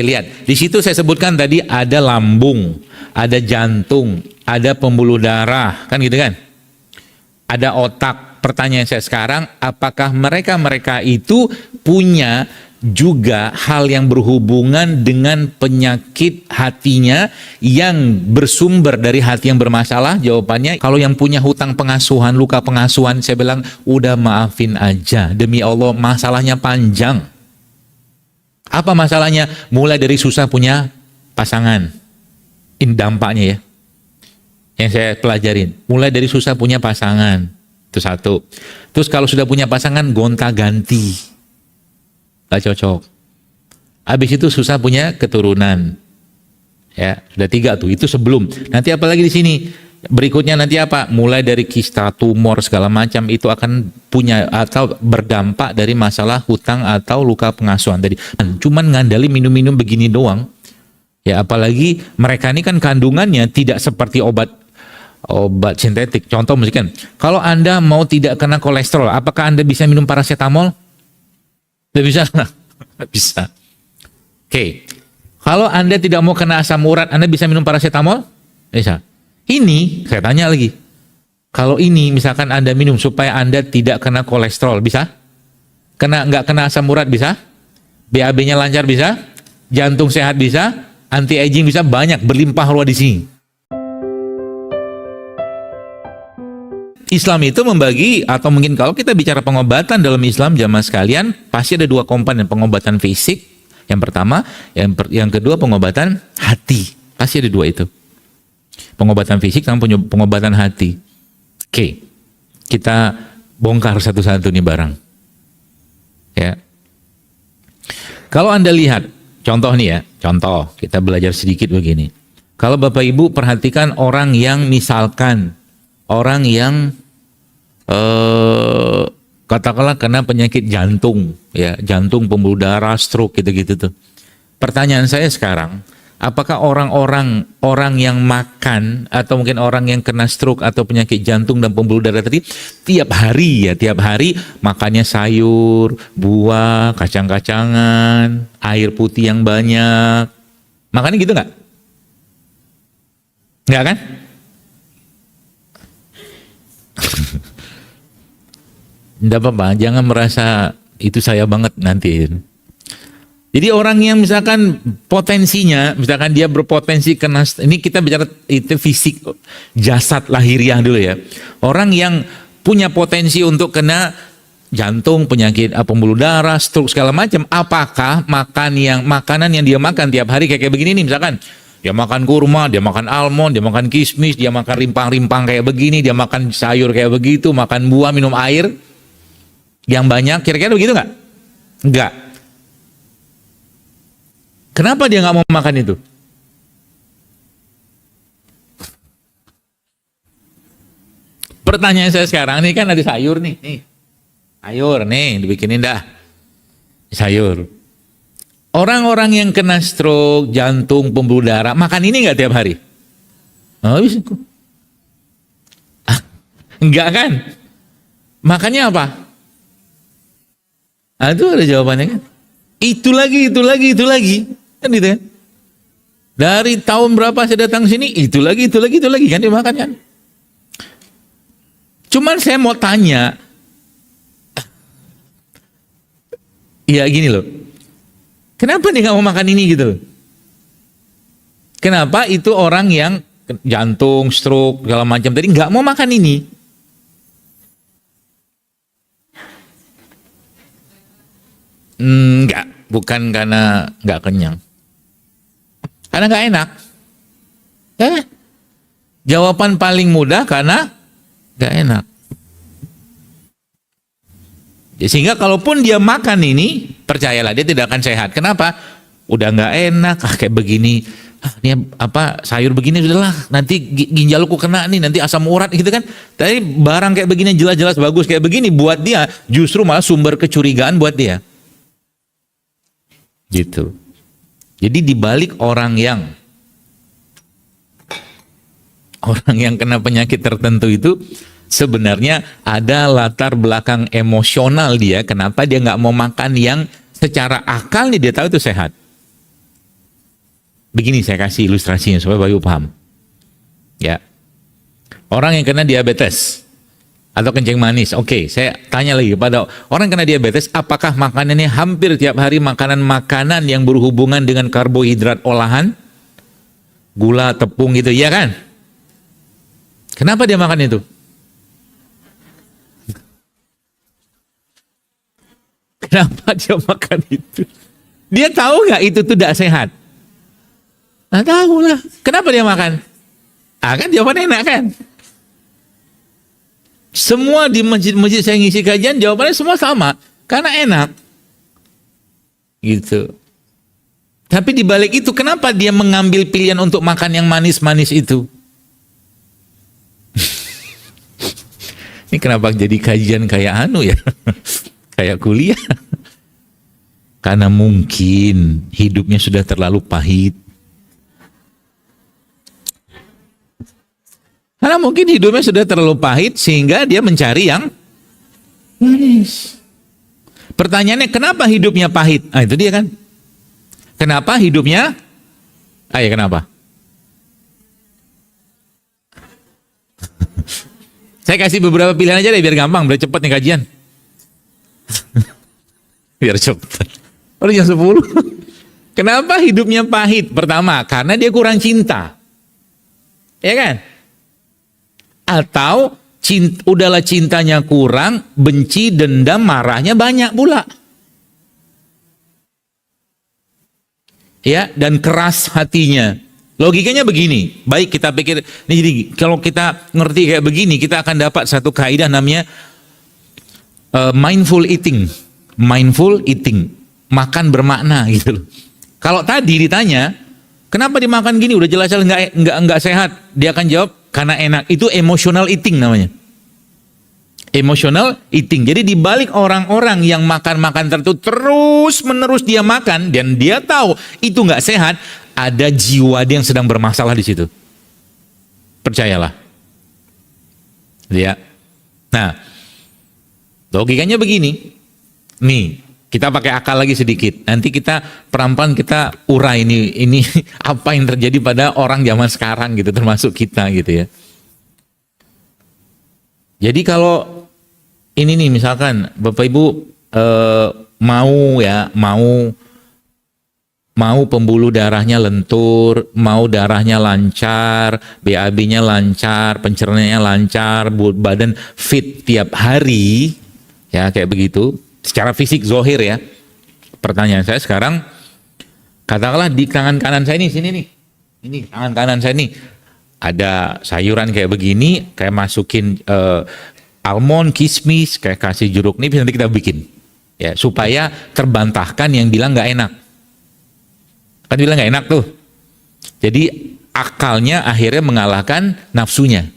Lihat, di situ saya sebutkan tadi ada lambung, ada jantung, ada pembuluh darah, kan gitu kan? Ada otak. Pertanyaan saya sekarang, apakah mereka itu punya juga hal yang berhubungan dengan penyakit hatinya yang bersumber dari hati yang bermasalah? Jawabannya, kalau yang punya hutang pengasuhan, luka pengasuhan, saya bilang, udah maafin aja. Demi Allah, masalahnya panjang. Apa masalahnya? Mulai dari susah punya pasangan. Ini dampaknya ya. Yang saya pelajarin. Mulai dari susah punya pasangan. Itu satu. Terus kalau sudah punya pasangan, gonta-ganti. Gak cocok. Habis itu susah punya keturunan. Ya, sudah 3 tuh. Itu sebelum. Nanti apalagi di sini? Berikutnya nanti apa? Mulai dari kista, tumor, segala macam itu akan punya atau berdampak dari masalah hutang atau luka pengasuhan tadi. Cuman ngandali minum-minum begini doang. Ya apalagi mereka ini kan kandungannya tidak seperti obat sintetik. Contoh misalkan, kalau Anda mau tidak kena kolesterol, apakah Anda bisa minum paracetamol? Tidak bisa. Tidak bisa. Oke. Kalau Anda tidak mau kena asam urat, Anda bisa minum paracetamol? Bisa. Ini, saya tanya lagi, kalau ini misalkan Anda minum supaya Anda tidak kena kolesterol, bisa? Nggak kena asam urat, bisa? BAB-nya lancar, bisa? Jantung sehat, bisa? Anti-aging bisa? Banyak, berlimpah ruah di sini. Islam itu membagi, atau mungkin kalau kita bicara pengobatan dalam Islam, jamaah sekalian, pasti ada 2 komponen, pengobatan fisik, yang pertama, yang kedua pengobatan hati. Pasti ada 2 itu. Pengobatan fisik sama pengobatan hati. Oke, kita bongkar satu-satu nih barang. Ya. Kalau Anda lihat, contoh nih ya, contoh, kita belajar sedikit begini. Kalau Bapak Ibu perhatikan orang yang misalkan, orang yang katakanlah kena penyakit jantung, ya, jantung, pembuluh darah, stroke gitu-gitu tuh. Pertanyaan saya sekarang, apakah orang yang makan atau mungkin orang yang kena stroke atau penyakit jantung dan pembuluh darah tadi tiap hari makannya sayur, buah, kacang-kacangan, air putih yang banyak. Makannya gitu nggak? Nggak kan? Nggak apa-apa, jangan merasa itu saya banget nanti. Jadi orang yang misalkan potensinya, misalkan dia berpotensi kena, ini kita bicara itu fisik, jasad lahiriah dulu ya. Orang yang punya potensi untuk kena jantung, penyakit pembuluh darah, stroke segala macam, apakah makanan yang dia makan tiap hari kayak begini nih, misalkan dia makan kurma, dia makan almond, dia makan kismis, dia makan rimpang-rimpang kayak begini, dia makan sayur kayak begitu, makan buah, minum air yang banyak, kira-kira begitu nggak? Nggak. Kenapa dia nggak mau makan itu? Pertanyaan saya sekarang, ini kan ada sayur nih. Sayur nih, dibikinin dah. Sayur. Orang-orang yang kena stroke, jantung, pembuluh darah, makan ini nggak tiap hari? Oh, bisa. Enggak kan? Makannya apa? Nah, itu ada jawabannya kan? Itu lagi. Kan gitu kan? Dari tahun berapa saya datang sini, itu lagi kan dimakan kan? Cuman saya mau tanya, ya gini loh, kenapa dia nggak mau makan ini gitu? Kenapa itu orang yang jantung, stroke, segala macam tadi nggak mau makan ini? Enggak, bukan karena nggak kenyang. Karena nggak enak. Jawaban paling mudah karena nggak enak. Sehingga kalaupun dia makan ini, percayalah dia tidak akan sehat. Kenapa? Udah nggak enak, kayak begini. Ini sayur begini sudahlah. Nanti ginjalku kena nih, nanti asam urat gitu kan. Tapi barang kayak begini jelas-jelas bagus kayak begini buat dia justru malah sumber kecurigaan buat dia. Gitu. Jadi dibalik orang yang kena penyakit tertentu itu sebenarnya ada latar belakang emosional dia. Kenapa dia nggak mau makan yang secara akal nih dia tahu itu sehat. Begini saya kasih ilustrasinya supaya Bapak Ibu paham. Ya. Orang yang kena diabetes atau kencing manis. Oke, saya tanya lagi kepada orang yang kena diabetes, apakah makanannya hampir tiap hari makanan-makanan yang berhubungan dengan karbohidrat olahan? Gula, tepung gitu, ya kan? Kenapa dia makan itu? Kenapa dia makan itu? Dia tahu nggak itu tuh tidak sehat? Nah, tahu lah. Kenapa dia makan? Ah, kan jawabannya enak kan? Semua di masjid-masjid saya ngisi kajian jawabannya semua sama. Karena enak. Gitu. Tapi di balik itu kenapa dia mengambil pilihan untuk makan yang manis-manis itu? Ini kenapa jadi kajian kayak anu ya? Kayak kuliah. Karena mungkin hidupnya sudah terlalu pahit. Karena mungkin hidupnya sudah terlalu pahit sehingga dia mencari yang manis. Pertanyaannya kenapa hidupnya pahit? Ah, itu dia kan. Kenapa hidupnya? Ah ya kenapa? Saya kasih beberapa pilihan aja deh biar gampang, biar cepet nih kajian. Biar cepet. Oh jam 10. Kenapa hidupnya pahit? Pertama, karena dia kurang cinta. Ya kan? Atau udahlah cintanya kurang, benci, dendam, marahnya banyak pula. Ya, dan keras hatinya. Logikanya begini, baik kita pikir, ini jadi kalau kita ngerti kayak begini, kita akan dapat satu kaidah namanya mindful eating. Mindful eating, makan bermakna gitu loh. Kalau tadi ditanya, kenapa dimakan gini? Udah jelas-jelas nggak sehat. Dia akan jawab, karena enak. Itu emotional eating namanya. Emotional eating. Jadi dibalik orang-orang yang makan-makan tertentu terus menerus dia makan dan dia tahu itu nggak sehat, ada jiwa dia yang sedang bermasalah di situ. Percayalah. Ya. Nah, logikanya begini. Nih, kita pakai akal lagi sedikit. Nanti kita pelan-pelan kita urai ini apa yang terjadi pada orang zaman sekarang gitu, termasuk kita gitu ya. Jadi kalau ini nih misalkan Bapak Ibu mau pembuluh darahnya lentur, mau darahnya lancar, BAB-nya lancar, pencernaannya lancar, badan fit tiap hari, ya kayak begitu. Secara fisik zohir ya. Pertanyaan saya sekarang, katakanlah di tangan kanan saya ini, sini nih. Ini tangan kanan saya nih. Ada sayuran kayak begini, kayak masukin almond, kismis, kayak kasih jeruk nipis, nanti kita bikin. Ya, supaya terbantahkan yang bilang nggak enak. Kan bilang nggak enak tuh. Jadi akalnya akhirnya mengalahkan nafsunya.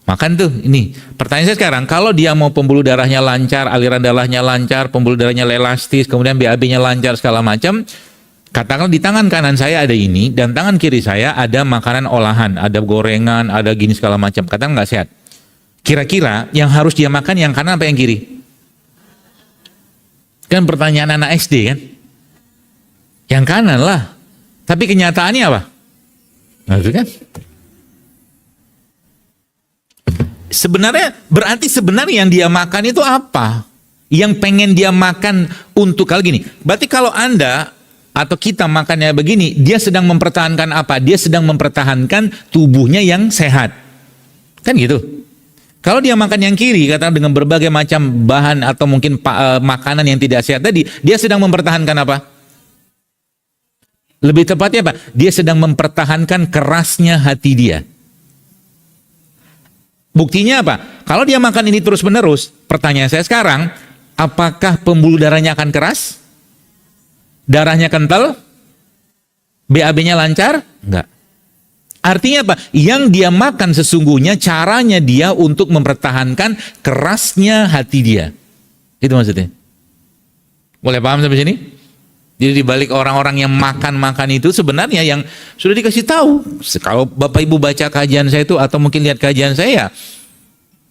Makan tuh, ini. Pertanyaan saya sekarang, kalau dia mau pembuluh darahnya lancar, aliran darahnya lancar, pembuluh darahnya elastis, kemudian BAB-nya lancar, segala macam, katakan di tangan kanan saya ada ini, dan tangan kiri saya ada makanan olahan, ada gorengan, ada gini segala macam. Katakan nggak sehat. Kira-kira yang harus dia makan yang kanan apa yang kiri? Kan pertanyaan anak SD kan? Yang kanan lah. Tapi kenyataannya apa? Nah itu kan? Sebenarnya yang dia makan itu apa? Yang pengen dia makan untuk kali gini. Berarti kalau Anda atau kita makannya begini, dia sedang mempertahankan apa? Dia sedang mempertahankan tubuhnya yang sehat. Kan gitu. Kalau dia makan yang kiri, katakan dengan berbagai macam bahan atau mungkin makanan yang tidak sehat tadi, dia sedang mempertahankan apa? Lebih tepatnya apa? Dia sedang mempertahankan kerasnya hati dia. Buktinya apa? Kalau dia makan ini terus-menerus, pertanyaan saya sekarang, apakah pembuluh darahnya akan keras? Darahnya kental? BAB-nya lancar? Enggak. Artinya apa? Yang dia makan sesungguhnya caranya dia untuk mempertahankan kerasnya hati dia. Itu maksudnya. Boleh paham sampai sini? Jadi dibalik orang-orang yang makan-makan itu sebenarnya yang sudah dikasih tahu. Kalau Bapak Ibu baca kajian saya itu atau mungkin lihat kajian saya,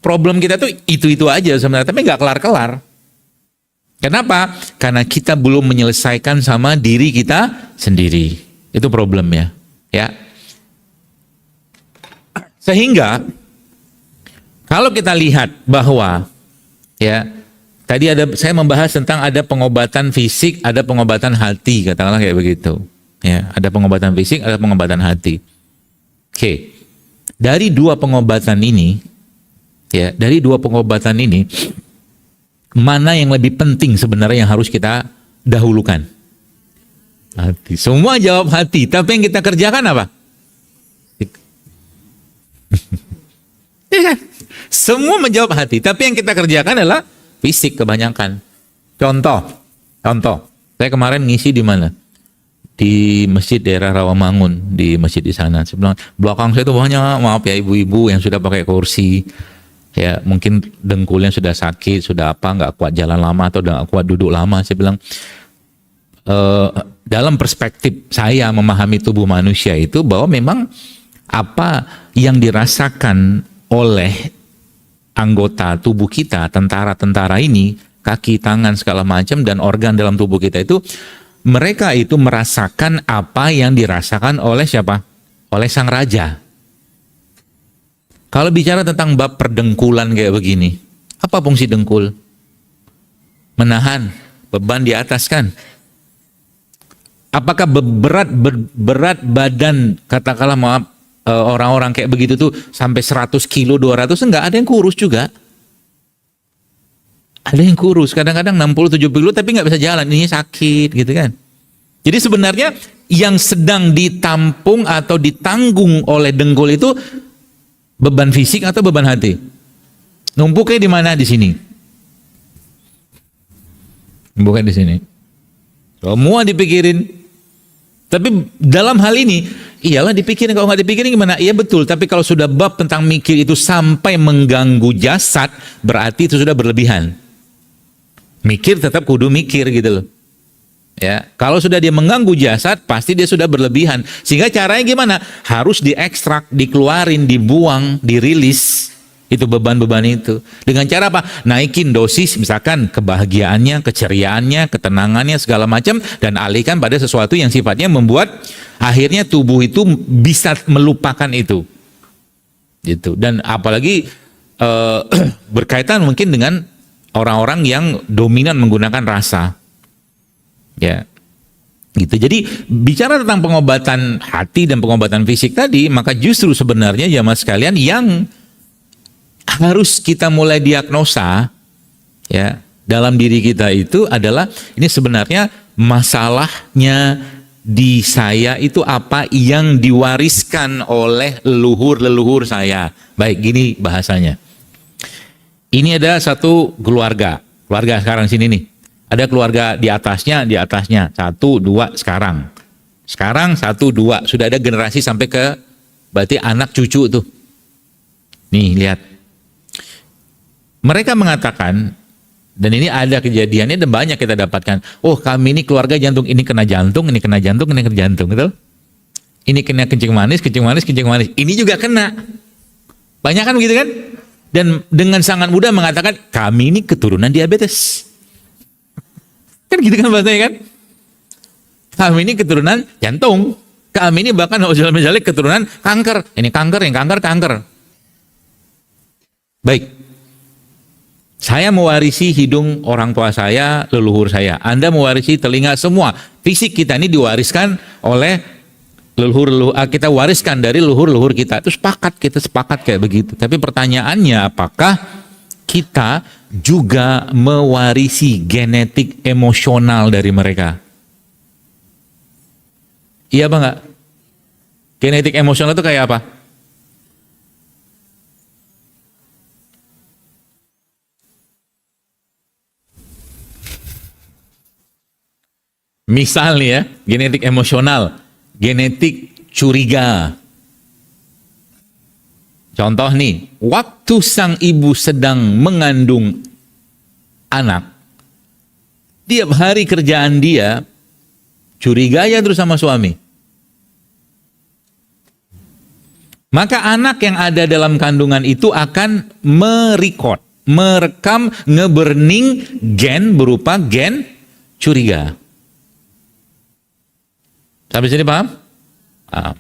problem kita tuh itu aja sebenarnya, tapi nggak kelar-kelar. Kenapa? Karena kita belum menyelesaikan sama diri kita sendiri. Itu problemnya, ya. Sehingga kalau kita lihat bahwa, ya, tadi saya membahas tentang ada pengobatan fisik, ada pengobatan hati, katakanlah kayak begitu. Ya, ada pengobatan fisik, ada pengobatan hati. Oke. Dari dua pengobatan ini, ya, mana yang lebih penting sebenarnya yang harus kita dahulukan? Hati. Semua jawab hati, tapi yang kita kerjakan apa? Ya kan? Semua menjawab hati, tapi yang kita kerjakan adalah fisik kebanyakan. Contoh, saya kemarin ngisi di mana? Di masjid daerah Rawamangun, di masjid di sana. Saya bilang, belakang saya itu banyak, maaf ya, ibu-ibu yang sudah pakai kursi, ya mungkin dengkulnya sudah sakit, sudah apa, nggak kuat jalan lama atau nggak kuat duduk lama. Saya bilang, dalam perspektif saya memahami tubuh manusia itu bahwa memang apa yang dirasakan oleh anggota tubuh kita, tentara-tentara ini, kaki, tangan, segala macam, dan organ dalam tubuh kita itu, mereka itu merasakan apa yang dirasakan oleh siapa? Oleh sang raja. Kalau bicara tentang bab perdengkulan kayak begini, apa fungsi dengkul? Menahan beban di atas kan? Apakah berat badan, katakanlah maaf, orang-orang kayak begitu tuh sampai 100 kilo, 200, enggak, ada yang kurus juga. Ada yang kurus, kadang-kadang 60-70 kilo tapi nggak bisa jalan, ini sakit gitu kan. Jadi sebenarnya yang sedang ditampung atau ditanggung oleh dengkul itu beban fisik atau beban hati? Numpuknya di mana? Di sini. Bukan di sini. Semua dipikirin. Tapi dalam hal ini, iyalah dipikirin, kalau nggak dipikirin gimana? Iya betul, tapi kalau sudah bab tentang mikir itu sampai mengganggu jasad, berarti itu sudah berlebihan. Mikir tetap kudu mikir gitu loh. Ya, kalau sudah dia mengganggu jasad, pasti dia sudah berlebihan. Sehingga caranya gimana? Harus diekstrak, dikeluarin, dibuang, dirilis. Itu beban-beban itu. Dengan cara apa? Naikin dosis, misalkan kebahagiaannya, keceriaannya, ketenangannya, segala macam, dan alihkan pada sesuatu yang sifatnya membuat akhirnya tubuh itu bisa melupakan itu. Gitu. Dan apalagi berkaitan mungkin dengan orang-orang yang dominan menggunakan rasa. Ya. Gitu. Jadi bicara tentang pengobatan hati dan pengobatan fisik tadi, maka justru sebenarnya jamaah sekalian yang harus kita mulai diagnosa ya dalam diri kita itu adalah ini sebenarnya masalahnya di saya itu apa yang diwariskan oleh leluhur saya. Baik, gini bahasanya. Ini ada satu keluarga sekarang sini nih. Ada keluarga di atasnya, 1, 2 sekarang 1, 2 sudah ada generasi sampai ke berarti anak cucu tuh. Nih lihat. Mereka mengatakan, dan ini ada kejadiannya dan banyak kita dapatkan, oh kami ini keluarga jantung, ini kena jantung, ini kena jantung, ini kena jantung, gitu. Ini kena kencing manis, ini juga kena. Banyak kan begitu kan? Dan dengan sangat mudah mengatakan, kami ini keturunan diabetes. Kan gitu kan bahasanya kan? Kami ini keturunan jantung, kami ini bahkan misalnya keturunan kanker, ini kanker, yang kanker. Baik. Saya mewarisi hidung orang tua saya, leluhur saya. Anda mewarisi telinga, semua. Fisik kita ini diwariskan oleh leluhur, kita wariskan dari leluhur kita. Itu kita sepakat kayak begitu. Tapi pertanyaannya, apakah kita juga mewarisi genetik emosional dari mereka? Iya apa enggak? Genetik emosional itu kayak apa? Misal nih ya, genetik emosional, genetik curiga. Contoh nih, waktu sang ibu sedang mengandung anak, tiap hari kerjaan dia curiga ya terus sama suami. Maka anak yang ada dalam kandungan itu akan merekam, nge-burning gen berupa gen curiga. Sampai sini paham? Ah,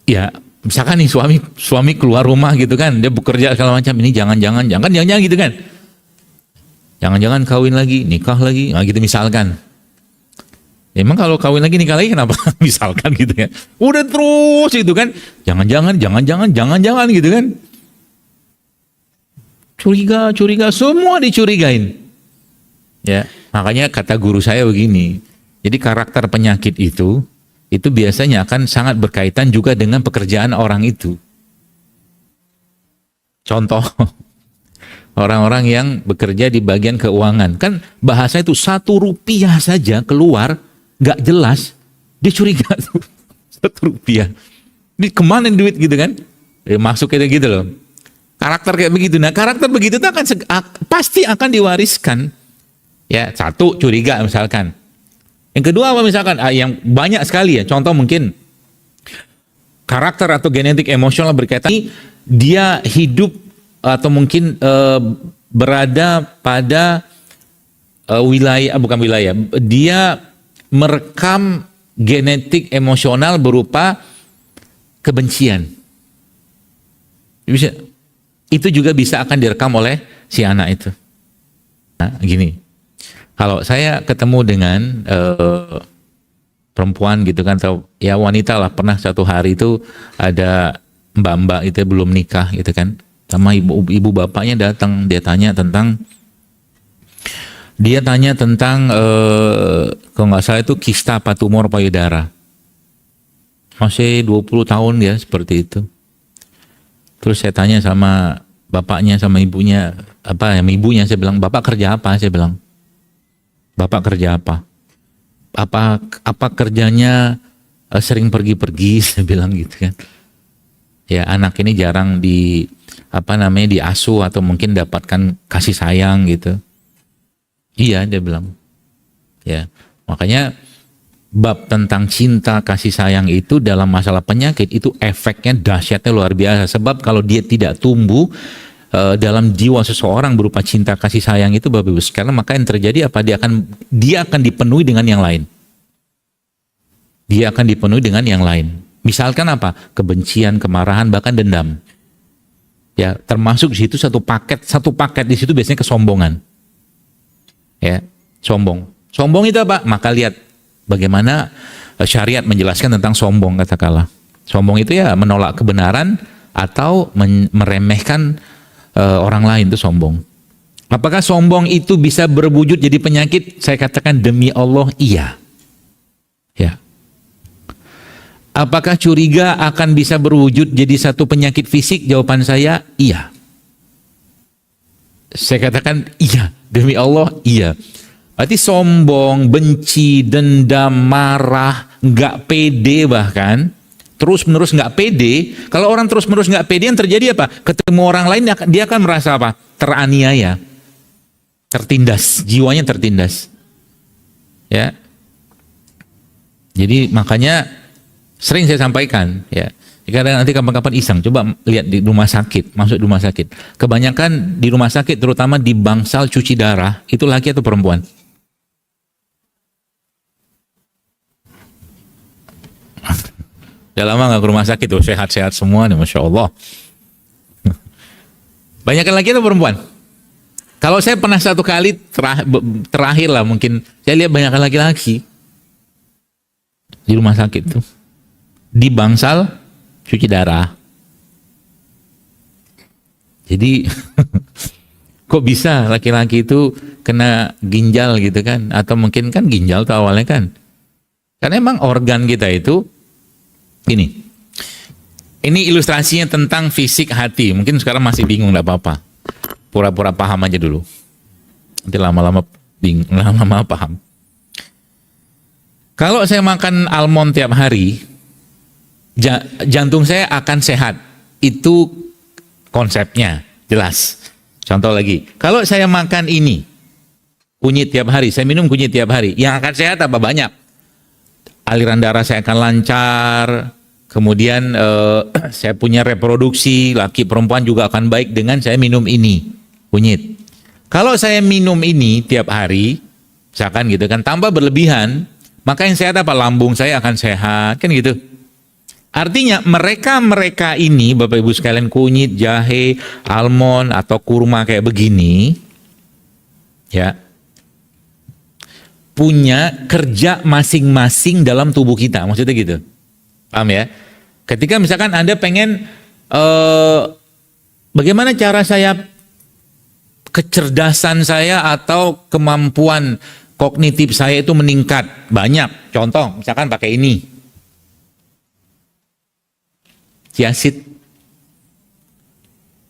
ya, misalkan nih suami keluar rumah gitu kan, dia bekerja segala macam, ini jangan gitu kan. Jangan-jangan kawin lagi, nikah lagi, nah gitu misalkan. Emang kalau kawin lagi nikah lagi kenapa? Misalkan gitu kan. Udah terus gitu kan. Jangan-jangan gitu kan. Curiga, semua dicurigain. Ya, makanya kata guru saya begini. Jadi karakter penyakit itu biasanya akan sangat berkaitan juga dengan pekerjaan orang itu. Contoh, orang-orang yang bekerja di bagian keuangan. Kan bahasa itu 1 rupiah saja keluar, gak jelas, dia curiga tuh. 1 rupiah. Ini kemana duit gitu kan? Masuk kayak gitu loh. Karakter kayak begitu. Nah karakter begitu itu pasti akan diwariskan. Ya, 1 curiga misalkan. Yang kedua apa misalkan? Yang banyak sekali ya. Contoh mungkin karakter atau genetik emosional berkaitan. Dia hidup atau mungkin berada pada bukan wilayah. Dia merekam genetik emosional berupa kebencian. Itu juga bisa akan direkam oleh si anak itu. Nah, gini. Kalau saya ketemu dengan perempuan gitu kan, atau ya wanita lah, pernah satu hari itu ada mbak-mbak itu belum nikah gitu kan, sama ibu bapaknya datang, dia tanya tentang kalau nggak salah itu kista apa tumor payudara. Masih 20 tahun ya seperti itu. Terus saya tanya sama bapaknya sama ibunya, ibunya saya bilang, "Bapak kerja apa?" Saya bilang. "Bapak kerja apa?" Apa kerjanya sering pergi-pergi, saya bilang gitu kan. Ya, anak ini jarang diasuh atau mungkin dapatkan kasih sayang gitu. Iya, dia bilang. Ya, makanya bab tentang cinta kasih sayang itu dalam masalah penyakit itu efeknya dahsyatnya luar biasa. Sebab kalau dia tidak tumbuh dalam jiwa seseorang berupa cinta kasih sayang itu Bapak Ibu sekalian, maka yang terjadi apa? Dia akan dipenuhi dengan yang lain. Dia akan dipenuhi dengan yang lain. Misalkan apa? Kebencian, kemarahan, bahkan dendam. Ya, termasuk di situ satu paket di situ biasanya kesombongan. Ya, sombong. Sombong itu apa? Maka lihat bagaimana syariat menjelaskan tentang sombong, katakanlah. Sombong itu ya menolak kebenaran atau meremehkan orang lain, itu sombong. Apakah sombong itu bisa berwujud jadi penyakit? Saya katakan demi Allah iya. Ya. Apakah curiga akan bisa berwujud jadi satu penyakit fisik? Jawaban saya iya. Saya katakan iya, demi Allah iya. Berarti sombong, benci, dendam, marah, nggak pede bahkan, terus-menerus nggak pede. Kalau orang terus-menerus nggak pede, yang terjadi apa? Ketemu orang lain dia akan merasa apa? Teraniaya, tertindas, jiwanya tertindas. Ya. Jadi makanya sering saya sampaikan, ya. Jika nanti kapan-kapan iseng, coba lihat di rumah sakit, masuk di rumah sakit. Kebanyakan di rumah sakit, terutama di bangsal cuci darah, itu laki atau perempuan? Udah lama nggak ke rumah sakit tuh, sehat-sehat semua nih, Masya Allah. Banyakan laki atau perempuan? Kalau saya pernah satu kali terakhir lah mungkin, saya lihat banyakan laki-laki di rumah sakit tuh, di bangsal cuci darah. Jadi kok bisa laki-laki itu kena ginjal gitu kan? Atau mungkin kan ginjal tuh awalnya kan? Karena emang organ kita itu gini. Ini ilustrasinya tentang fisik hati. Mungkin sekarang masih bingung, enggak apa-apa. Pura-pura paham aja dulu. Nanti lama-lama bingung, lama-lama paham. Kalau saya makan almond tiap hari, jantung saya akan sehat. Itu konsepnya, jelas. Contoh lagi, kalau saya makan ini, kunyit tiap hari, saya minum kunyit tiap hari, yang akan sehat apa? Banyak. Aliran darah saya akan lancar, kemudian saya punya reproduksi, laki perempuan juga akan baik dengan saya minum ini, kunyit. Kalau saya minum ini tiap hari, misalkan gitu kan, tambah berlebihan, Maka yang sehat apa? Lambung saya akan sehat, kan gitu. Artinya mereka ini, Bapak Ibu sekalian, kunyit, jahe, almond atau kurma kayak begini, ya, punya kerja masing-masing dalam tubuh kita. Maksudnya gitu. Paham ya? Ketika misalkan Anda pengen bagaimana cara saya, kecerdasan saya atau kemampuan kognitif saya itu meningkat banyak. Contoh, misalkan pakai ini. Chiasid.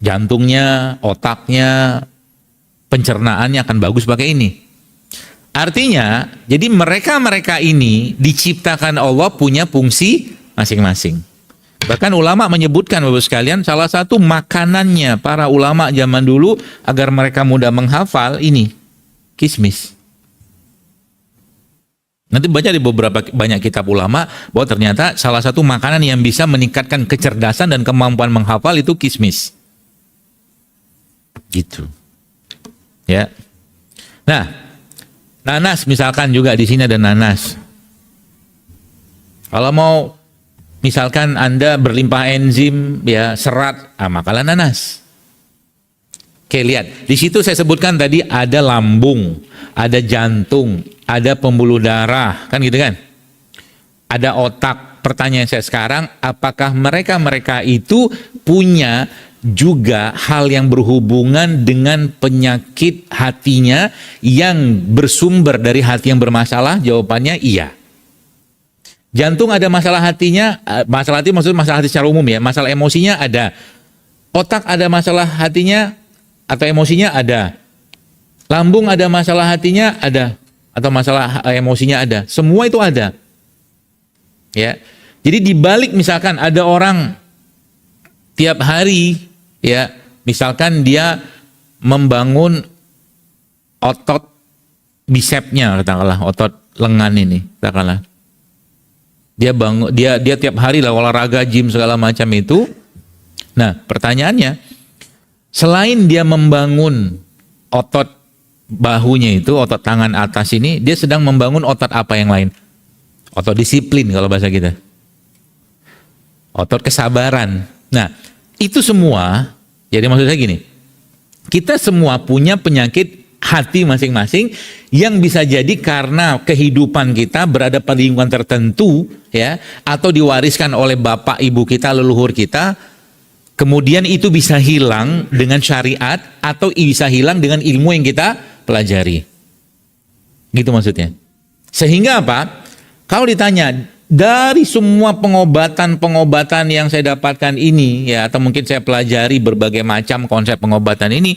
Jantungnya, otaknya, pencernaannya akan bagus pakai ini. Artinya, jadi mereka ini diciptakan Allah punya fungsi masing-masing. Bahkan ulama menyebutkan, Bapak sekalian, salah satu makanannya para ulama zaman dulu agar mereka mudah menghafal ini, kismis. Nanti baca di beberapa banyak kitab ulama bahwa ternyata salah satu makanan yang bisa meningkatkan kecerdasan dan kemampuan menghafal itu kismis. Gitu. Ya. Nah, nanas misalkan juga di sini ada nanas. Kalau mau misalkan Anda berlimpah enzim, ya serat, makanlah nanas. Oke, lihat. Di situ saya sebutkan tadi ada lambung, ada jantung, ada pembuluh darah, kan gitu kan? Ada otak. Pertanyaan saya sekarang, apakah mereka itu punya juga hal yang berhubungan dengan penyakit hatinya yang bersumber dari hati yang bermasalah? Jawabannya iya. Jantung ada masalah hatinya, masalah hati maksudnya masalah hati secara umum ya, masalah emosinya ada. Otak ada masalah hatinya atau emosinya ada. Lambung ada masalah hatinya ada atau masalah emosinya ada. Semua itu ada. Ya. Jadi dibalik misalkan ada orang tiap hari ya, misalkan dia membangun otot bisepnya katakanlah, otot lengan ini katakanlah. Dia tiap hari lah olahraga, gym segala macam itu. Nah, pertanyaannya, selain dia membangun otot bahunya itu, otot tangan atas ini, dia sedang membangun otot apa yang lain? Otot disiplin kalau bahasa kita. Otot kesabaran. Nah, itu semua, jadi maksud saya gini, kita semua punya penyakit hati masing-masing yang bisa jadi karena kehidupan kita berada pada lingkungan tertentu ya, atau diwariskan oleh bapak ibu kita, leluhur kita. Kemudian itu bisa hilang dengan syariat atau bisa hilang dengan ilmu yang kita pelajari. Gitu maksudnya. Sehingga apa? Kalau ditanya dari semua pengobatan yang saya dapatkan ini ya, atau mungkin saya pelajari berbagai macam konsep pengobatan ini,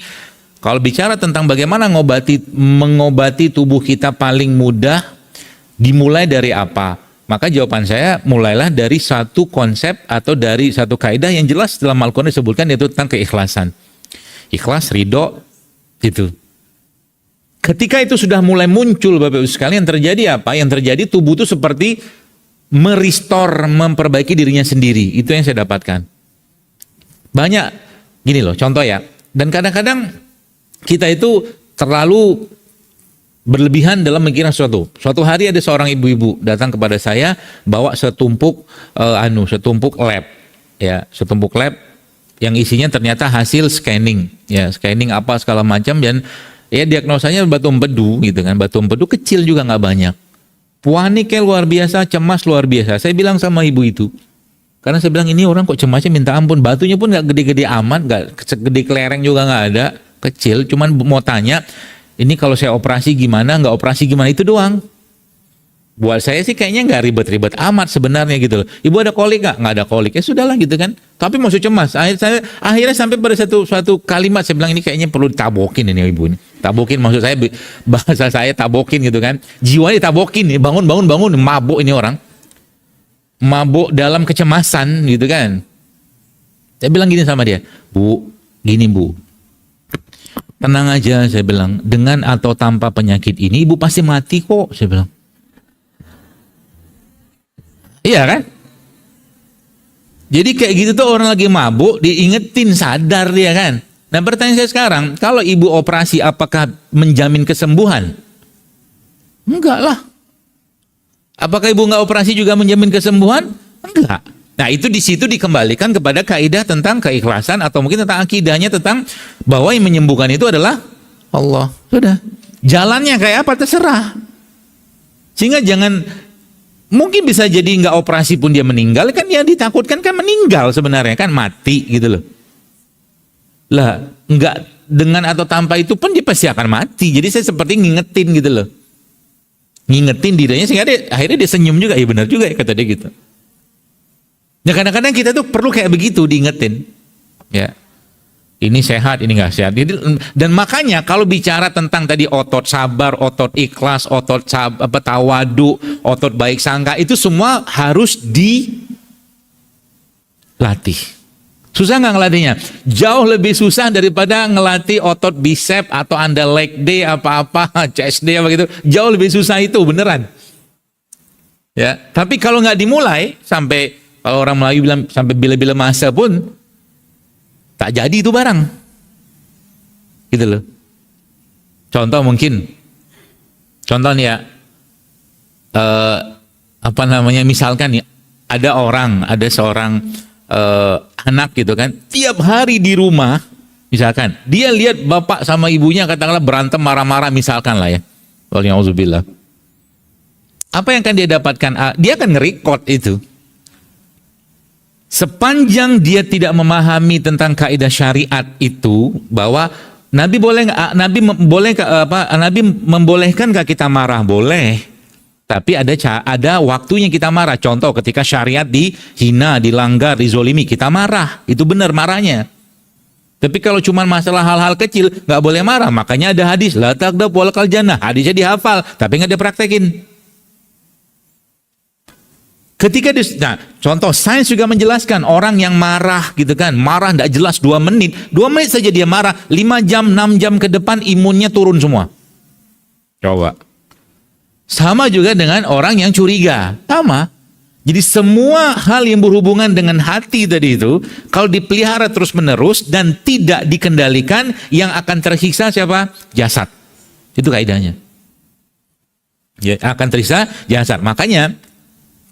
kalau bicara tentang bagaimana mengobati tubuh kita paling mudah, dimulai dari apa? Maka jawaban saya, mulailah dari satu konsep atau dari satu kaidah yang jelas dalam Al-Quran disebutkan, yaitu tentang keikhlasan. Ikhlas, ridho, itu. Ketika itu sudah mulai muncul, Bapak Ibu sekalian, yang terjadi apa? Yang terjadi tubuh itu seperti merestore, memperbaiki dirinya sendiri. Itu yang saya dapatkan. Banyak, gini loh, contoh ya. Dan kadang-kadang kita itu terlalu berlebihan dalam memikirkan sesuatu. Suatu hari ada seorang ibu-ibu datang kepada saya bawa setumpuk lab, ya, setumpuk lab yang isinya ternyata hasil scanning, ya, scanning apa segala macam, dan ya diagnosanya batu empedu gitu kan, batu empedu kecil juga nggak banyak. Paniknya luar biasa, cemas luar biasa. Saya bilang sama ibu itu, karena saya bilang ini orang kok cemasnya minta ampun, batunya pun nggak gede-gede amat, nggak segede kelereng juga nggak ada, kecil, cuman mau tanya, ini kalau saya operasi gimana, nggak operasi gimana, itu doang. Buat saya sih kayaknya nggak ribet-ribet amat sebenarnya gitu loh. Ibu ada kolik nggak? Nggak ada kolik, ya sudahlah gitu kan. Tapi masih cemas. Akhirnya sampai pada satu kalimat saya bilang ini kayaknya perlu ditabokin ini ibu ini. Tabokin maksud saya, bahasa saya tabokin gitu kan. Jiwanya tabokin nih, bangun, mabuk ini orang. Mabuk dalam kecemasan gitu kan. Saya bilang gini sama dia, Bu, gini Bu. Tenang aja, saya bilang, dengan atau tanpa penyakit ini ibu pasti mati kok, saya bilang. Iya kan? Jadi kayak gitu tuh orang lagi mabuk, diingetin, sadar dia kan. Nah pertanyaan saya sekarang, kalau ibu operasi apakah menjamin kesembuhan? Enggak lah. Apakah ibu nggak operasi juga menjamin kesembuhan? Enggak. Nah itu di situ dikembalikan kepada kaidah tentang keikhlasan atau mungkin tentang akidahnya tentang bahwa yang menyembuhkan itu adalah Allah. Sudah. Jalannya kayak apa terserah. Sehingga jangan, mungkin bisa jadi nggak operasi pun dia meninggal, kan yang ditakutkan kan meninggal sebenarnya, kan mati gitu loh. Lah nggak dengan atau tanpa itu pun dia pasti akan mati. Jadi saya seperti ngingetin gitu loh. Ngingetin dirinya sehingga akhirnya dia senyum juga, ya benar juga ya kata dia gitu. Ya kadang-kadang kita tuh perlu kayak begitu diingetin. Ya. Ini sehat, ini nggak sehat. Dan makanya kalau bicara tentang tadi otot sabar, otot ikhlas, otot tawadu, otot baik sangka, itu semua harus dilatih. Susah nggak ngelatihnya? Jauh lebih susah daripada ngelatih otot bicep atau Anda leg day apa-apa, chest day apa gitu. Jauh lebih susah itu beneran. Ya, tapi kalau nggak dimulai sampai, kalau orang Melayu bilang sampai bila-bila masa pun tak jadi itu barang. Gitu loh. Contoh mungkin. Contoh nih ya. Misalkan nih ada seorang anak gitu kan. Tiap hari di rumah misalkan dia lihat bapak sama ibunya katakanlah berantem marah-marah misalkan lah ya. Waliyahzubillah. Apa yang akan dia dapatkan? Dia akan nge-record itu. Sepanjang dia tidak memahami tentang kaidah syariat itu, bahwa Nabi membolehkankah kita marah? Boleh. Tapi ada waktunya kita marah. Contoh ketika syariat dihina, dilanggar, dizolimi, kita marah. Itu benar marahnya. Tapi kalau cuma masalah hal-hal kecil, nggak boleh marah. Makanya ada hadis, la taghdab walakal jannah. Hadisnya dihafal, tapi nggak dipraktekin. Ketika contoh sains juga menjelaskan orang yang marah gitu kan, marah tidak jelas 2 menit saja dia marah, 5 jam, 6 jam ke depan imunnya turun semua. Coba. Sama juga dengan orang yang curiga, sama. Jadi semua hal yang berhubungan dengan hati tadi itu, kalau dipelihara terus menerus dan tidak dikendalikan, yang akan tersiksa siapa? Jasad. Itu kaidahnya. Ya, akan tersiksa jasad. Makanya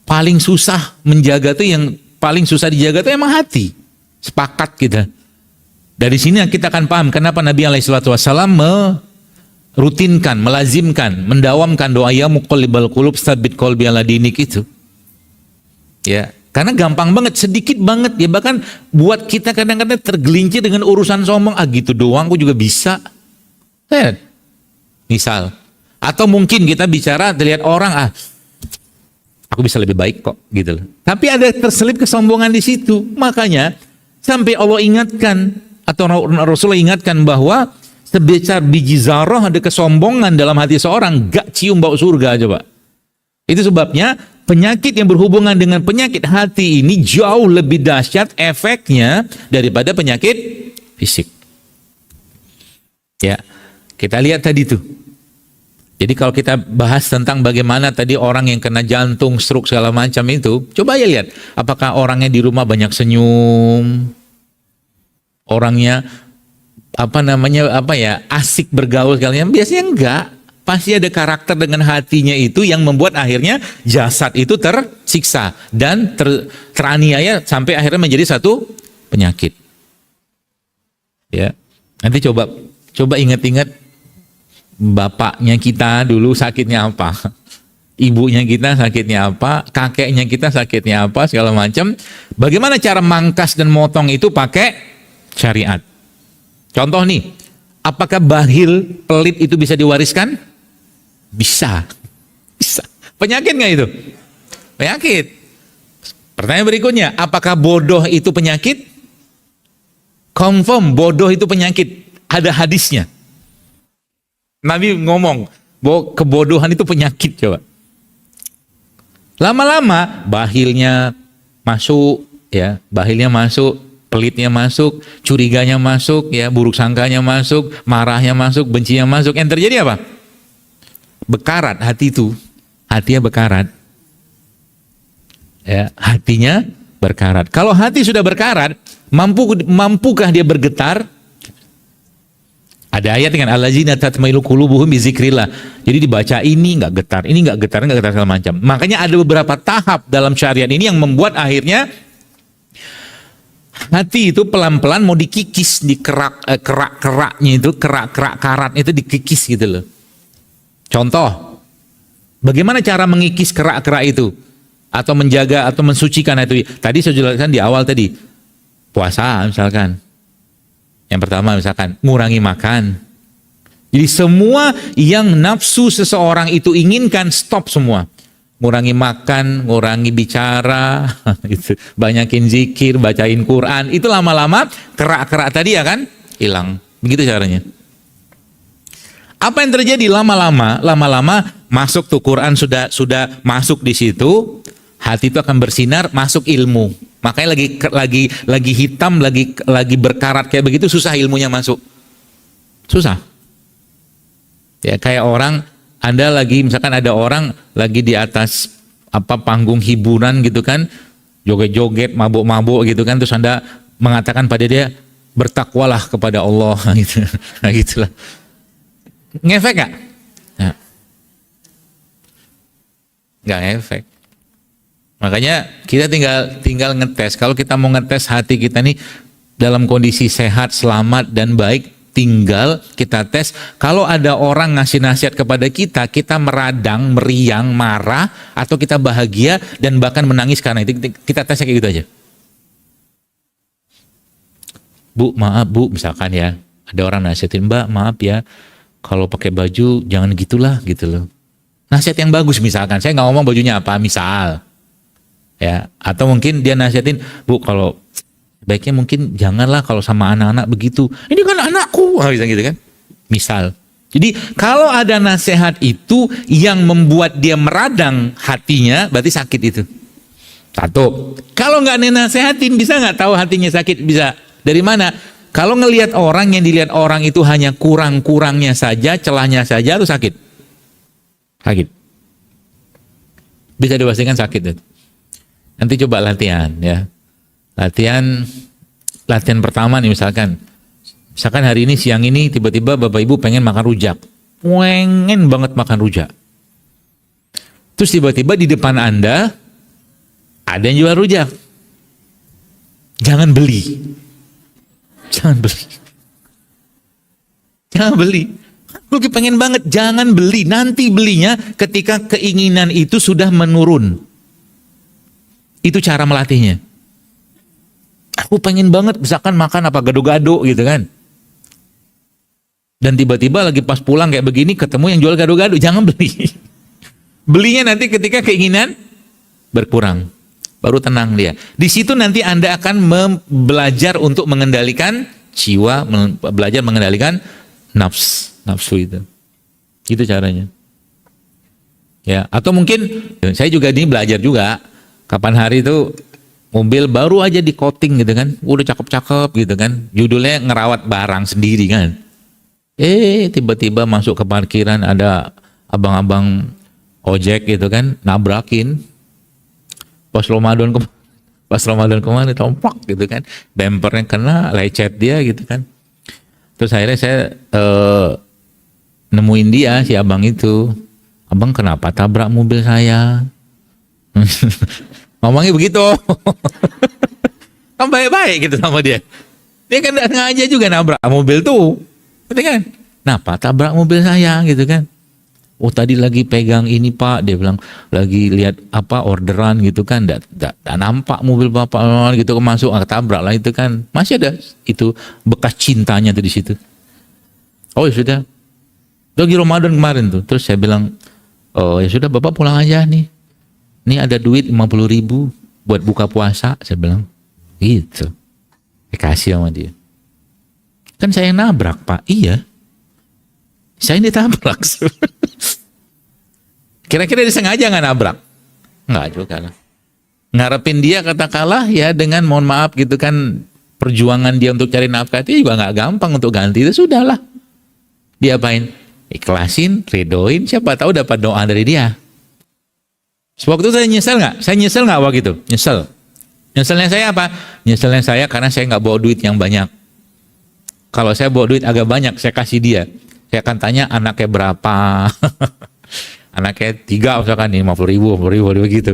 paling susah menjaga tuh, yang paling susah dijaga tuh emang hati. Sepakat kita. Dari sini kita akan paham kenapa Nabi SAW merutinkan, melazimkan, mendawamkan doa ya muqallibal qulub tsabbit qalbi ala dinik itu. Ya, karena gampang banget, sedikit banget ya, bahkan buat kita kadang-kadang tergelincir dengan urusan sombong, gitu doang aku juga bisa. Misal, atau mungkin kita bicara terlihat orang, aku bisa lebih baik kok gitu loh. Tapi ada terselip kesombongan di situ. Makanya sampai Allah ingatkan atau Rasulullah ingatkan bahwa sebesar biji zarah ada kesombongan dalam hati seorang, gak cium bau surga coba. Itu sebabnya penyakit yang berhubungan dengan penyakit hati ini jauh lebih dahsyat efeknya daripada penyakit fisik. Ya, kita lihat tadi tuh. Jadi kalau kita bahas tentang bagaimana tadi orang yang kena jantung, stroke segala macam itu, coba ya lihat, apakah orangnya di rumah banyak senyum, orangnya asik bergaul sekalian? Biasanya enggak. Pasti ada karakter dengan hatinya itu yang membuat akhirnya jasad itu tersiksa dan teraniaya sampai akhirnya menjadi satu penyakit. Ya, nanti coba ingat-ingat. Bapaknya kita dulu sakitnya apa, ibunya kita sakitnya apa, kakeknya kita sakitnya apa, segala macam. Bagaimana cara mangkas dan motong itu pakai syariat. Contoh nih, apakah bahil pelit itu bisa diwariskan? Bisa. Penyakit nggak itu? Penyakit. Pertanyaan berikutnya, apakah bodoh itu penyakit? Confirm bodoh itu penyakit. Ada hadisnya. Nabi ngomong bahwa kebodohan itu penyakit coba. Lama-lama bahilnya masuk, ya, bahilnya masuk, pelitnya masuk, curiganya masuk, ya, buruk sangkanya masuk, marahnya masuk, bencinya masuk. Yang terjadi apa? Bekarat hati itu, hatinya bekarat. Ya, hatinya berkarat. Kalau hati sudah berkarat, mampukah dia bergetar? Ada ayat dengan allazina tatmailu qulubuhum bizikrillah. Jadi dibaca ini nggak getar, ini nggak getar, nggak getar segala macam. Makanya ada beberapa tahap dalam syariat ini yang membuat akhirnya hati itu pelan-pelan mau dikikis di kerak-keraknya itu, kerak-kerak karatnya itu dikikis gitu loh. Contoh, bagaimana cara mengikis kerak-kerak itu? Atau menjaga atau mensucikan itu? Tadi saya jelaskan di awal tadi, puasa misalkan. Yang pertama misalkan, ngurangi makan. Jadi semua yang nafsu seseorang itu inginkan, stop semua. Ngurangi makan, ngurangi bicara, gitu. Banyakin zikir, bacain Quran. Itu lama-lama kerak-kerak tadi ya kan hilang. Begitu caranya. Apa yang terjadi lama-lama masuk tuh Quran sudah masuk di situ, hati itu akan bersinar, masuk ilmu. Makanya lagi hitam, lagi berkarat kayak begitu susah ilmunya masuk. Susah. Ya kayak orang Anda misalkan ada orang lagi di atas panggung hiburan gitu kan, joget-joget, mabuk-mabuk gitu kan, terus Anda mengatakan pada dia bertakwalah kepada Allah gitu. Nah, gitulah. Ngefek gak? Ya. Nggak ngefek. Makanya kita tinggal ngetes. Kalau kita mau ngetes hati kita nih dalam kondisi sehat, selamat dan baik, tinggal kita tes. Kalau ada orang ngasih nasihat kepada kita, kita meradang, meriang, marah, atau kita bahagia dan bahkan menangis karena itu, kita tesnya kayak gitu aja. Bu, maaf bu, misalkan ya, ada orang nasihatin, Mbak, maaf ya, kalau pakai baju jangan gitulah gitu loh. Nasihat yang bagus misalkan, saya nggak ngomong bajunya apa, misal. Ya, atau mungkin dia nasihatin, Bu, kalau baiknya mungkin janganlah kalau sama anak-anak begitu. Ini kan anakku, bisa gitu kan? Misal. Jadi kalau ada nasihat itu yang membuat dia meradang hatinya, berarti sakit itu. Satu. Kalau nggak nasihatin, bisa nggak tahu hatinya sakit? Bisa. Dari mana? Kalau ngelihat orang yang dilihat orang itu hanya kurang-kurangnya saja, celahnya saja, itu sakit. Sakit. Bisa dipastikan sakit itu. Nanti coba latihan ya. Latihan pertama nih misalkan hari ini siang ini tiba-tiba Bapak Ibu pengen makan rujak. Pengen banget makan rujak. Terus tiba-tiba di depan Anda ada yang jual rujak. Jangan beli. Jangan beli. Jangan beli. Lu pengen banget, jangan beli. Nanti belinya ketika keinginan itu sudah menurun. Itu cara melatihnya. Aku pengen banget misalkan makan apa gado-gado gitu kan. Dan tiba-tiba lagi pas pulang kayak begini ketemu yang jual gado-gado, jangan beli. Belinya nanti ketika keinginan berkurang. Baru tenang dia. Di situ nanti Anda akan belajar untuk mengendalikan jiwa, belajar mengendalikan nafsu itu. Itu caranya. Ya, atau mungkin saya juga ini belajar juga. Kapan hari itu mobil baru aja di coating gitu kan, udah cakep-cakep gitu kan, judulnya ngerawat barang sendiri kan. Tiba-tiba masuk ke parkiran ada abang-abang ojek gitu kan, nabrakin. Pas Ramadan kemarin tompak gitu kan, bempernya kena, lecet dia gitu kan. Terus akhirnya saya nemuin dia si abang itu, abang kenapa tabrak mobil saya? Ngomongnya begitu. Kan baik-baik gitu sama dia. Dia kan gak sengaja juga nabrak mobil tuh. Betul kan? Kenapa tabrak mobil saya gitu kan? Oh tadi lagi pegang ini Pak, dia bilang lagi lihat orderan gitu kan, enggak nampak mobil Bapak gitu masuk, tabrak lah itu kan. Masih ada itu bekas cintanya tuh di situ. Oh ya sudah. Lagi Ramadan kemarin tuh. Terus saya bilang, oh ya sudah Bapak pulang aja nih. Ini ada duit 50.000 buat buka puasa, saya bilang. Gitu. Kasih sama dia. Kan saya yang nabrak Pak. Iya. Saya ini tabrak. Kira-kira dia sengaja nggak nabrak? Nggak juga lah. Ngarepin dia katakanlah ya dengan mohon maaf gitu kan, perjuangan dia untuk cari nafkah itu juga nggak gampang untuk ganti. Itu sudahlah. Dia apain? Ikhlasin, ridoin, siapa tahu dapat doa dari dia. Waktu itu saya nyesel nggak? Saya nyesel nggak waktu itu? Nyesel. Nyeselnya saya apa? Nyeselnya saya karena saya nggak bawa duit yang banyak. Kalau saya bawa duit agak banyak, saya kasih dia. Saya akan tanya anaknya berapa. Anaknya 3 misalkan nih, 50 ribu gitu.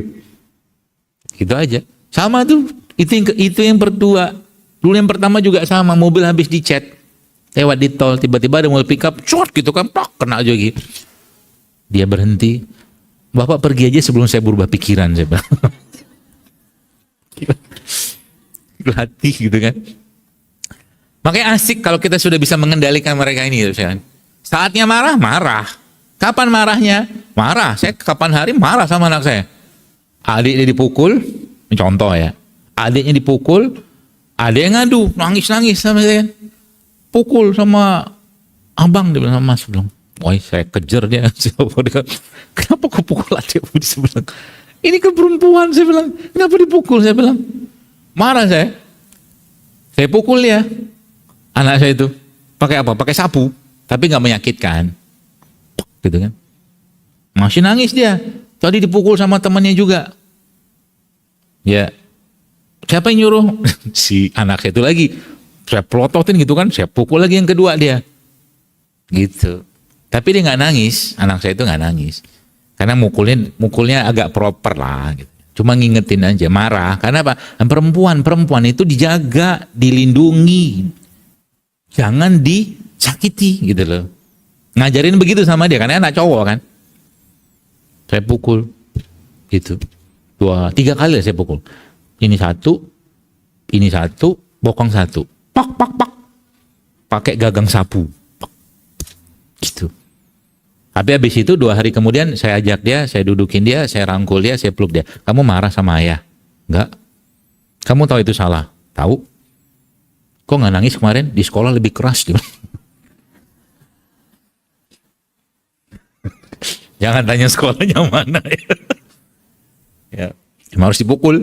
Gitu aja. Sama tuh, itu yang berdua. Dulu yang pertama juga sama, mobil habis dicet. Lewat di tol, tiba-tiba ada mobil pickup, cot gitu kan, plak, kena aja gitu. Dia berhenti. Bapak pergi aja sebelum saya berubah pikiran, saya bilang. Latih gitu kan. Makanya asik kalau kita sudah bisa mengendalikan mereka ini. Saatnya marah, marah. Kapan marahnya? Marah. Saya kapan hari marah sama anak saya. Adiknya dipukul, contoh ya. Adiknya dipukul, ada yang ngadu, nangis-nangis sama saya. Pukul sama abang, dia bilang sama mas. Bilang, wah saya kejar dia. Kenapa kau pukul adik di sebelah? Ini kan perempuan, saya bilang. Kenapa dipukul, saya bilang. Marah saya. Saya pukul dia. Anak saya itu pakai apa? Pakai sapu, tapi nggak menyakitkan, gitu kan? Masih nangis dia. Tadi dipukul sama temannya juga. Ya, siapa yang nyuruh? Si anak saya itu lagi. Saya pelototin gitu kan, saya pukul lagi yang kedua dia, gitu. Tapi dia nggak nangis, anak saya itu nggak nangis, karena mukulnya agak proper lah. Gitu. Cuma ngingetin aja, marah. Karena apa? Perempuan itu dijaga, dilindungi. Jangan disakiti gitu loh. Ngajarin begitu sama dia, karena anak cowok kan. Saya pukul gitu. 2, 3 kali saya pukul. Ini satu, bokong 1. Pak, pak, pak. Pakai gagang sapu. Pak. Gitu. Tapi habis itu 2 hari kemudian saya ajak dia, saya dudukin dia, saya rangkul dia, saya peluk dia. Kamu marah sama ayah? Enggak. Kamu tahu itu salah? Tahu. Kok nggak nangis kemarin? Di sekolah lebih keras. Jangan tanya sekolahnya mana ya. Ya, cuma harus dipukul.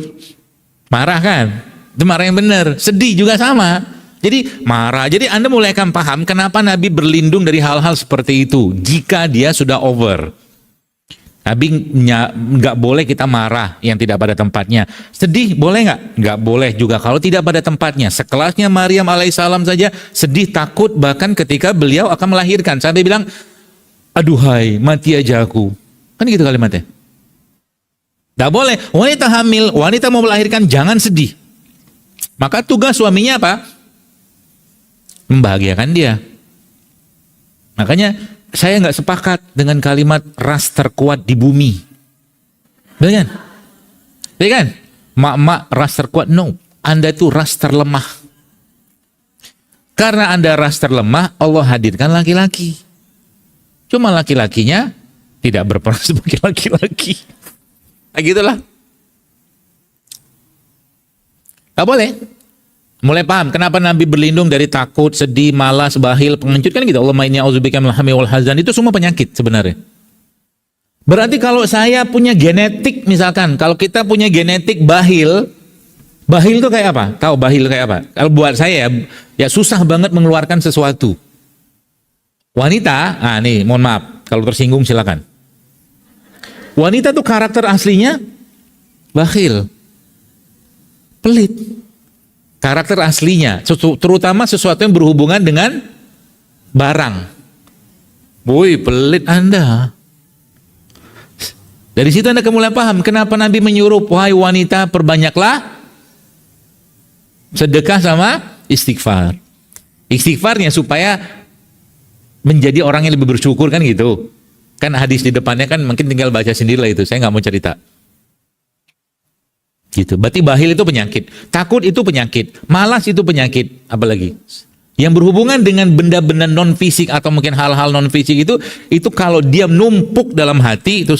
Marah kan? Itu marah yang benar. Sedih juga sama. Jadi marah. Jadi Anda mulai akan paham kenapa Nabi berlindung dari hal-hal seperti itu. Jika dia sudah over. Nabi nggak boleh kita marah yang tidak pada tempatnya. Sedih boleh nggak? Nggak boleh juga kalau tidak pada tempatnya. Sekelasnya Maryam alaihissalam saja sedih, takut bahkan ketika beliau akan melahirkan. Sampai bilang, aduhai mati aja aku. Kan gitu kalimatnya. Nggak boleh. Wanita hamil, wanita mau melahirkan jangan sedih. Maka tugas suaminya apa? Membahagiakan dia. Makanya saya nggak sepakat dengan kalimat ras terkuat di bumi. Betul kan? Betul kan? Mak-mak ras terkuat, no. Anda itu ras terlemah. Karena Anda ras terlemah, Allah hadirkan laki-laki. Cuma laki-lakinya tidak berperan sebagai laki-laki. Nah, gitulah. Gak boleh. Mulai paham kenapa Nabi berlindung dari takut, sedih, malas, bahil, pengecut kan gitu. Allahumma inni a'udzubika minal hammi wal hazan, itu semua penyakit sebenarnya. Berarti kalau saya punya genetik misalkan, kalau kita punya genetik bahil itu kayak apa? Tahu bahil kayak apa? Kalau buat saya ya susah banget mengeluarkan sesuatu. Wanita, nih mohon maaf kalau tersinggung silakan. Wanita tuh karakter aslinya bakhil, pelit. Karakter aslinya, terutama sesuatu yang berhubungan dengan barang. Woi, pelit Anda. Dari situ Anda kemudian paham kenapa Nabi menyuruh, wahai wanita perbanyaklah sedekah sama istighfar. Istighfarnya supaya menjadi orang yang lebih bersyukur kan gitu. Kan hadis di depannya kan mungkin tinggal baca sendirilah itu, saya nggak mau cerita. Gitu. Berarti bahil itu penyakit, takut itu penyakit, malas itu penyakit, apalagi yang berhubungan dengan benda-benda non fisik atau mungkin hal-hal non fisik itu kalau dia numpuk dalam hati itu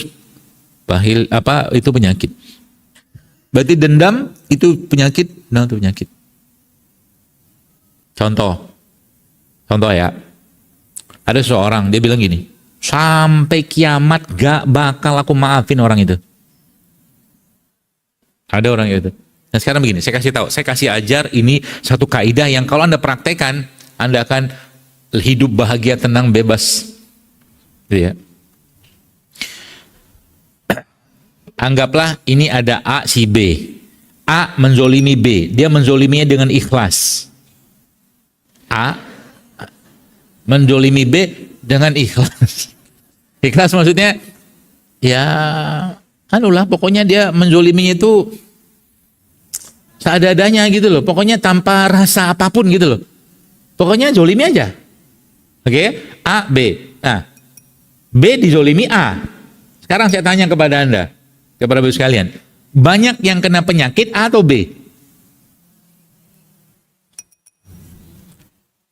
bahil itu penyakit. Berarti dendam itu penyakit, nah itu penyakit. Contoh ya, ada seorang dia bilang gini, sampai kiamat gak bakal aku maafin orang itu. Ada orang itu. Nah sekarang begini, saya kasih ajar ini satu kaidah yang kalau Anda praktekkan, Anda akan hidup bahagia, tenang, bebas. Gitu ya. Anggaplah ini ada A, si B. A menzolimi B, dia menzoliminya dengan ikhlas. A Menzolimi B dengan ikhlas. Ikhlas maksudnya ya anulah, pokoknya dia menzoliminya itu seadanya gitu loh. Pokoknya tanpa rasa apapun gitu loh. Pokoknya zolimi aja. Oke, A, B. Nah, B dizolimi A. Sekarang saya tanya kepada Anda, kepada Bapak sekalian, banyak yang kena penyakit A atau B?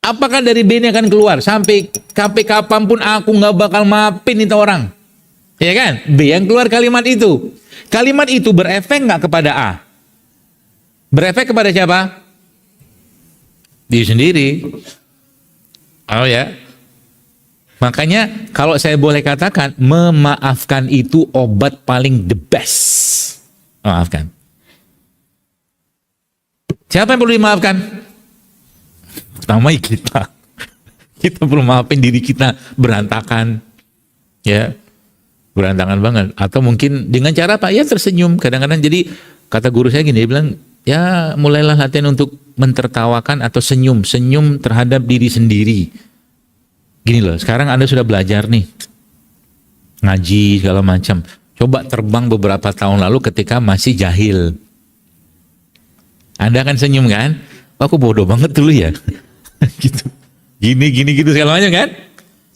Apakah dari B ini akan keluar sampai kapanpun aku nggak bakal maafin itu orang? Ya kan? B yang keluar kalimat itu. Kalimat itu berefek nggak kepada A? Berefek kepada siapa? Diri sendiri. Oh ya. Makanya kalau saya boleh katakan, memaafkan itu obat paling the best. Memaafkan. Siapa yang perlu dimaafkan? Pertama kita. Kita perlu maafin diri kita, berantakan. Ya. Berantakan banget. Atau mungkin dengan cara apa? Ya tersenyum. Kadang-kadang jadi kata guru saya gini, dia bilang, ya mulailah latihan untuk mentertawakan atau senyum terhadap diri sendiri. Gini loh, sekarang Anda sudah belajar nih, ngaji segala macam. Coba terbang beberapa tahun lalu ketika masih jahil. Anda akan senyum kan? Aku bodoh banget dulu ya. Gitu. Gini gitu segala macam kan?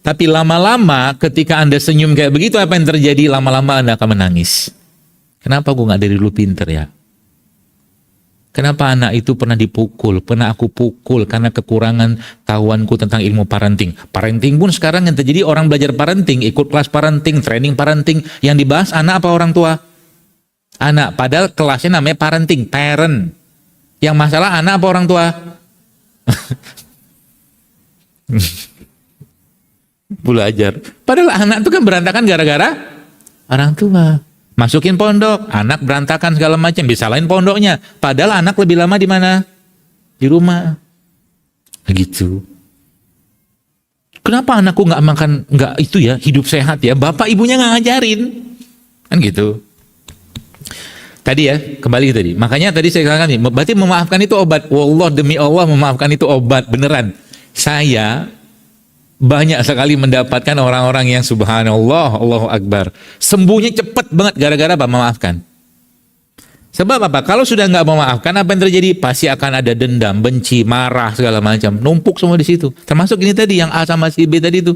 Tapi lama-lama ketika Anda senyum kayak begitu, apa yang terjadi? Lama-lama Anda akan menangis. Kenapa gue gak dari dulu pinter ya? Kenapa anak itu pernah dipukul, pernah aku pukul karena kekurangan tahuanku tentang ilmu parenting. Parenting pun sekarang yang terjadi, orang belajar parenting, ikut kelas parenting, training parenting. Yang dibahas anak apa orang tua? Anak, padahal kelasnya namanya parenting, parent. Yang masalah anak apa orang tua? Belajar. Padahal anak itu kan berantakan gara-gara orang tua. Masukin pondok, anak berantakan segala macam, bisa lain pondoknya. Padahal anak lebih lama di mana? Di rumah. Begitu. Kenapa anakku nggak makan, nggak itu ya, hidup sehat ya? Bapak ibunya nggak ngajarin, kan gitu. Tadi ya, kembali tadi. Makanya tadi saya katakan, berarti memaafkan itu obat. Wallah, demi Allah, memaafkan itu obat beneran. Saya banyak sekali mendapatkan orang-orang yang subhanallah, Allahu Akbar, sembuhnya cepat banget gara-gara apa? Memaafkan. Sebab apa? Kalau sudah nggak memaafkan, apa yang terjadi? Pasti akan ada dendam, benci, marah, segala macam. Numpuk semua di situ. Termasuk ini tadi, yang A sama si B tadi itu.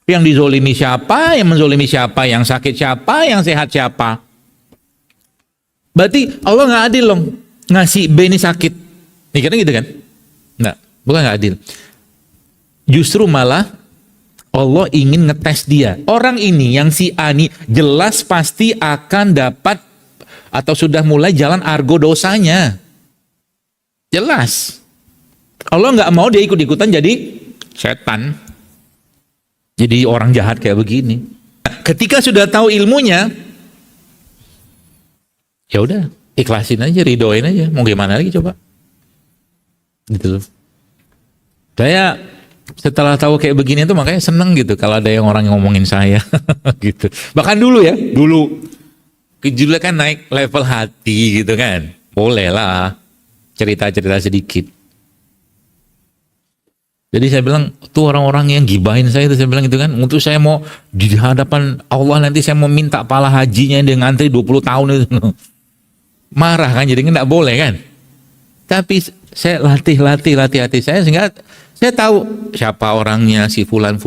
Yang dizolimi siapa, yang menzolimi siapa, yang sakit siapa, yang sehat siapa. Berarti Allah nggak adil loh, ngasih B ini sakit. Mikirnya gitu kan? Nggak, bukan nggak adil. Justru malah Allah ingin ngetes dia. Orang ini yang si A ini jelas pasti akan dapat atau sudah mulai jalan argo dosanya. Jelas. Allah nggak mau dia ikut-ikutan jadi setan. Jadi orang jahat kayak begini. Ketika sudah tahu ilmunya, ya udah ikhlasin aja, ridoin aja. Mau gimana lagi coba? Gitu loh. Saya setelah tahu kayak begini tuh makanya seneng gitu kalau ada yang orang yang ngomongin saya gitu. Bahkan dulu ya, dulu kan naik level hati gitu kan. Boleh lah cerita-cerita sedikit. Jadi saya bilang tuh orang-orang yang gibahin saya itu, saya bilang gitu kan, untuk saya mau di hadapan Allah nanti saya mau minta pala hajinya dia ngantri 20 tahun itu. Marah kan, jadi nggak boleh kan. Tapi saya latih hati saya sehingga saya tahu siapa orangnya, si fulan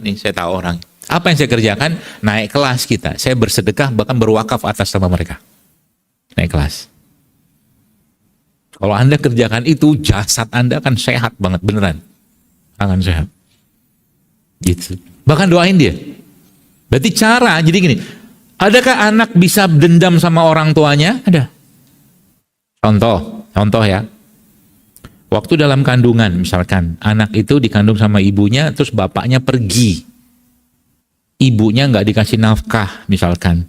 ini, saya tahu orang. Apa yang saya kerjakan? Naik kelas kita. Saya bersedekah, bahkan berwakaf atas nama mereka. Naik kelas. Kalau Anda kerjakan itu, jasad Anda akan sehat banget, beneran. Akan sehat. Gitu. Bahkan doain dia. Berarti cara, jadi gini, adakah anak bisa dendam sama orang tuanya? Ada. Contoh ya. Waktu dalam kandungan, misalkan anak itu dikandung sama ibunya, terus bapaknya pergi, ibunya nggak dikasih nafkah, misalkan,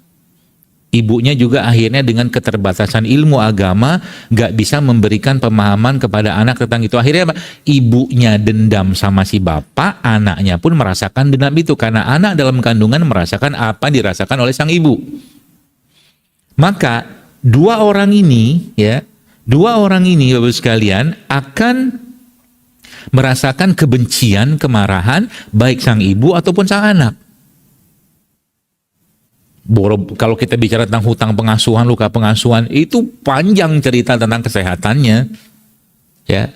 ibunya juga akhirnya dengan keterbatasan ilmu agama nggak bisa memberikan pemahaman kepada anak tentang itu. Akhirnya apa? Ibunya dendam sama si bapak, anaknya pun merasakan dendam itu karena anak dalam kandungan merasakan apa yang dirasakan oleh sang ibu. Maka dua orang ini, Bapak sekalian, akan merasakan kebencian, kemarahan, baik sang ibu ataupun sang anak. Kalau kita bicara tentang hutang pengasuhan, luka pengasuhan, itu panjang cerita tentang kesehatannya, ya,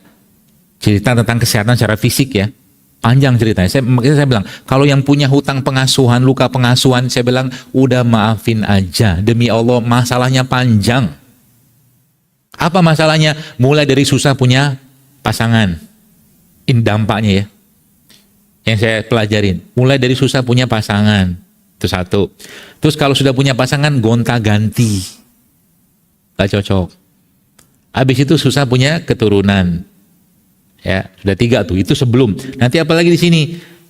cerita tentang kesehatan secara fisik, ya, panjang ceritanya. Makanya saya bilang, kalau yang punya hutang pengasuhan, luka pengasuhan, saya bilang udah maafin aja, demi Allah, masalahnya panjang. Apa masalahnya? Mulai dari susah punya pasangan, ini dampaknya ya, yang saya pelajarin. Mulai dari susah punya pasangan, itu satu. Terus kalau sudah punya pasangan, gonta-ganti, gak cocok. Habis itu susah punya keturunan, ya, sudah 3 tuh. Itu sebelum. Nanti apalagi di sini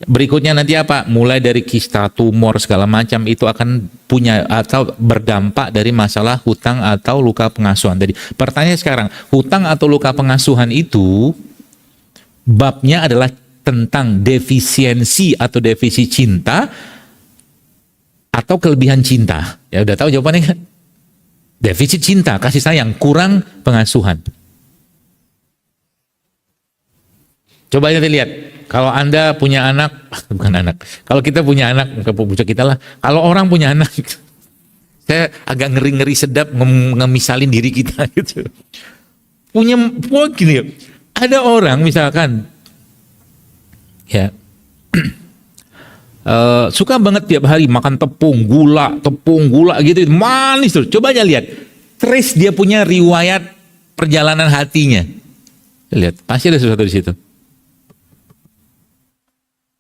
berikutnya nanti apa? Mulai dari kista, tumor, segala macam, itu akan punya atau berdampak dari masalah hutang atau luka pengasuhan. Jadi pertanyaan sekarang, hutang atau luka pengasuhan itu babnya adalah tentang defisiensi atau defisit cinta atau kelebihan cinta. Ya udah tahu jawabannya kan? Defisit cinta, kasih sayang, kurang pengasuhan. Coba nanti lihat, kalau Anda punya anak, bukan anak, kalau kita punya anak, bukan kita lah, kalau orang punya anak, saya agak ngeri-ngeri sedap ngemisalin diri kita gitu. Punya gini, ada orang misalkan, ya, suka banget tiap hari makan tepung gula gitu, manis terus. Coba aja lihat, trace dia punya riwayat perjalanan hatinya. Lihat, pasti ada sesuatu di situ.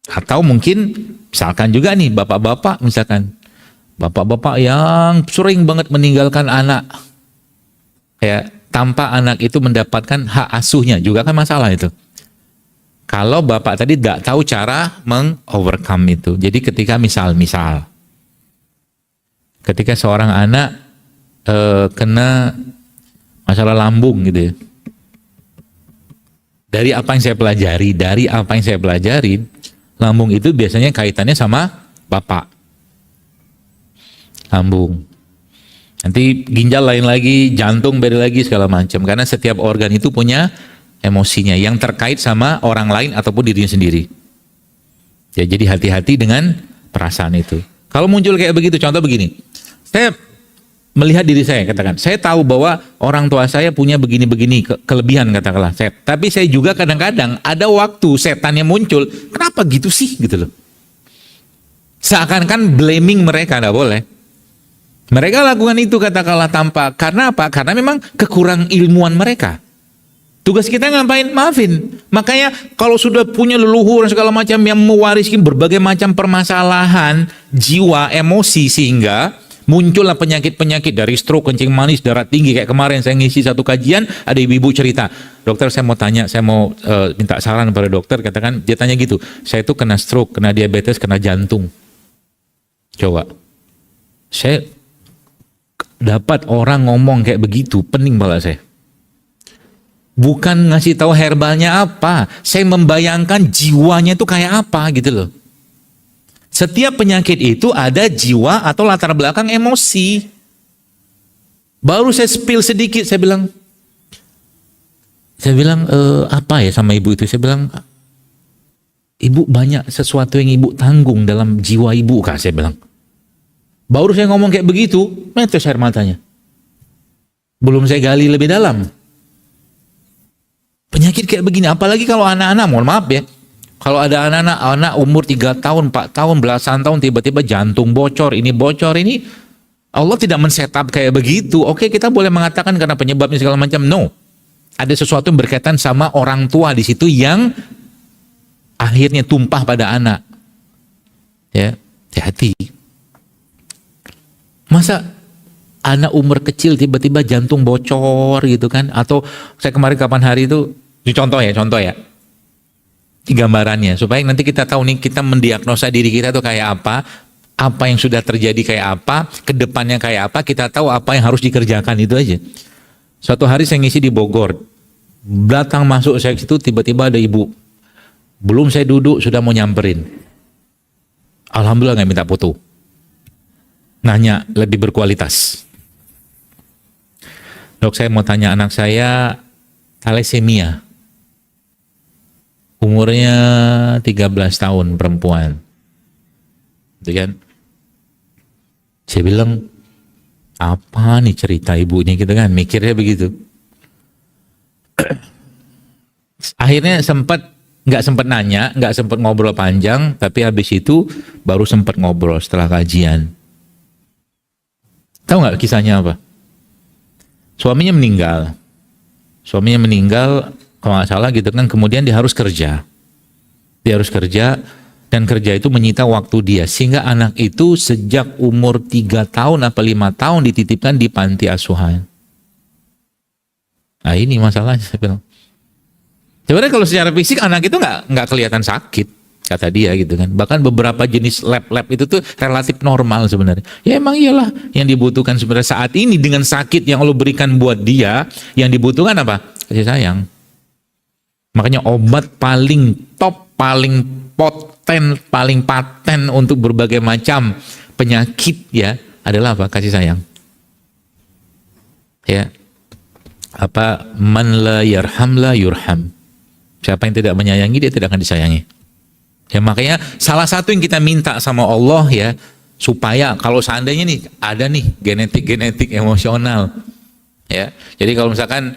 Atau mungkin misalkan juga nih bapak-bapak, misalkan bapak-bapak yang sering banget meninggalkan anak, ya, tanpa anak itu mendapatkan hak asuhnya, juga kan masalah itu. Kalau bapak tadi tidak tahu cara meng-overcome itu. Jadi ketika misal ketika seorang anak kena masalah lambung gitu ya. Dari apa yang saya pelajari, lambung itu biasanya kaitannya sama bapak. Lambung. Nanti ginjal lain lagi, jantung beda lagi, segala macam. Karena setiap organ itu punya emosinya yang terkait sama orang lain ataupun dirinya sendiri. Ya, jadi hati-hati dengan perasaan itu. Kalau muncul kayak begitu, contoh begini, saya melihat diri saya, katakan, saya tahu bahwa orang tua saya punya begini-begini kelebihan, katakanlah, tapi saya juga kadang-kadang ada waktu setannya muncul, kenapa gitu sih, gitu loh. Seakan-akan blaming mereka, tidak boleh. Mereka lakukan itu katakanlah tanpa, karena apa? Karena memang kekurang ilmuwan mereka. Tugas kita ngapain? Maafin. Makanya kalau sudah punya leluhur dan segala macam yang mewariskan berbagai macam permasalahan jiwa, emosi, sehingga muncullah penyakit-penyakit dari stroke, kencing manis, darah tinggi. Kayak kemarin saya ngisi satu kajian, ada ibu-ibu cerita, dokter saya mau tanya, saya mau minta saran pada dokter, katakan, dia tanya gitu, saya itu kena stroke, kena diabetes, kena jantung. Coba, saya dapat orang ngomong kayak begitu, pening malah saya. Bukan ngasih tahu herbalnya apa, saya membayangkan jiwanya itu kayak apa gitu loh. Setiap penyakit itu ada jiwa atau latar belakang emosi. Baru saya spill sedikit, saya bilang apa ya sama ibu itu, saya bilang, ibu banyak sesuatu yang ibu tanggung dalam jiwa ibu, kak, saya bilang. Baru saya ngomong kayak begitu, metes air matanya. Belum saya gali lebih dalam. Penyakit kayak begini, apalagi kalau anak-anak, mohon maaf ya, kalau ada anak-anak umur 3 tahun, 4 tahun, belasan tahun, tiba-tiba jantung bocor, ini bocor, ini Allah tidak men-setup kayak begitu. Oke, kita boleh mengatakan karena penyebabnya segala macam, no. Ada sesuatu yang berkaitan sama orang tua di situ yang akhirnya tumpah pada anak. Ya, hati-hati. Masa anak umur kecil tiba-tiba jantung bocor gitu kan? Atau saya kemarin kapan hari itu, contoh ya, gambarannya, supaya nanti kita tahu nih, kita mendiagnosa diri kita tuh kayak apa yang sudah terjadi kayak apa, kedepannya kayak apa, kita tahu apa yang harus dikerjakan, itu aja. Suatu hari saya ngisi di Bogor, datang masuk saya situ, tiba-tiba ada ibu, belum saya duduk sudah mau nyamperin, alhamdulillah nggak minta foto, nanya lebih berkualitas. Dok, saya mau tanya, anak saya thalassemia. umurnya 13 tahun perempuan. Gitu kan? Saya bilang, apa nih cerita ibunya gitu kan, mikirnya begitu. Akhirnya nggak sempat nanya, nggak sempat ngobrol panjang, tapi habis itu baru sempat ngobrol setelah kajian. Tahu nggak kisahnya apa? Suaminya meninggal. Kalau nggak salah gitu kan, kemudian dia harus kerja. Dan kerja itu menyita waktu dia, sehingga anak itu sejak umur 3 tahun atau 5 tahun dititipkan di panti asuhan. Nah ini masalahnya saya bilang. Sebenarnya kalau secara fisik anak itu nggak kelihatan sakit, kata dia gitu kan. Bahkan beberapa jenis lab itu tuh relatif normal sebenarnya. Ya emang iyalah yang dibutuhkan sebenarnya saat ini dengan sakit yang Allah berikan buat dia, yang dibutuhkan apa? Kasih sayang. Makanya obat paling top, paling paten untuk berbagai macam penyakit ya adalah apa? Kasih sayang. Ya. Man la yarham la yurham. Siapa yang tidak menyayangi, dia tidak akan disayangi. Ya makanya salah satu yang kita minta sama Allah ya, supaya kalau seandainya nih ada nih genetik emosional ya. Jadi kalau misalkan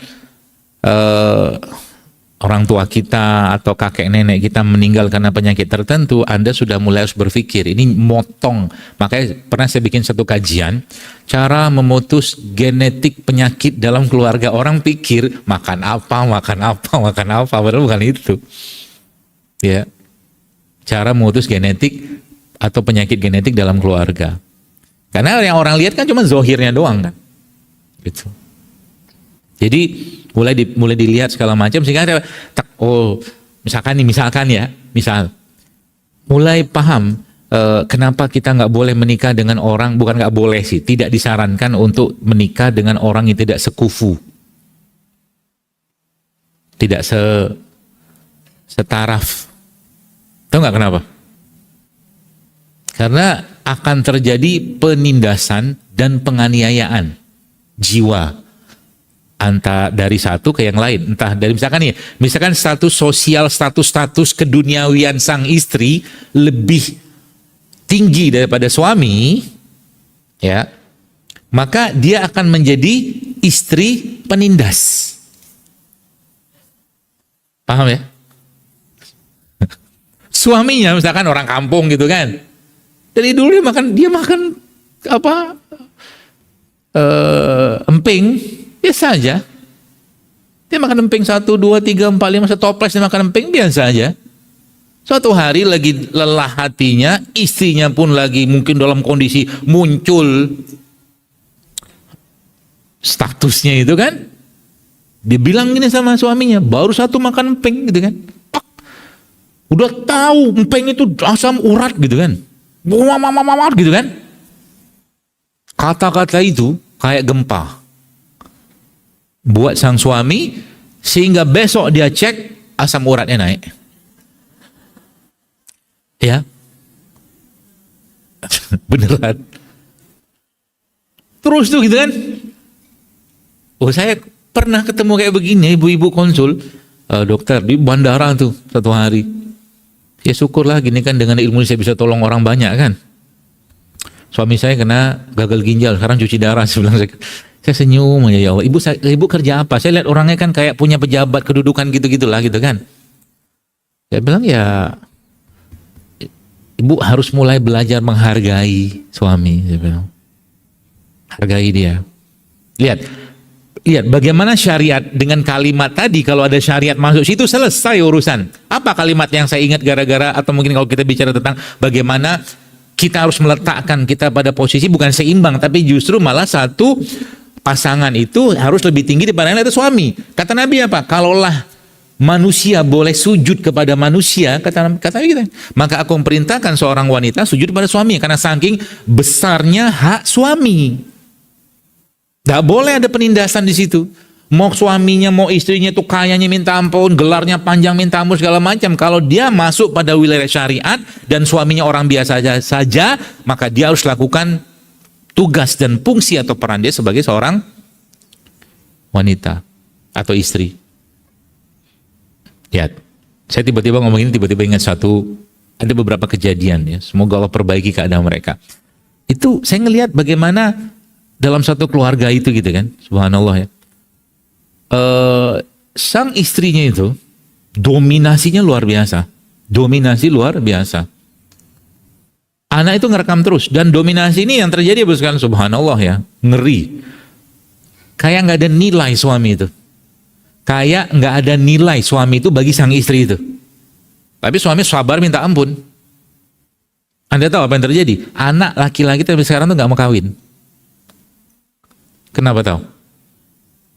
orang tua kita atau kakek nenek kita meninggal karena penyakit tertentu, Anda sudah mulai harus berpikir, ini motong. Makanya pernah saya bikin satu kajian, cara memutus genetik penyakit dalam keluarga. Orang pikir makan apa, padahal bukan itu. Ya, cara memutus genetik atau penyakit genetik dalam keluarga. Karena yang orang lihat kan cuma zohirnya doang kan. Gitu. Jadi mulai dilihat segala macam sehingga ada misalkan mulai paham kenapa kita nggak boleh menikah dengan orang, bukan nggak boleh sih, tidak disarankan untuk menikah dengan orang yang tidak sekufu, tidak setaraf. Tahu nggak kenapa? Karena akan terjadi penindasan dan penganiayaan jiwa dari satu ke yang lain, entah dari misalkan status sosial, status keduniawian sang istri lebih tinggi daripada suami, ya, maka dia akan menjadi istri penindas. Paham ya? Suaminya misalkan orang kampung gitu kan, dari dulu dia makan emping. Biasa aja. Dia makan emping 1, 2, 3, 4, 5, setoples dia makan emping biasa aja. Suatu hari lagi lelah hatinya, istrinya pun lagi mungkin dalam kondisi muncul statusnya itu kan. Dia bilang gini sama suaminya, baru 1 makan emping gitu kan. Pak, udah tahu emping itu asam urat gitu kan. Gitu kan. Kata-kata itu kayak gempa buat sang suami, sehingga besok dia cek asam uratnya naik. Ya. Beneran. Terus tuh gitu kan. Saya pernah ketemu kayak begini, ibu-ibu konsul, dokter di bandara tuh satu hari. Ya syukurlah gini kan, dengan ilmu saya bisa tolong orang banyak kan. Suami saya kena gagal ginjal, sekarang cuci darah. Saya senyum aja, ya Allah. Ibu kerja apa? Saya lihat orangnya kan kayak punya pejabat kedudukan gitu-gitulah gitu kan. Saya bilang ya, ibu harus mulai belajar menghargai suami. Saya bilang, hargai dia. Lihat bagaimana syariat dengan kalimat tadi, kalau ada syariat masuk situ selesai urusan. Apa kalimat yang saya ingat gara-gara, atau mungkin kalau kita bicara tentang bagaimana kita harus meletakkan kita pada posisi bukan seimbang, tapi justru malah satu pasangan itu harus lebih tinggi daripada yang lain, itu suami. Kata Nabi apa? Kalaulah manusia boleh sujud kepada manusia, kata Nabi kita, maka aku memperintahkan seorang wanita sujud kepada suami, karena saking besarnya hak suami. Tidak boleh ada penindasan di situ. Mau suaminya, mau istrinya itu kayanya minta ampun, gelarnya panjang minta ampun segala macam. Kalau dia masuk pada wilayah syariat dan suaminya orang biasa saja, maka dia harus lakukan tugas dan fungsi atau peran dia sebagai seorang wanita atau istri. Lihat. Saya tiba-tiba ngomong ini, tiba-tiba ingat ada beberapa kejadian ya. Semoga Allah perbaiki keadaan mereka. Itu saya ngelihat bagaimana dalam satu keluarga itu gitu kan, subhanallah ya. Sang istrinya itu dominasinya luar biasa. Dominasi luar biasa. Anak itu ngerekam terus, dan dominasi ini yang terjadi sekarang, subhanallah ya, ngeri. Kayak nggak ada nilai suami itu. Kayak nggak ada nilai suami itu bagi sang istri itu. Tapi suami sabar minta ampun. Anda tahu apa yang terjadi? Anak laki-laki tapi sekarang tuh nggak mau kawin. Kenapa tahu?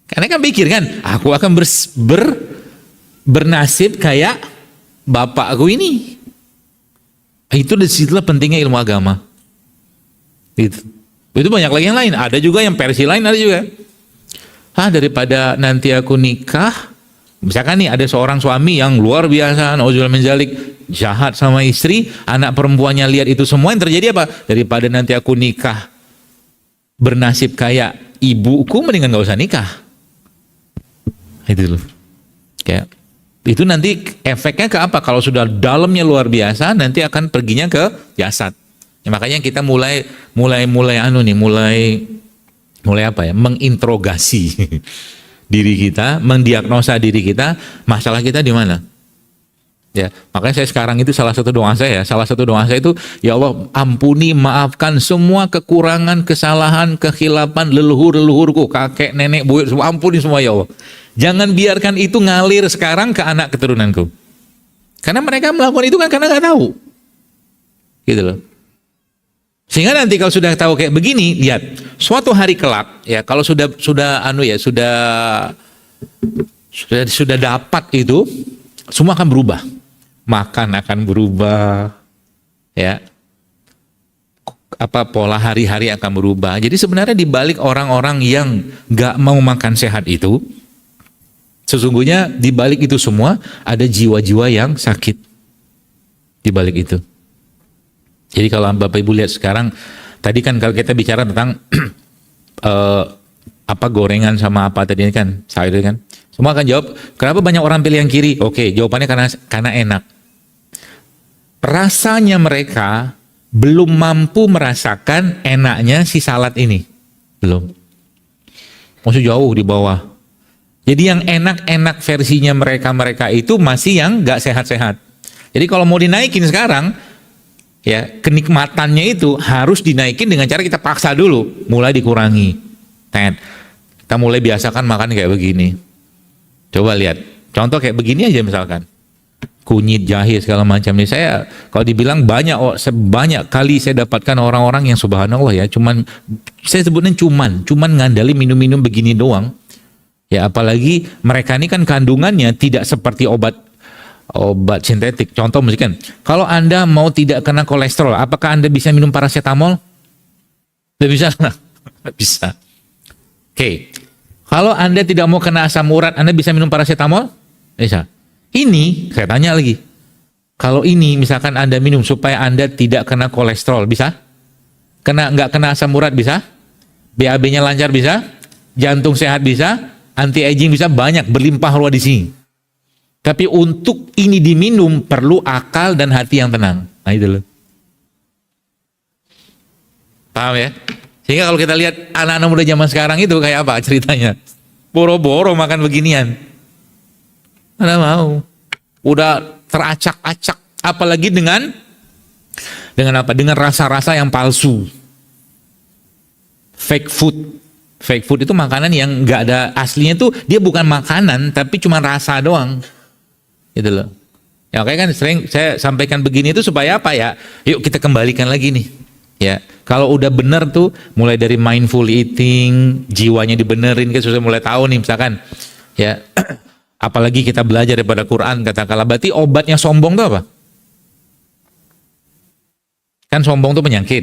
Karena kan pikir kan, aku akan bernasib kayak bapak aku ini. Itu disitulah pentingnya ilmu agama. Itu banyak lagi yang lain. Ada juga yang versi lain, ada juga. Daripada nanti aku nikah, misalkan nih ada seorang suami yang luar biasa, nauzubillah min dzalik, jahat sama istri, anak perempuannya lihat itu semua, yang terjadi apa? Daripada nanti aku nikah bernasib kayak ibuku, mendingan gak usah nikah. Itu loh. Kayak itu nanti efeknya ke apa? Kalau sudah dalamnya luar biasa, nanti akan perginya ke jasad. Ya, makanya kita mulai apa ya? Menginterogasi diri kita, mendiagnosa diri kita, masalah kita di mana? Ya, makanya saya sekarang itu salah satu doa saya itu, ya Allah, ampuni, maafkan semua kekurangan, kesalahan, kekhilafan leluhurku, kakek, nenek, buyut, semua ampuni semua ya Allah. Jangan biarkan itu ngalir sekarang ke anak keturunanku. Karena mereka melakukan itu kan karena nggak tahu. Gitu loh. Sehingga nanti kalau sudah tahu kayak begini, lihat, suatu hari kelak ya, kalau sudah dapat itu, semua akan berubah. Makan akan berubah, ya. Pola hari-hari akan berubah. Jadi sebenarnya di balik orang-orang yang nggak mau makan sehat itu, sesungguhnya di balik itu semua ada jiwa-jiwa yang sakit di balik itu. Jadi kalau Bapak Ibu lihat sekarang, tadi kan kalau kita bicara tentang gorengan sama apa tadi kan, sayur kan, semua akan jawab, kenapa banyak orang pilih yang kiri? Oke, jawabannya karena enak. Rasanya mereka belum mampu merasakan enaknya si salad ini, belum. Masih jauh di bawah. Jadi yang enak-enak versinya mereka itu masih yang nggak sehat-sehat. Jadi kalau mau dinaikin sekarang, ya kenikmatannya itu harus dinaikin dengan cara kita paksa dulu, mulai dikurangi. Kita mulai biasakan makan kayak begini. Coba lihat, contoh kayak begini aja misalkan, kunyit, jahe segala macam. Nih saya kalau dibilang sebanyak kali saya dapatkan orang-orang yang subhanallah ya, saya sebutnya cuman ngandali minum-minum begini doang. Ya apalagi mereka ini kan kandungannya tidak seperti obat sintetik. Contoh misalkan, kalau Anda mau tidak kena kolesterol, apakah Anda bisa minum paracetamol? Tidak bisa. Bisa. Oke. Kalau Anda tidak mau kena asam urat, Anda bisa minum paracetamol? Bisa. Ini, saya tanya lagi. Kalau ini misalkan Anda minum supaya Anda tidak kena kolesterol, bisa? Nggak kena asam urat, bisa? BAB-nya lancar, bisa? Jantung sehat, bisa? Anti-aging bisa, banyak, berlimpah ruah di sini. Tapi untuk ini diminum perlu akal dan hati yang tenang. Nah itu loh. Paham ya? Sehingga kalau kita lihat anak-anak muda zaman sekarang itu kayak apa ceritanya? Boro-boro makan beginian. Mana mau. Udah teracak-acak. Apalagi dengan apa? Dengan rasa-rasa yang palsu. Fake food. Fake food itu makanan yang nggak ada aslinya, tuh dia bukan makanan tapi cuma rasa doang. Gitu loh. Ya kayak kan sering saya sampaikan begini itu supaya apa ya? Yuk kita kembalikan lagi nih. Ya, kalau udah bener tuh mulai dari mindful eating, jiwanya dibenerin, kan sudah mulai tahu nih misalkan. Ya. Apalagi kita belajar daripada Quran, katakanlah berarti obatnya sombong tuh apa? Kan sombong tuh penyakit.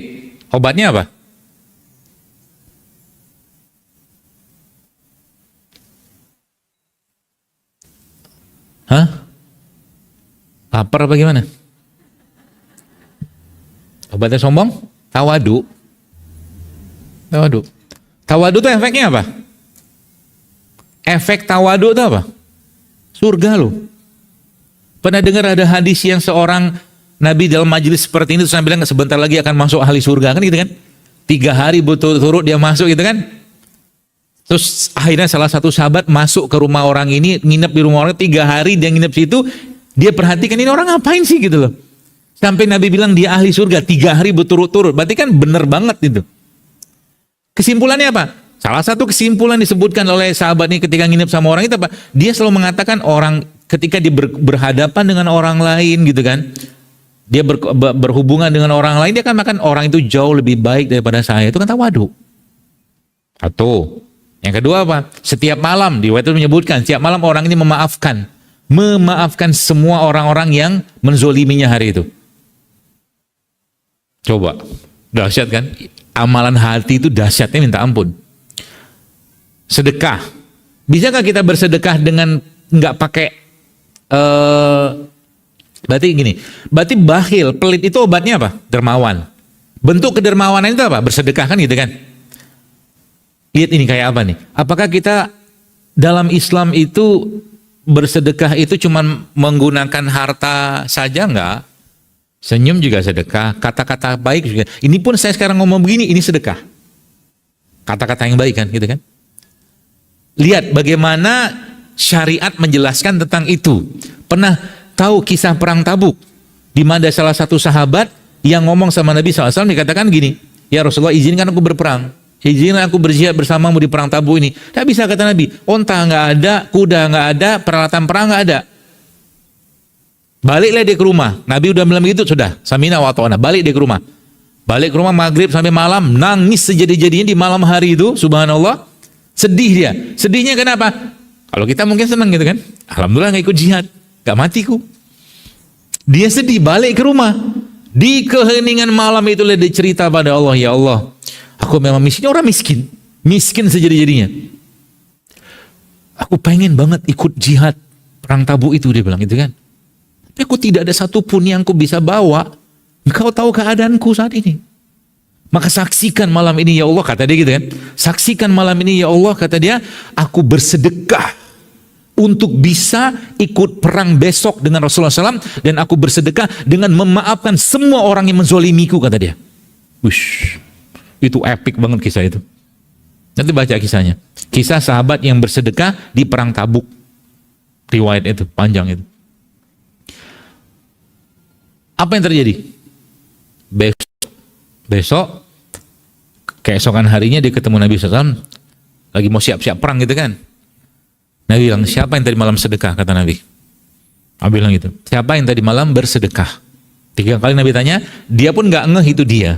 Obatnya apa? Hah? Lapar apa gimana? Obatnya sombong? Tawadu. Tawadu itu efeknya apa? Efek tawadu itu apa? Surga loh. Pernah dengar ada hadis yang seorang Nabi dalam majelis seperti ini terus bilang sebentar lagi akan masuk ahli surga kan gitu kan? 3 hari berturut-turut dia masuk gitu kan? Terus akhirnya salah satu sahabat masuk ke rumah orang ini, nginep di rumah orang 3 hari dia nginep situ, dia perhatikan ini orang ngapain sih gitu loh. Sampai Nabi bilang dia ahli surga 3 hari berturut-turut. Berarti kan bener banget itu. Kesimpulannya apa? Salah satu kesimpulan disebutkan oleh sahabat ini ketika nginep sama orang itu apa? Dia selalu mengatakan orang ketika dia berhadapan dengan orang lain gitu kan. Dia berhubungan dengan orang lain, dia akan makan orang itu jauh lebih baik daripada saya. Itu kan tawadu. Satu. Yang kedua apa? Setiap malam, di itu menyebutkan, setiap malam orang ini memaafkan. Memaafkan semua orang-orang yang menzoliminya hari itu. Coba, dahsyat kan? Amalan hati itu dahsyatnya minta ampun. Sedekah. Bisakah kita bersedekah dengan nggak pakai berarti gini, berarti bakhil, pelit itu obatnya apa? Dermawan. Bentuk kedermawanan itu apa? Bersedekah kan gitu kan? Lihat ini kayak apa nih? Apakah kita dalam Islam itu bersedekah itu cuma menggunakan harta saja enggak? Senyum juga sedekah, kata-kata baik juga. Ini pun saya sekarang ngomong begini, ini sedekah. Kata-kata yang baik kan gitu kan? Lihat bagaimana syariat menjelaskan tentang itu. Pernah tahu kisah perang Tabuk, di mana salah satu sahabat yang ngomong sama Nabi SAW dikatakan gini, ya Rasulullah izinkan aku berperang, izinkan aku berjihad bersamamu di perang Tabuk ini. Tidak bisa kata Nabi, onta nggak ada, kuda nggak ada, peralatan perang nggak ada. Baliklah dia ke rumah. Nabi udah bilang begitu, sudah samina wa ta'ana, balik dia ke rumah. Balik ke rumah maghrib sampai malam, nangis sejadi-jadinya di malam hari itu, subhanallah. Sedih dia. Sedihnya kenapa? Kalau kita mungkin senang gitu kan, alhamdulillah nggak ikut jihad, nggak matiku. Dia sedih, balik ke rumah. Di keheningan malam itulah dia cerita pada Allah, ya Allah, aku memang miskin, orang miskin, miskin sejadi-jadinya. Aku pengen banget ikut jihad perang Tabuk itu, dia bilang gitu kan. Tapi aku tidak ada satupun yang aku bisa bawa. Engkau tahu keadaanku saat ini. Maka saksikan malam ini ya Allah, kata dia gitu kan. Saksikan malam ini ya Allah, kata dia, aku bersedekah untuk bisa ikut perang besok dengan Rasulullah SAW, dan aku bersedekah dengan memaafkan semua orang yang menzolimiku, kata dia. Wush, itu epic banget kisah itu. Nanti baca kisahnya. Kisah sahabat yang bersedekah di perang Tabuk. Riwayat itu, panjang itu. Apa yang terjadi? Besok keesokan harinya dia ketemu Nabi SAW, lagi mau siap-siap perang gitu kan. Nabi bilang, siapa yang tadi malam sedekah? Kata Nabi. Nabi bilang gitu, siapa yang tadi malam bersedekah? 3 kali Nabi tanya, dia pun gak ngeh itu dia.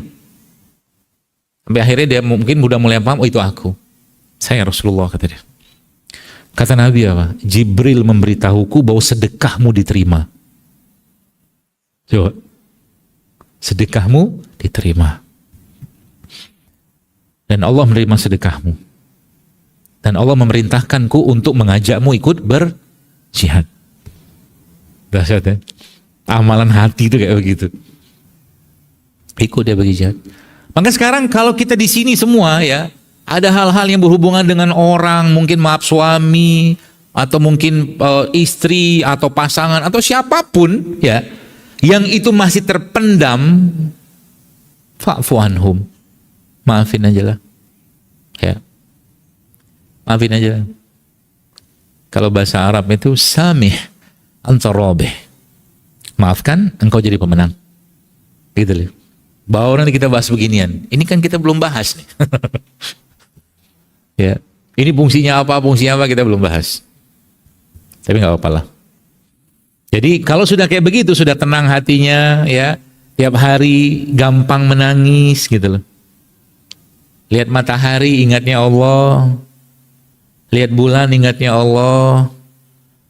Sampai akhirnya dia mungkin udah mulai paham, oh itu aku. Saya Rasulullah, kata dia. Kata Nabi apa? Jibril memberitahuku bahwa sedekahmu diterima. Coba. Sedekahmu diterima. Dan Allah menerima sedekahmu. Dan Allah memerintahkanku untuk mengajakmu ikut berjihad. Dahsyat ya. Amalan hati itu kayak begitu. Ikut dia berjihad. Maka sekarang kalau kita di sini semua ya, ada hal-hal yang berhubungan dengan orang, mungkin maaf suami, atau mungkin istri, atau pasangan, atau siapapun ya, yang itu masih terpendam, fa'fu anhum, maafin aja lah ya, maafin aja lah. Kalau bahasa Arab itu samih antarobeh, maafkan engkau jadi pemenang gitu loh. Bahwa nanti kita bahas beginian, ini kan kita belum bahas nih. Ya, ini fungsinya apa kita belum bahas, tapi nggak apa-apa lah. Jadi kalau sudah kayak begitu, sudah tenang hatinya ya, tiap hari gampang menangis gitu loh. Lihat matahari ingatnya Allah, lihat bulan ingatnya Allah,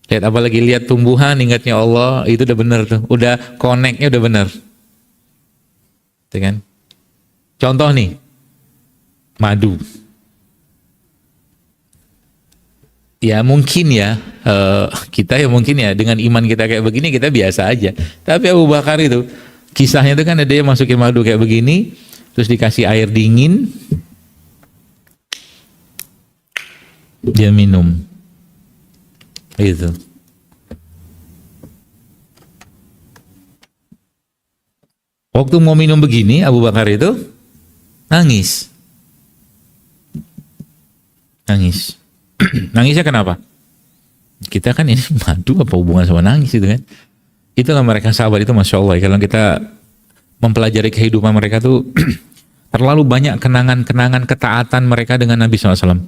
lihat apalagi lihat tumbuhan ingatnya Allah, itu udah benar tuh, udah connect-nya udah benar. Gitu kan? Contoh nih, madu. Ya mungkin ya, kita ya mungkin ya dengan iman kita kayak begini kita biasa aja. Tapi Abu Bakar itu kisahnya itu kan ada yang masukin madu kayak begini, terus dikasih air dingin, dia minum. Gitu. Waktu mau minum begini, Abu Bakar itu nangis. Nangis. Nangisnya kenapa? Kita kan ini madu apa hubungan sama nangis itu kan? Itulah mereka sahabat itu, Masya Allah. Kalau kita mempelajari kehidupan mereka tuh terlalu banyak kenangan-kenangan ketaatan mereka dengan Nabi SAW.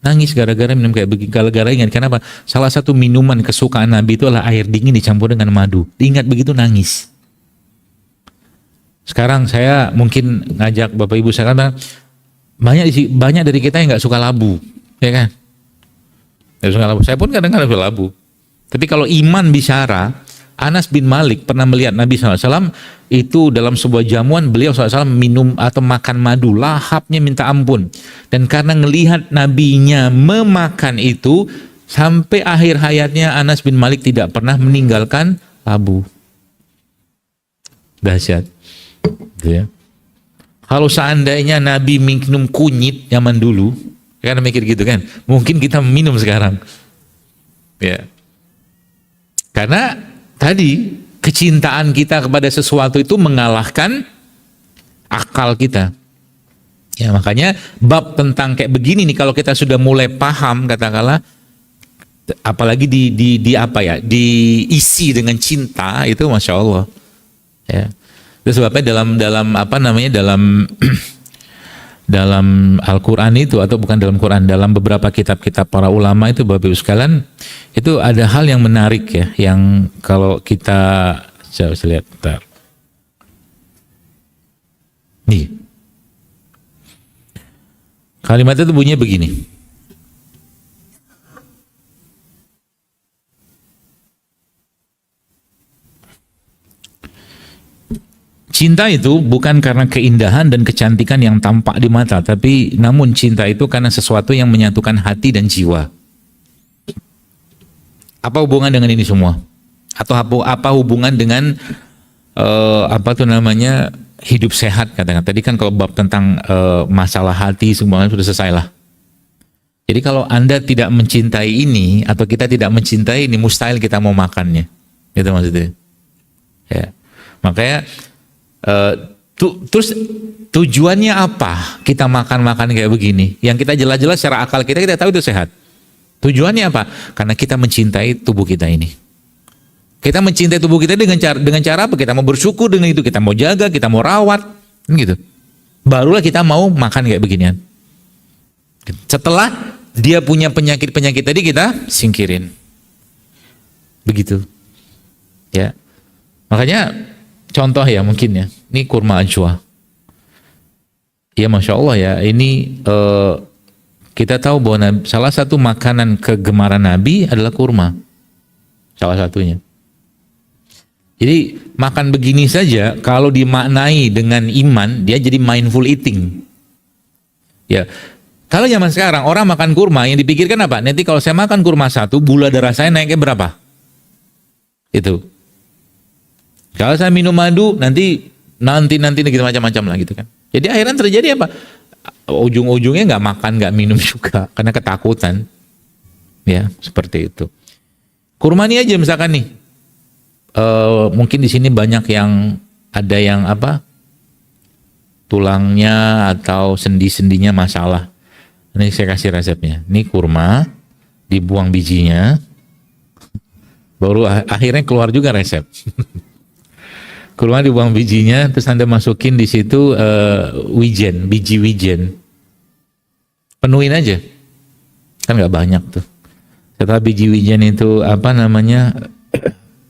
Nangis gara-gara minum kayak begini. Gara-gara ingat, kenapa? Salah satu minuman kesukaan Nabi itu adalah air dingin dicampur dengan madu. Diingat begitu nangis. Sekarang saya mungkin ngajak Bapak Ibu sekarang, banyak dari kita yang nggak suka labu, ya kan? Nggak suka labu. Saya pun kadang-kadang suka labu. Tapi kalau iman bicara, Anas bin Malik pernah melihat Nabi SAW itu dalam sebuah jamuan, beliau SAW minum atau makan madu, lahapnya minta ampun. Dan karena ngelihat nabinya memakan itu, sampai akhir hayatnya Anas bin Malik tidak pernah meninggalkan labu. Dahsyat. Gitu ya. Kalau seandainya Nabi minum kunyit zaman dulu, kan mikir gitu kan, mungkin kita minum sekarang. Ya. Karena tadi kecintaan kita kepada sesuatu itu mengalahkan akal kita. Ya, makanya bab tentang kayak begini nih, kalau kita sudah mulai paham, katakanlah, apalagi diisi dengan cinta, itu Masya Allah. Ya. Itu sebabnya dalam Al-Quran itu, atau bukan dalam Quran, dalam beberapa kitab-kitab para ulama itu, Bapak Ibu sekalian, itu ada hal yang menarik ya, yang kalau kita coba lihat, bentar. Nih, kalimat itu bunyinya begini. Cinta itu bukan karena keindahan dan kecantikan yang tampak di mata, tapi namun cinta itu karena sesuatu yang menyatukan hati dan jiwa. Apa hubungan dengan ini semua? Atau apa hubungan dengan hidup sehat, katakan. Tadi kan kalau bab tentang masalah hati semuanya sudah selesai lah. Jadi kalau Anda tidak mencintai ini, atau kita tidak mencintai ini, mustahil kita mau makannya. Gitu maksudnya. Ya. Makanya terus tujuannya apa kita makan kayak begini? Yang kita jelas-jelas secara akal kita tahu itu sehat. Tujuannya apa? Karena kita mencintai tubuh kita ini. Kita mencintai tubuh kita dengan cara apa? Kita mau bersyukur dengan itu, kita mau jaga, kita mau rawat, gitu. Barulah kita mau makan kayak beginian. Setelah dia punya penyakit-penyakit tadi, kita singkirin. Begitu. Ya. Makanya contoh ya mungkin ya, ini kurma ajwa. Ya Masya Allah ya, ini kita tahu bahwa salah satu makanan kegemaran Nabi adalah kurma. Salah satunya. Jadi makan begini saja, kalau dimaknai dengan iman, dia jadi mindful eating. Ya, kalau zaman sekarang orang makan kurma, yang dipikirkan apa? Nanti kalau saya makan kurma satu, gula darah saya naiknya berapa? Itu. Kalau saya minum madu, nanti gitu macam-macam lah gitu kan. Jadi akhirnya terjadi apa? Ujung-ujungnya nggak makan, nggak minum juga karena ketakutan. Ya, seperti itu. Kurma ini aja misalkan nih, mungkin di sini banyak yang ada yang apa? Tulangnya atau sendi-sendinya masalah. Ini saya kasih resepnya. Ini kurma, dibuang bijinya, baru akhirnya keluar juga resep. Kurma dibuang bijinya, terus Anda masukin di situ biji wijen. Penuhin aja. Kan nggak banyak tuh. Setelah biji wijen itu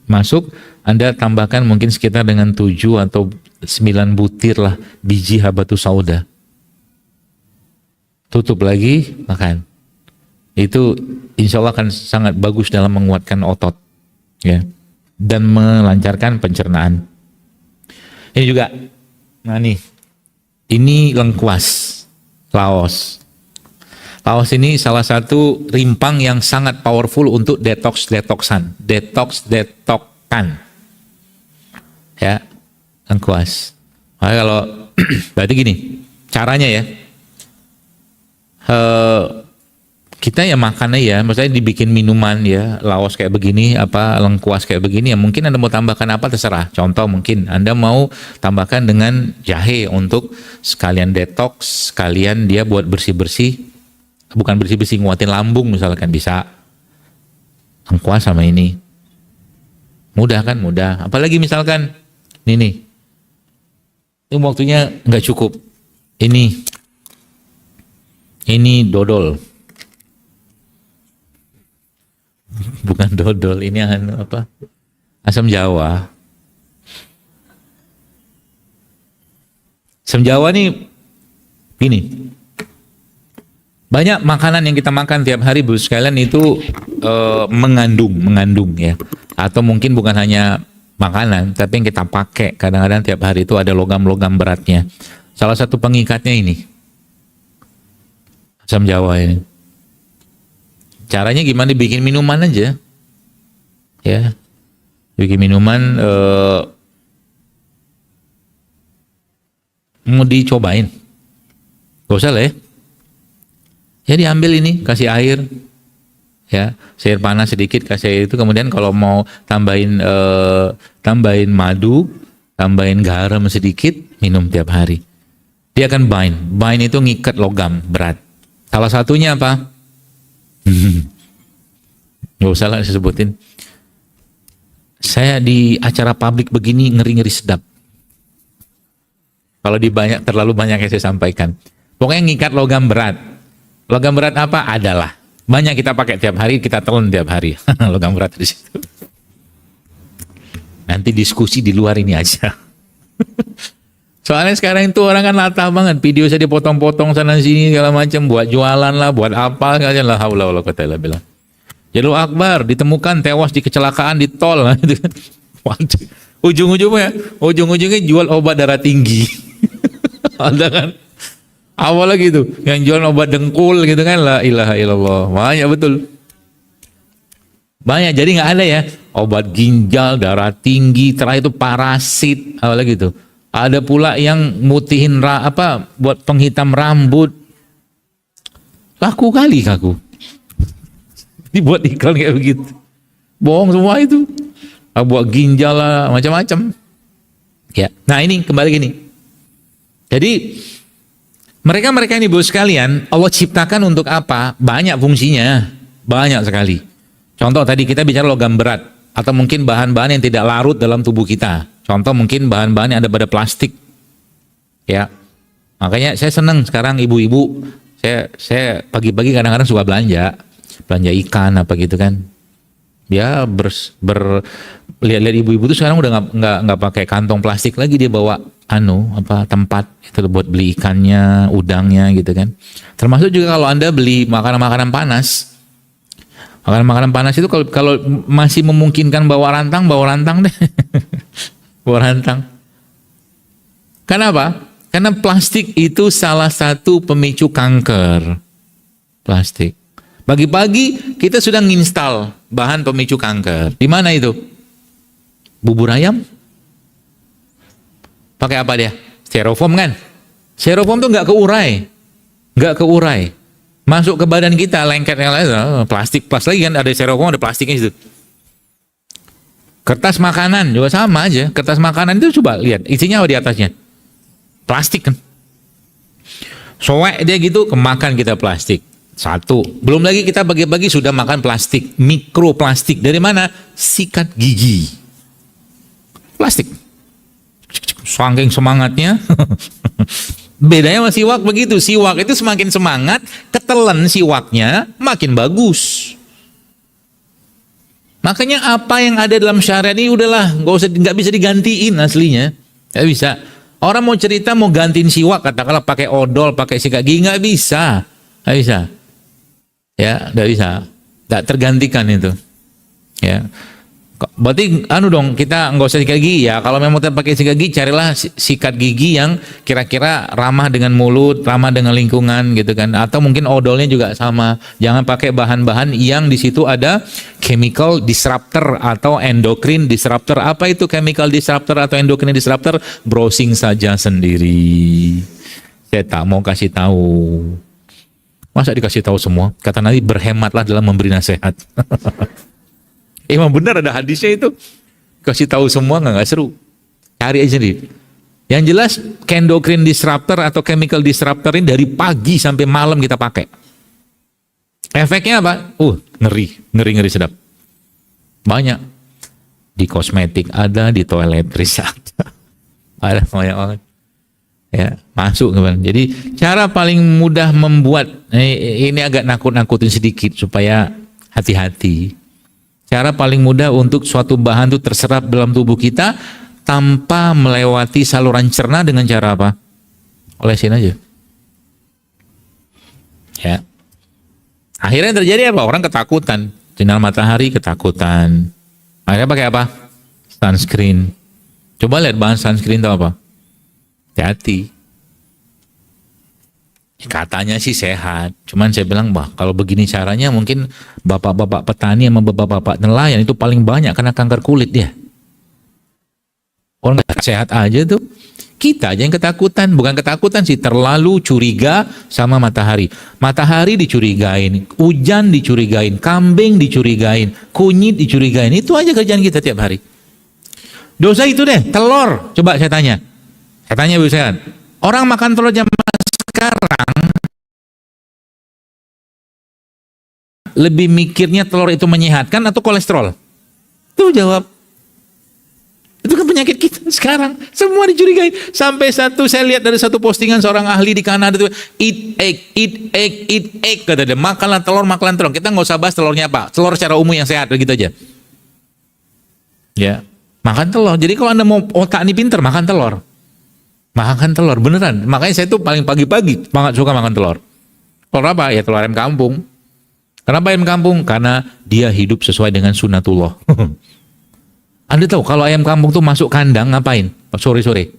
masuk, Anda tambahkan mungkin sekitar dengan 7 atau 9 butir lah biji habatus sauda. Tutup lagi, makan. Itu insya Allah akan sangat bagus dalam menguatkan otot, ya, dan melancarkan pencernaan. Ini juga, nah nih, ini lengkuas, Laos. Laos ini salah satu rimpang yang sangat powerful untuk detox-detoksan. Ya, lengkuas. Nah, kalau, berarti gini, caranya ya, kita ya makan aja, maksudnya dibikin minuman ya, laos kayak begini, apa lengkuas kayak begini, ya mungkin Anda mau tambahkan apa terserah. Contoh mungkin Anda mau tambahkan dengan jahe untuk sekalian detox, sekalian dia buat bersih-bersih, bukan bersih-bersih nguatin lambung misalkan, bisa lengkuas sama ini. Mudah kan, mudah. Apalagi misalkan ini waktunya nggak cukup. Ini dodol. Bukan dodol, ini apa? Asam Jawa. Asam Jawa nih gini. Banyak makanan yang kita makan tiap hari Bu sekalian itu mengandung ya. Atau mungkin bukan hanya makanan, tapi yang kita pakai kadang-kadang tiap hari itu ada logam-logam beratnya. Salah satu pengikatnya ini. Asam Jawa ini. Caranya gimana? Bikin minuman aja, ya, bikin minuman. Mau dicobain, gak usah lah ya. Ya diambil ini, kasih air, ya, air panas sedikit, kasih air itu. Kemudian kalau mau tambahin madu, tambahin garam sedikit, minum tiap hari. Dia akan bind itu ngikat logam berat. Salah satunya apa? Nggak usah lah saya sebutin. Saya di acara publik begini ngeri-ngeri sedap. Kalau terlalu banyak yang saya sampaikan. Pokoknya ngikat logam berat. Logam berat apa? Adalah. Banyak kita pakai tiap hari, kita telan tiap hari. Logam berat di situ. Nanti diskusi di luar ini aja. Soalnya sekarang itu orang kan latah banget, video saya dipotong-potong sana sini segala macam, buat jualan lah, buat apa aja lah, haula wala quwata illa billah. Jalul Akbar ditemukan tewas di kecelakaan di tol. Ujung-ujungnya jual obat darah tinggi. Ada kan? Awal lagi tuh, yang jual obat dengkul gitu kan, la ilaha illallah. Banyak betul. Banyak, jadi nggak ada ya. Obat ginjal, darah tinggi, terakhir itu parasit, awal lagi tuh. Ada pula yang mutihin buat penghitam rambut. Laku kali kaku. Dibuat iklan kayak begitu. Bohong semua itu. Buat ginjal lah, macam-macam. Ya. Nah ini kembali gini. Jadi mereka ini Bu sekalian, Allah ciptakan untuk apa? Banyak fungsinya. Banyak sekali. Contoh tadi kita bicara logam berat. Atau mungkin bahan-bahan yang tidak larut dalam tubuh kita. Contoh mungkin bahan-bahan yang ada pada plastik. Ya. Makanya saya senang sekarang ibu-ibu, saya pagi-pagi kadang-kadang suka belanja ikan apa gitu kan. Dia lihat-lihat ibu-ibu itu sekarang udah nggak pakai kantong plastik lagi, dia bawa tempat itu buat beli ikannya, udangnya gitu kan. Termasuk juga kalau Anda beli makanan-makanan panas. Makanan panas itu kalau masih memungkinkan bawa rantang deh. Bawa rantang. Kenapa? Karena plastik itu salah satu pemicu kanker. Plastik. Pagi-pagi kita sudah nginstal bahan pemicu kanker. Di mana itu? Bubur ayam? Pakai apa dia? Styrofoam kan? Styrofoam tuh nggak keurai. Masuk ke badan kita, lengket yang lain, plastik lagi kan, ada styrofoam, ada plastiknya itu. Kertas makanan juga sama aja. Kertas makanan itu coba lihat, isinya apa di atasnya? Plastik kan. Soek dia gitu, kemakan kita plastik. Satu. Belum lagi kita pagi-pagi sudah makan plastik, mikroplastik. Dari mana? Sikat gigi. Plastik. Saking semangatnya. Bedanya sama siwak begitu. Siwak itu semakin semangat, ketelan siwaknya makin bagus. Makanya apa yang ada dalam syariat ini udahlah, nggak bisa digantiin aslinya, nggak bisa. Orang mau cerita mau gantiin siwak, katakanlah pakai odol, pakai sikat gigi, nggak bisa, ya, nggak bisa, nggak tergantikan itu, ya. Berarti kita nggak usah sikat gigi ya. Kalau memang kita pakai sikat gigi, carilah sikat gigi yang kira-kira ramah dengan mulut, ramah dengan lingkungan gitu kan. Atau mungkin odolnya juga sama. Jangan pakai bahan-bahan yang di situ ada chemical disruptor atau endocrine disruptor. Apa itu chemical disruptor atau endocrine disruptor? Browsing saja sendiri. Saya tak mau kasih tahu. Masa dikasih tahu semua? Kata Nabi, berhematlah dalam memberi nasihat. Emang benar ada hadisnya itu. Kasih tahu semua nggak seru. Cari aja nih. Yang jelas endocrine disruptor atau chemical disruptor ini dari pagi sampai malam kita pakai. Efeknya apa? Ngeri sedap. Banyak. Di kosmetik ada, di toiletries ada. Ada banyak banget. Ya, masuk kan. Jadi cara paling mudah membuat ini agak nakut-nakutin sedikit supaya hati-hati. Cara paling mudah untuk suatu bahan itu terserap dalam tubuh kita tanpa melewati saluran cerna dengan cara apa? Olesin aja. Ya. Akhirnya terjadi apa? Orang ketakutan. Sinar matahari ketakutan. Akhirnya pakai apa? Sunscreen. Coba lihat bahan sunscreen itu apa? Hati-hati. Katanya sih sehat. Cuman saya bilang, kalau begini caranya mungkin bapak-bapak petani sama bapak-bapak nelayan itu paling banyak kena kanker kulit dia. Orang sehat aja tuh. Kita aja yang ketakutan. Bukan ketakutan sih, terlalu curiga sama matahari. Matahari dicurigain, hujan dicurigain, kambing dicurigain, kunyit dicurigain. Itu aja kerjaan kita tiap hari. Dosa itu deh, telur. Coba saya tanya. Saya tanya Bu Sehat. Orang makan telur zaman sekarang lebih mikirnya telur itu menyehatkan atau kolesterol? Tuh jawab. Itu kan penyakit kita sekarang. Semua dicurigai. Sampai saya lihat dari satu postingan seorang ahli di Kanada itu, eat egg, kata dia. Makanlah telur. Kita nggak usah bahas telurnya apa. Telur secara umum yang sehat, gitu aja. Ya, makan telur. Jadi kalau Anda mau otak ini pinter, makan telur. Makan telur, beneran. Makanya saya tuh paling pagi-pagi sangat suka makan telur. Telur apa? Ya telur ayam kampung. Kenapa ayam kampung? Karena dia hidup sesuai dengan sunatullah. Anda tahu kalau ayam kampung tuh masuk kandang ngapain? Sore-sore.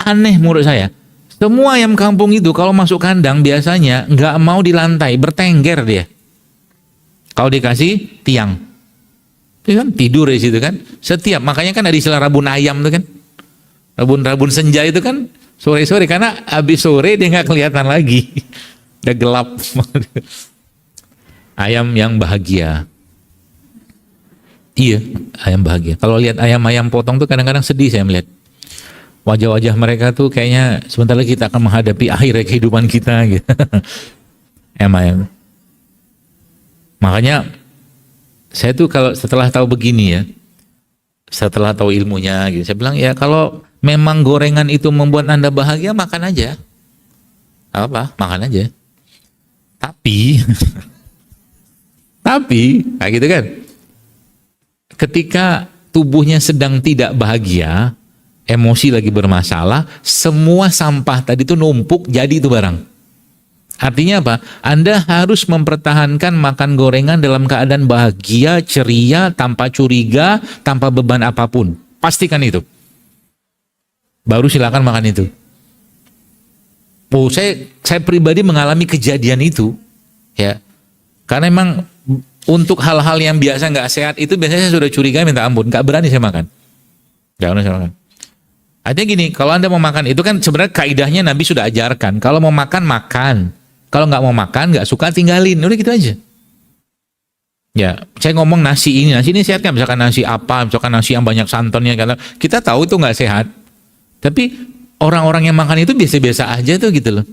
Aneh menurut saya. Semua ayam kampung itu kalau masuk kandang biasanya nggak mau di lantai, bertengger dia. Kalau dikasih tiang, itu kan tidur di situ kan. Setiap, makanya kan ada istilah rabun ayam tuh kan. Rabun senja itu kan sore-sore, karena habis sore dia nggak kelihatan lagi. Udah gelap. Ayam yang bahagia. Iya, ayam bahagia. Kalau lihat ayam-ayam potong tuh kadang-kadang sedih saya melihat. Wajah-wajah mereka tuh kayaknya sebentar lagi kita akan menghadapi akhir kehidupan kita gitu. Ayam-ayam. Makanya saya tuh kalau setelah tahu begini ya, setelah tahu ilmunya gitu, saya bilang ya kalau memang gorengan itu membuat Anda bahagia, makan aja. Apa? Makan aja. Tapi kayak gitu kan. Ketika tubuhnya sedang tidak bahagia, emosi lagi bermasalah, semua sampah tadi itu numpuk jadi itu barang. Artinya apa? Anda harus mempertahankan makan gorengan dalam keadaan bahagia, ceria, tanpa curiga, tanpa beban apapun. Pastikan itu. Baru silakan makan itu. Saya pribadi mengalami kejadian itu, ya. Karena memang untuk hal-hal yang biasa nggak sehat itu biasanya saya sudah curiga minta ampun, nggak berani saya makan. Nggak berani saya makan. Artinya gini, kalau Anda mau makan itu kan sebenarnya kaidahnya Nabi sudah ajarkan. Kalau mau makan, makan. Kalau nggak mau makan, nggak suka tinggalin. Udah gitu aja. Ya, saya ngomong nasi ini sehat kan? Misalkan nasi apa, misalkan nasi yang banyak santannya. Kita tahu itu nggak sehat. Tapi orang-orang yang makan itu biasa-biasa aja tuh gitu loh.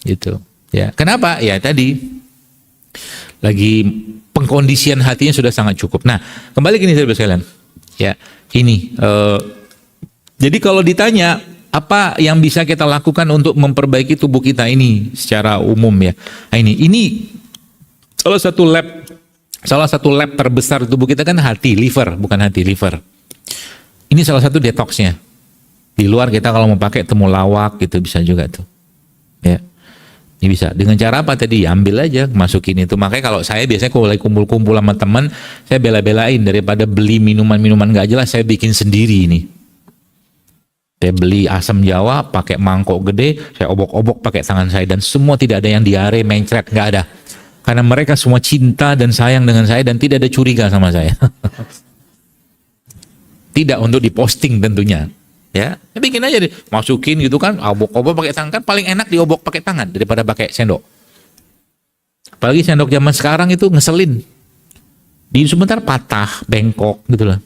Gitu. Ya, kenapa? Ya tadi lagi pengkondisian hatinya sudah sangat cukup. Nah, kembali gini saudara sekalian. Ya, ini. Jadi kalau ditanya apa yang bisa kita lakukan untuk memperbaiki tubuh kita ini secara umum ya. Nah, ini salah satu lab terbesar tubuh kita kan liver. Ini salah satu detoxnya. Di luar kita kalau mau pakai temulawak gitu bisa juga tuh. Ya. Ini bisa. Dengan cara apa tadi? Ambil aja, masukin itu. Makanya kalau saya biasanya kalau lagi kumpul-kumpul sama teman, saya bela-belain daripada beli minuman-minuman nggak jelas, saya bikin sendiri ini. Saya beli asam jawa, pakai mangkok gede, saya obok-obok pakai tangan saya, dan semua tidak ada yang diare, mencret, nggak ada. Karena mereka semua cinta dan sayang dengan saya dan tidak ada curiga sama saya. Tidak untuk diposting tentunya. Ya, bikin aja deh, masukin gitu kan, obok-obok pakai tangan, kan paling enak diobok pakai tangan daripada pakai sendok. Apalagi sendok zaman sekarang itu ngeselin. Di sebentar patah, bengkok gitu lah.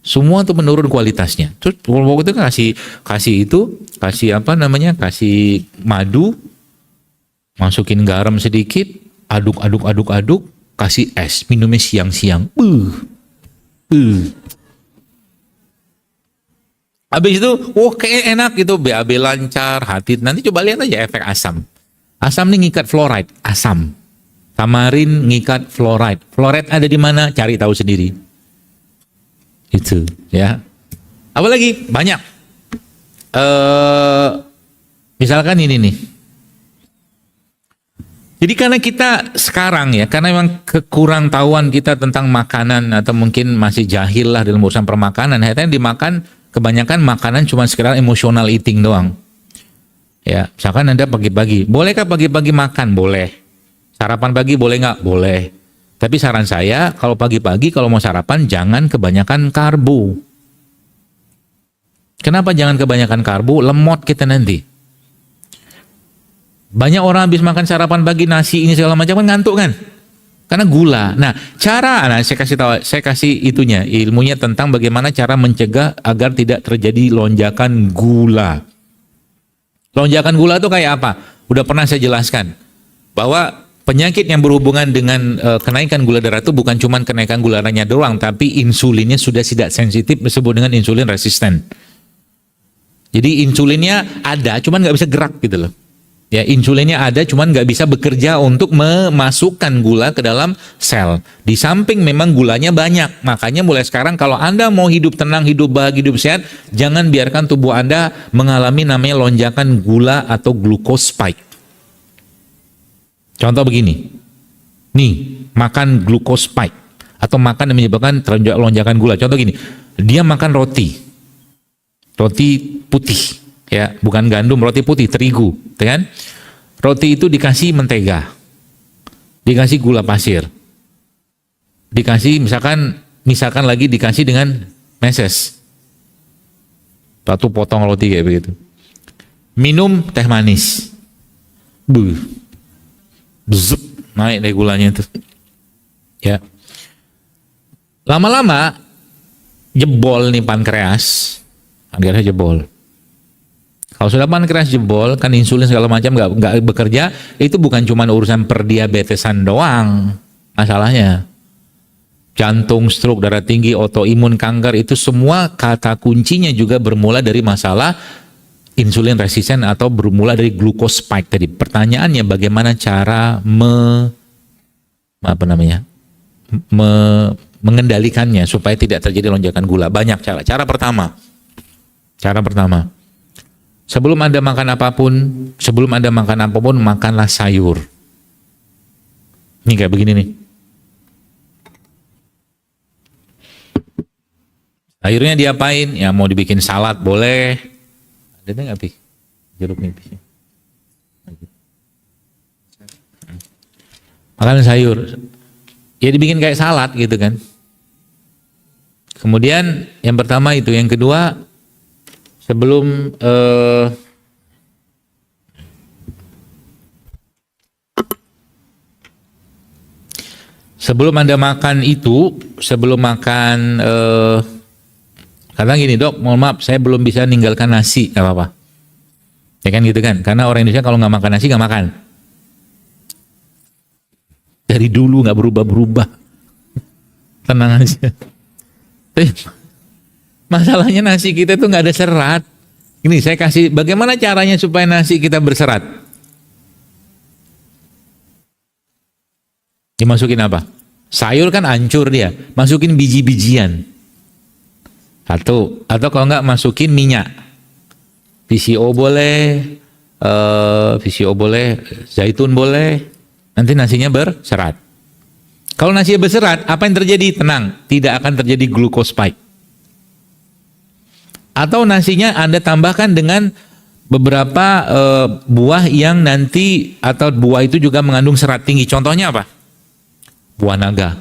Semua tuh menurun kualitasnya. Terus obok itu kasih apa namanya? Kasih madu, masukin garam sedikit, aduk, kasih es, minumnya siang-siang. Habis itu, kayak enak gitu, BAB lancar, hati. Nanti coba lihat aja efek asam. Asam ini ngikat fluoride, asam. Tamarin ngikat fluoride. Fluoride ada di mana? Cari tahu sendiri. Itu, ya. Apalagi banyak. Misalkan ini nih. Jadi karena kita sekarang ya, karena memang kekurang tahuan kita tentang makanan atau mungkin masih jahil lah dalam urusan permakanan, akhirnya dimakan kebanyakan makanan cuma sekedar emotional eating doang. Ya, misalkan Anda pagi-pagi, bolehkah pagi-pagi makan? Boleh. Sarapan pagi boleh nggak? Boleh. Tapi saran saya, kalau pagi-pagi kalau mau sarapan jangan kebanyakan karbo. Kenapa jangan kebanyakan karbo? Lemot kita nanti. Banyak orang habis makan sarapan pagi nasi ini segala macam kan ngantuk kan? Karena gula. Nah, saya kasih itunya, ilmunya tentang bagaimana cara mencegah agar tidak terjadi lonjakan gula. Lonjakan gula itu kayak apa? Udah pernah saya jelaskan bahwa penyakit yang berhubungan dengan kenaikan gula darah itu bukan cuma kenaikan gula darahnya doang, tapi insulinnya sudah tidak sensitif, disebut dengan insulin resisten. Jadi insulinnya ada, cuman nggak bisa gerak gitu loh. Ya, insulinnya ada, cuman nggak bisa bekerja untuk memasukkan gula ke dalam sel. Di samping memang gulanya banyak, makanya mulai sekarang kalau Anda mau hidup tenang, hidup bahagia, hidup sehat, jangan biarkan tubuh Anda mengalami namanya lonjakan gula atau glucose spike. Contoh begini, nih makan glucose spike atau makan yang menyebabkan lonjakan gula. Contoh gini, dia makan roti putih. Ya, bukan gandum, roti putih, terigu, kan? Roti itu dikasih mentega, dikasih gula pasir, dikasih misalkan lagi dikasih dengan meses, satu potong roti kayak begitu. Minum teh manis, bzup, naik deh gulanya itu. Ya, lama-lama jebol nih pankreas, akhirnya jebol. Kalau sudah pankreas jebol, kan insulin segala macam nggak bekerja, itu bukan cuma urusan perdiabetesan doang masalahnya. Jantung, stroke, darah tinggi, autoimun, kanker, itu semua kata kuncinya juga bermula dari masalah insulin resisten atau bermula dari glucose spike tadi. Pertanyaannya bagaimana cara mengendalikannya supaya tidak terjadi lonjakan gula. Banyak cara. Cara pertama, sebelum Anda makan apapun, makanlah sayur. Ini kayak begini nih. Sayurnya diapain? Ya mau dibikin salad boleh. Ada nggak Pi? Jeruk nipis. Makan sayur. Ya dibikin kayak salad gitu kan. Kemudian yang pertama itu, yang kedua sebelum Anda makan itu, kadang gini, Dok, mohon maaf, saya belum bisa ninggalkan nasi, nggak apa-apa. Ya kan gitu kan, karena orang Indonesia kalau nggak makan nasi nggak makan. Dari dulu nggak berubah-berubah. Tenang aja. Masalahnya nasi kita tuh nggak ada serat. Ini saya kasih bagaimana caranya supaya nasi kita berserat. Dimasukin apa? Sayur kan hancur dia. Masukin biji-bijian. Atau kalau nggak masukin minyak. PCO boleh, zaitun boleh. Nanti nasinya berserat. Kalau nasinya berserat, apa yang terjadi? Tenang, tidak akan terjadi glucose spike. Atau nasinya Anda tambahkan dengan beberapa buah yang nanti, atau buah itu juga mengandung serat tinggi. Contohnya apa? Buah naga.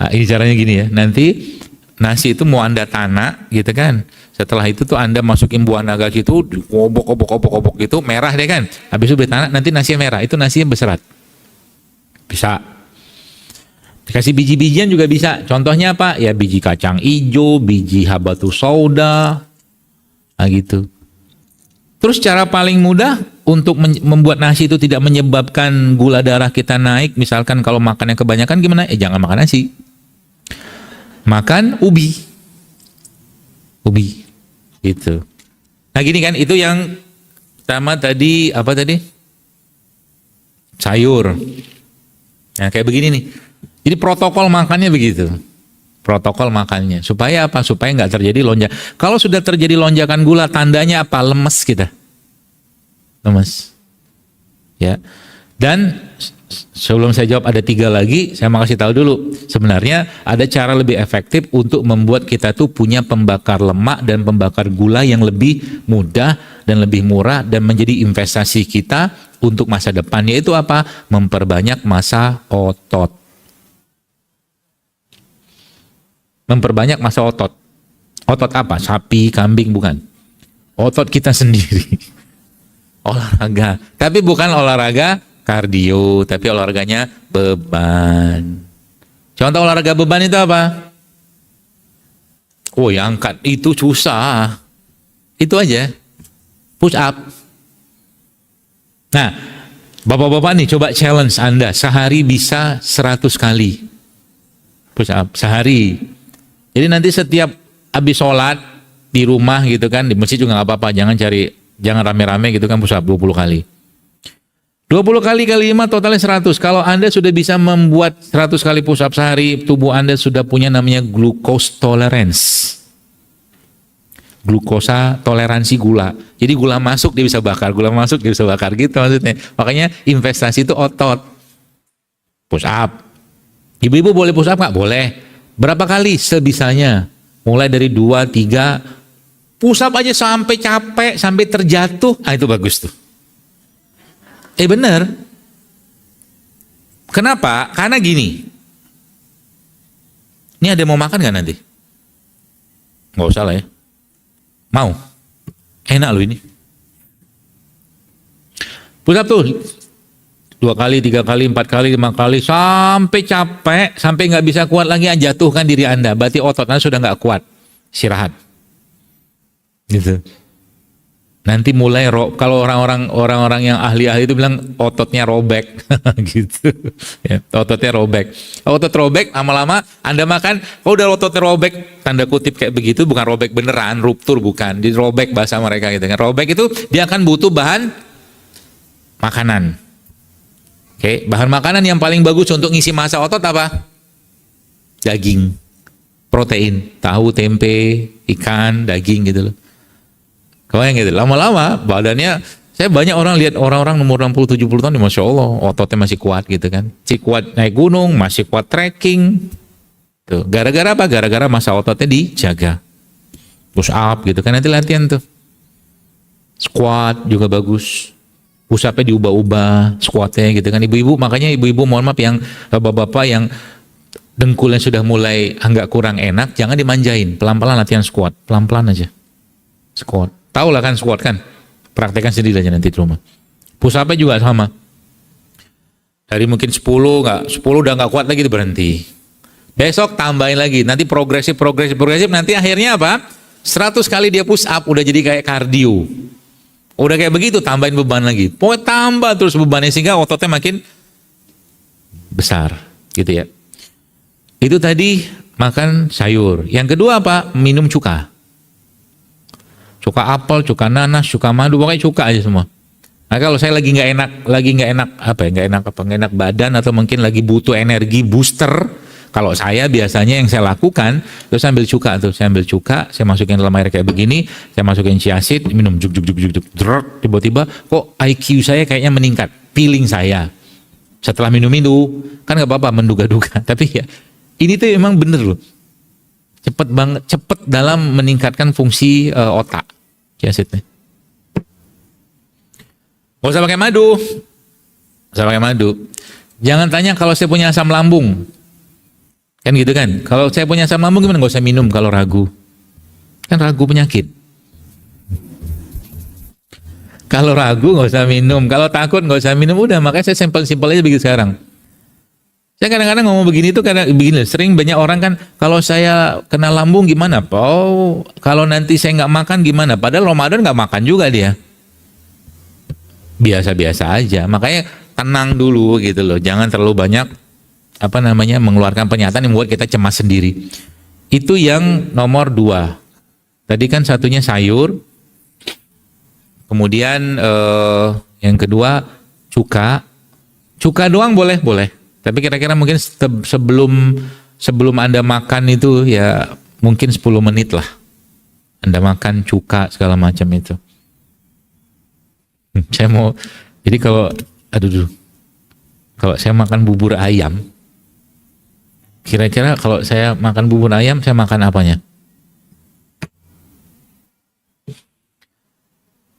Nah, ini caranya gini ya. Nanti nasi itu mau Anda tanak gitu kan. Setelah itu tuh Anda masukin buah naga gitu, obok gitu, merah deh kan. Habis itu ditanak, nanti nasinya merah, itu nasinya berserat. Bisa. Dikasih biji-bijian juga bisa. Contohnya apa? Ya biji kacang ijo, biji habatus sauda, nah gitu. Terus cara paling mudah untuk membuat nasi itu tidak menyebabkan gula darah kita naik, misalkan kalau makan yang kebanyakan gimana? Jangan makan nasi. Makan ubi. Gitu. Nah gini kan, itu yang pertama tadi, apa tadi? Sayur. Nah kayak begini nih. Jadi protokol makannya begitu. Protokol makannya. Supaya apa? Supaya nggak terjadi lonjakan. Kalau sudah terjadi lonjakan gula, tandanya apa? Lemes kita. Lemes. Ya. Dan sebelum saya jawab ada 3 lagi, saya mau kasih tahu dulu. Sebenarnya ada cara lebih efektif untuk membuat kita tuh punya pembakar lemak dan pembakar gula yang lebih mudah dan lebih murah dan menjadi investasi kita untuk masa depan, yaitu apa? Memperbanyak massa otot. Memperbanyak massa otot. Otot apa? Sapi, kambing, bukan. Otot kita sendiri. Olahraga. Tapi bukan olahraga kardio, tapi olahraganya beban. Contoh olahraga beban itu apa? Oh, yang angkat itu susah. Itu aja. Push up. Nah, bapak-bapak nih coba challenge Anda. Sehari bisa 100 kali push up. Sehari. Jadi nanti setiap habis sholat di rumah gitu kan, di masjid juga nggak apa-apa. Jangan rame-rame gitu kan, push up 20 kali. 20 kali kali 5 totalnya 100. Kalau Anda sudah bisa membuat 100 kali push up sehari, tubuh Anda sudah punya namanya glucose tolerance. Glukosa, toleransi gula. Jadi gula masuk dia bisa bakar, gula masuk dia bisa bakar gitu maksudnya. Makanya investasi itu otot. Push up. Ibu-ibu boleh push up nggak? Boleh. Berapa kali? Sebisanya. Mulai dari 2, 3. Push up aja sampai capek, sampai terjatuh. Ah itu bagus tuh. Bener. Kenapa? Karena gini. Ini ada yang mau makan gak nanti? Nggak usah lah ya. Mau? Enak loh ini. Push up tuh. 2 kali, 3 kali, 4 kali, 5 kali. Sampai capek. Sampai nggak bisa kuat lagi. Jatuhkan diri Anda. Berarti ototnya sudah nggak kuat. Istirahat. Gitu. Nanti mulai kalau orang-orang yang ahli-ahli itu bilang ototnya robek gitu ya, ototnya robek. Otot robek lama-lama Anda makan, udah ototnya robek, tanda kutip kayak begitu, bukan robek beneran, ruptur bukan, di robek bahasa mereka gitu kan. Robek itu dia akan butuh bahan makanan. Oke, bahan makanan yang paling bagus untuk ngisi massa otot apa? Daging, protein, tahu, tempe, ikan, daging gitu loh. Kebayang gitu, lama-lama badannya, saya banyak orang lihat orang-orang umur 60-70 tahun, Masya Allah, ototnya masih kuat gitu kan. Masih kuat naik gunung, masih kuat trekking. Tuh, gara-gara apa? Gara-gara massa ototnya dijaga. Push up gitu kan, nanti latihan tuh. Squat juga bagus. Push up-nya diubah-ubah, squatnya gitu kan. Ibu-ibu, makanya ibu-ibu mohon maaf yang bapak-bapak yang dengkulnya sudah mulai agak kurang enak, jangan dimanjain. Pelan-pelan latihan squat, pelan-pelan aja. Squat. Tahu lah kan squat kan, praktekkan sendiri aja nanti di rumah. Push up-nya juga sama. Dari mungkin 10 udah nggak kuat lagi berhenti. Besok tambahin lagi, nanti progresif, nanti akhirnya apa? 100 kali dia push up udah jadi kayak kardio. Udah kayak begitu, tambahin beban lagi. Pokoknya tambah terus bebannya sehingga ototnya makin besar, gitu ya. Itu tadi makan sayur. Yang kedua apa? Minum cuka. Cuka apel, cuka nanas, cuka madu, pokoknya cuka aja semua. Nah kalau saya lagi nggak enak badan atau mungkin lagi butuh energi booster, kalau saya biasanya yang saya lakukan, terus saya ambil cuka, saya masukin dalam air kayak begini, saya masukin chiaseed, minum juk, tiba-tiba kok IQ saya kayaknya meningkat, feeling saya. Setelah minum itu, kan nggak apa-apa menduga-duga, tapi ya ini tuh emang bener loh. Cepet dalam meningkatkan fungsi otak chiaseednya. Gak usah pakai madu. Jangan tanya kalau saya punya asam lambung. Kan gitu kan. Kalau saya punya asam lambung gimana? Nggak usah minum kalau ragu. Kan ragu penyakit. Kalau ragu nggak usah minum, kalau takut nggak usah minum. Udah, makanya saya simpel-simpel aja begitu sekarang. Saya kadang-kadang ngomong begini tuh karena begini, sering banyak orang kan, kalau saya kena lambung gimana? Oh, kalau nanti saya nggak makan gimana? Padahal Ramadan nggak makan juga dia. Biasa-biasa aja. Makanya tenang dulu gitu loh. Jangan terlalu banyak mengeluarkan pernyataan yang membuat kita cemas sendiri. Itu yang nomor 2. Tadi kan satunya sayur. Kemudian yang kedua cuka. Cuka doang boleh. Tapi kira-kira mungkin sebelum Anda makan itu ya mungkin 10 menit lah. Anda makan cuka segala macam itu. Jadi kalau saya makan bubur ayam, kira-kira kalau saya makan bubur ayam, saya makan apanya?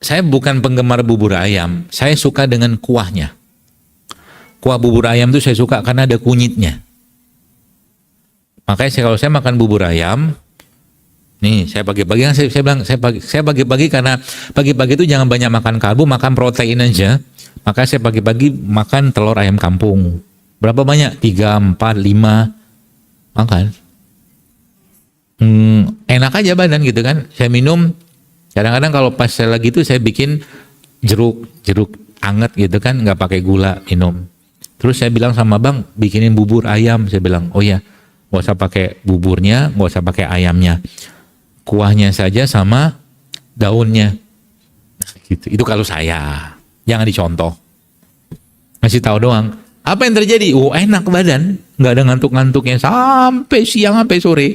Saya bukan penggemar bubur ayam, saya suka dengan kuahnya. Kuah bubur ayam itu saya suka karena ada kunyitnya. Makanya kalau saya makan bubur ayam, nih saya pagi-pagi kan saya bilang saya pagi-pagi karena pagi-pagi itu jangan banyak makan karbo, makan protein aja. Maka saya pagi-pagi makan telur ayam kampung. Berapa banyak? 3, 4, 5 makan. Enak aja badan gitu kan. Saya minum. Kadang-kadang kalau pas saya lagi itu saya bikin jeruk anget gitu kan, nggak pakai gula, minum. Terus saya bilang sama bang, bikinin bubur ayam. Saya bilang, oh ya, nggak usah pakai buburnya, nggak usah pakai ayamnya, kuahnya saja sama daunnya. Gitu. Itu kalau saya, jangan dicontoh. Masih tahu doang. Apa yang terjadi? Oh enak badan, nggak ada ngantuk-ngantuknya sampai siang sampai sore.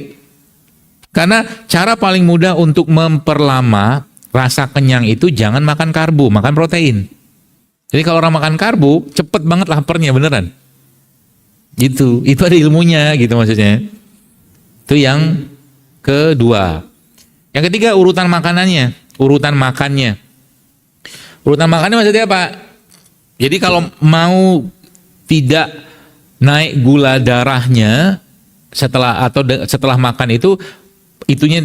Karena cara paling mudah untuk memperlama rasa kenyang itu jangan makan karbo, makan protein. Jadi kalau orang makan karbo, cepet banget laparnya beneran. Itu ada ilmunya gitu maksudnya. Itu yang kedua. Yang ketiga urutan makanannya. Urutan makannya maksudnya apa? Jadi kalau mau tidak naik gula darahnya setelah makan itu, itunya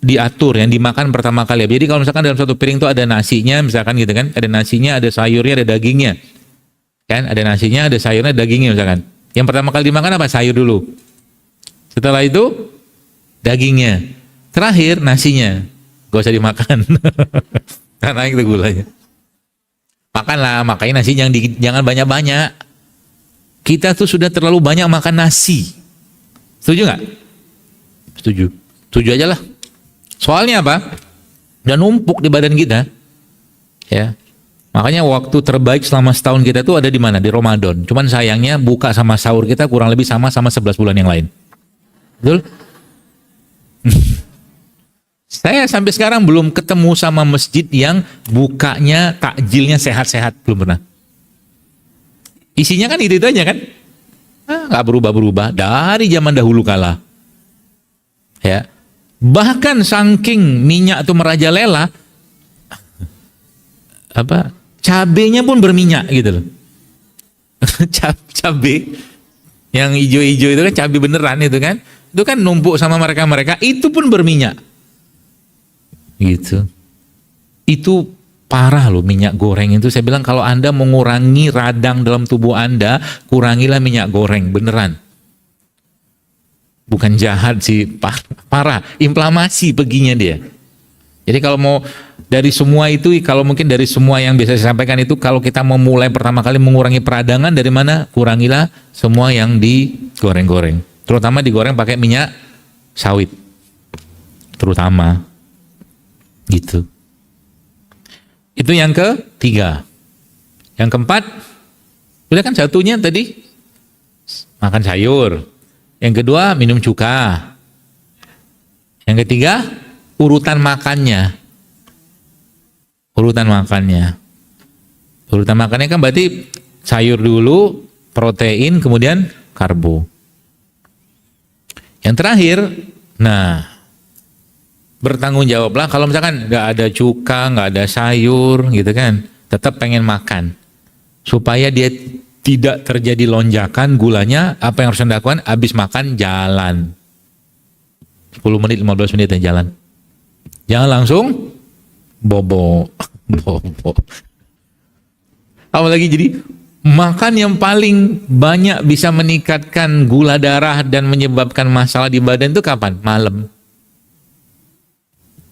diatur yang dimakan pertama kali. Jadi kalau misalkan dalam satu piring itu ada nasinya, misalkan gitu kan, ada nasinya, ada sayurnya, ada dagingnya. Kan, ada nasinya, ada sayurnya, ada dagingnya misalkan. Yang pertama kali dimakan apa? Sayur dulu. Setelah itu dagingnya. Terakhir nasinya. Gak usah dimakan. Karena itu gulanya. Makanlah, makanya nasi jangan banyak-banyak. Kita tuh sudah terlalu banyak makan nasi. Setuju nggak? Setuju aja lah. Soalnya apa? Udah numpuk di badan kita. Ya. Makanya waktu terbaik selama setahun kita tuh ada di mana? Di Ramadan. Cuman sayangnya buka sama sahur kita kurang lebih sama 11 bulan yang lain. Betul? Saya sampai sekarang belum ketemu sama masjid yang bukanya takjilnya sehat-sehat, belum pernah. Isinya kan itu aja kan? Nggak berubah-berubah dari zaman dahulu kala. Ya. Bahkan saking minyak itu merajalela, cabenya pun berminyak gitu loh. Cabe yang hijau-hijau itu kan cabe beneran itu kan numpuk sama mereka itu pun berminyak. Gitu. Itu parah loh minyak goreng itu. Saya bilang kalau Anda mengurangi radang dalam tubuh Anda, kurangilah minyak goreng beneran. Bukan jahat sih, parah. Inflamasi peginya dia. Jadi kalau mau dari semua itu, kalau mungkin dari semua yang biasa saya sampaikan itu, kalau kita mau mulai pertama kali mengurangi peradangan dari mana? Kurangilah semua yang digoreng-goreng. Terutama digoreng pakai minyak sawit. Terutama. Gitu. Itu yang ketiga. Yang keempat, udah kan satunya tadi makan sayur. Yang kedua minum cuka. Yang ketiga urutan makannya. Urutan makannya kan berarti sayur dulu, protein, kemudian karbo. Yang terakhir, bertanggung jawablah kalau misalkan nggak ada cuka, nggak ada sayur gitu kan, tetap pengen makan supaya dia tidak terjadi lonjakan gulanya, apa yang harus Anda lakukan? Habis makan jalan. 10 menit, 15 menit ya jalan. Jangan langsung bobo. Bobo. Apalagi jadi makan yang paling banyak bisa meningkatkan gula darah dan menyebabkan masalah di badan itu kapan? Malam.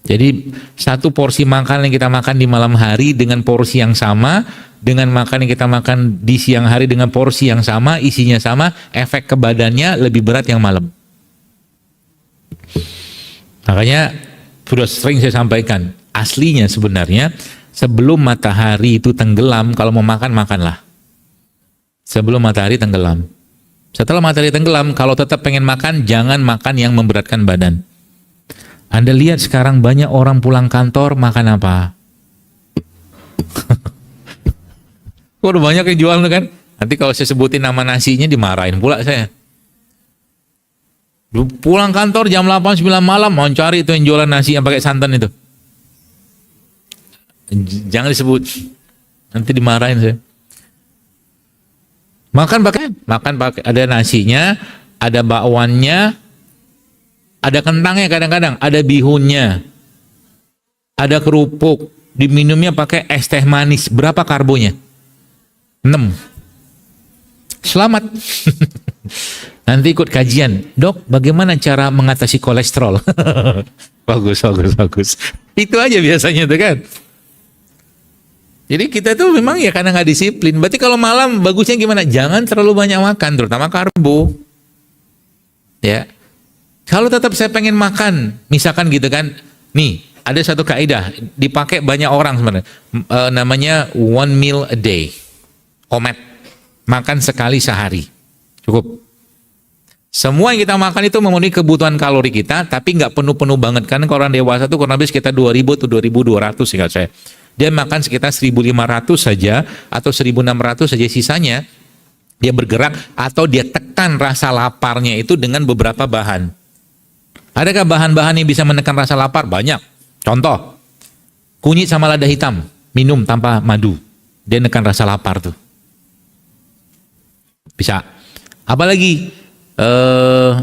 Jadi satu porsi makan yang kita makan di malam hari dengan porsi yang sama, dengan makan yang kita makan di siang hari dengan porsi yang sama, isinya sama, efek ke badannya lebih berat yang malam. Makanya sudah sering saya sampaikan, aslinya sebenarnya sebelum matahari itu tenggelam, kalau mau makan, makanlah. Sebelum matahari tenggelam. Setelah matahari tenggelam, kalau tetap pengen makan, jangan makan yang memberatkan badan. Anda lihat sekarang banyak orang pulang kantor makan apa? Udah banyak yang jual kan? Nanti kalau saya sebutin nama nasinya dimarahin pula saya. Pulang kantor jam 8, 9 malam mau cari itu yang jualan nasi yang pakai santan itu. Jangan disebut. Nanti dimarahin saya. Makan pakai ada nasinya, ada bakwannya, ada kentangnya kadang-kadang, ada bihunnya, ada kerupuk, diminumnya pakai es teh manis. Berapa karbonya? 6. Selamat. Nanti ikut kajian, dok, bagaimana cara mengatasi kolesterol? bagus. Itu aja biasanya tuh kan. Jadi kita tuh memang ya karena nggak disiplin. Berarti kalau malam bagusnya gimana? Jangan terlalu banyak makan, terutama karbo. Ya. Kalau tetap saya pengen makan, misalkan gitu kan, nih ada satu kaidah dipakai banyak orang sebenarnya, namanya 1 meal a day, OMAD, makan sekali sehari, cukup. Semua yang kita makan itu memenuhi kebutuhan kalori kita, tapi nggak penuh-penuh banget, karena kalau orang dewasa tuh kurang lebih sekitar 2000 atau 2200 ingat saya. Dia makan sekitar 1500 saja atau 1600 saja, sisanya dia bergerak atau dia tekan rasa laparnya itu dengan beberapa bahan. Adakah bahan-bahan yang bisa menekan rasa lapar? Banyak. Contoh, kunyit sama lada hitam, minum tanpa madu. Dia menekan rasa lapar tuh. Bisa. Apalagi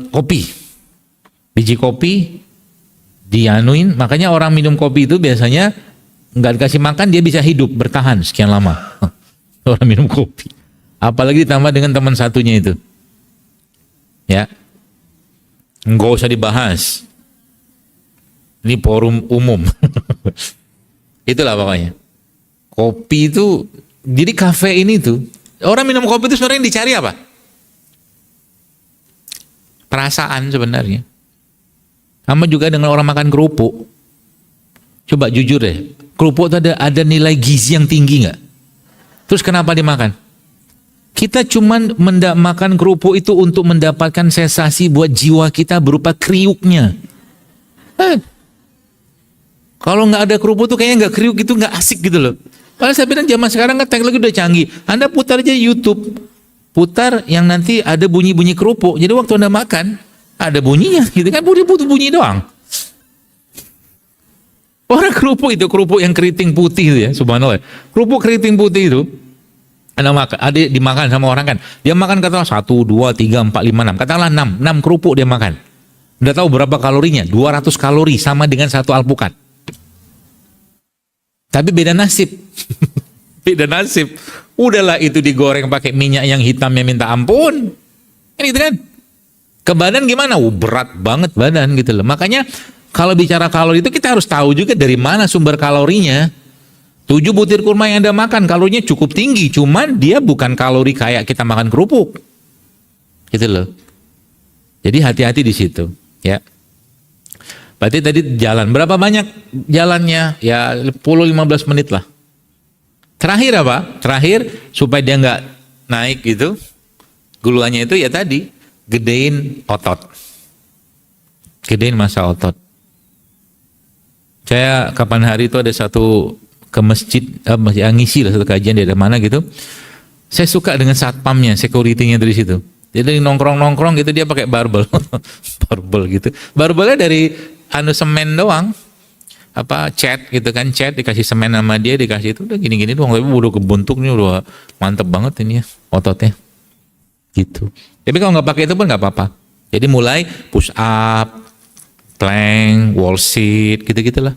kopi. Biji kopi dianuin, makanya orang minum kopi itu biasanya nggak dikasih makan dia bisa hidup bertahan sekian lama. Orang minum kopi. Apalagi ditambah dengan teman satunya itu. Ya. Nggak usah dibahas. Ini forum umum. Itulah pokoknya. Kopi itu, jadi kafein itu, orang minum kopi itu sebenarnya yang dicari apa? Perasaan sebenarnya. Sama juga dengan orang makan kerupuk. Coba jujur deh, kerupuk itu ada nilai gizi yang tinggi nggak? Terus kenapa dimakan? Kita cuman makan kerupuk itu untuk mendapatkan sensasi buat jiwa kita berupa kriuknya. Kalau nggak ada kerupuk tuh kayaknya nggak kriuk gitu, nggak asik gitu loh. Padahal saya bilang zaman sekarang kan teknologi udah canggih. Anda putar aja YouTube, putar yang nanti ada bunyi-bunyi kerupuk. Jadi waktu Anda makan ada bunyinya, gitu kan? Butuh bunyi doang. Orang kerupuk itu, kerupuk yang keriting putih itu ya, subhanallah. Kerupuk keriting putih itu, ada dimakan sama orang kan. Dia makan katakanlah 1, 2, 3, 4, 5, 6. Katakanlah 6 kerupuk dia makan. Udah tahu berapa kalorinya? 200 kalori sama dengan 1 alpukat. Tapi beda nasib. Beda nasib. Udahlah itu digoreng pakai minyak yang hitamnya minta ampun. Kan gitu kan? Ke badan gimana? Berat banget badan gitu loh. Makanya kalau bicara kalori itu kita harus tahu juga dari mana sumber kalorinya. 7 butir kurma yang Anda makan kalorinya cukup tinggi, cuman dia bukan kalori kayak kita makan kerupuk. Gitu loh. Jadi hati-hati di situ, ya. Berarti tadi jalan, berapa banyak jalannya? Ya 10-15 menit lah. Terakhir apa? Terakhir supaya dia nggak naik gitu, gulanya itu ya tadi, gedein otot. Gedein massa otot. Saya kapan hari itu ada satu ke masjid, ngisi lah satu kajian di mana gitu. Saya suka dengan satpamnya, security-nya dari situ. Jadi nongkrong-nongkrong gitu dia pakai barbel. Barbel gitu. Barbelnya dari semen doang. chat gitu kan, chat dikasih semen sama dia, dikasih itu udah gini-gini doang, tapi udah kebentuk nih, udah mantep banget ini ya ototnya gitu. Tapi kalau nggak pakai itu pun nggak apa-apa. Jadi mulai push up, plank, wall sit, gitu-gitulah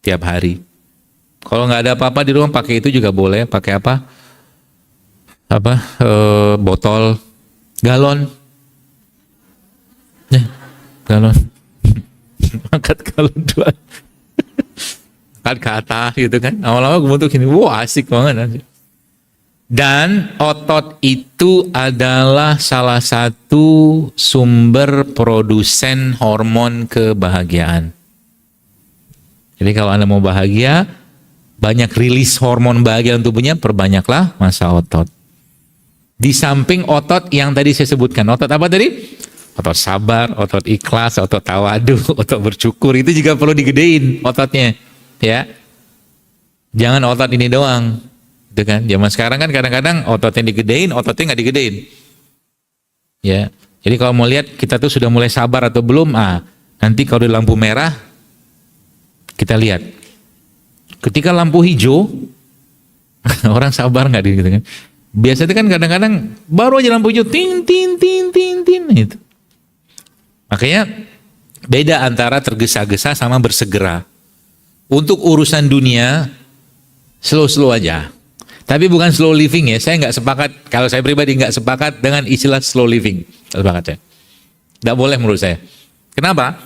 tiap hari. Kalau nggak ada apa-apa di rumah pakai itu juga boleh. Pakai apa? Botol, galon, galon, angkat galon dua, angkat ke atas gitu kan. Lama-lama kebentuk gini, wah asik banget. Dan otot itu adalah salah satu sumber produsen hormon kebahagiaan. Jadi kalau Anda mau bahagia, banyak rilis hormon bahagia dalam tubuhnya, perbanyaklah massa otot. Di samping otot yang tadi saya sebutkan, otot apa tadi? Otot sabar, otot ikhlas, otot tawadu, otot bersyukur, itu juga perlu digedein ototnya, ya. Jangan otot ini doang. Gitu kan, zaman sekarang kan kadang-kadang ototnya digedein, ototnya nggak digedein. Ya, jadi kalau mau lihat kita tuh sudah mulai sabar atau belum, nanti kalau di lampu merah kita lihat. Ketika lampu hijau, orang sabar nggak gitu kan? Biasanya kan kadang-kadang baru aja lampu hijau, tin tin tin tin tin gitu. Makanya beda antara tergesa-gesa sama bersegera. Untuk urusan dunia slow-slow aja. Tapi bukan slow living ya, saya nggak sepakat, kalau saya pribadi nggak sepakat dengan istilah slow living. Sepakat saya. Nggak boleh menurut saya. Kenapa?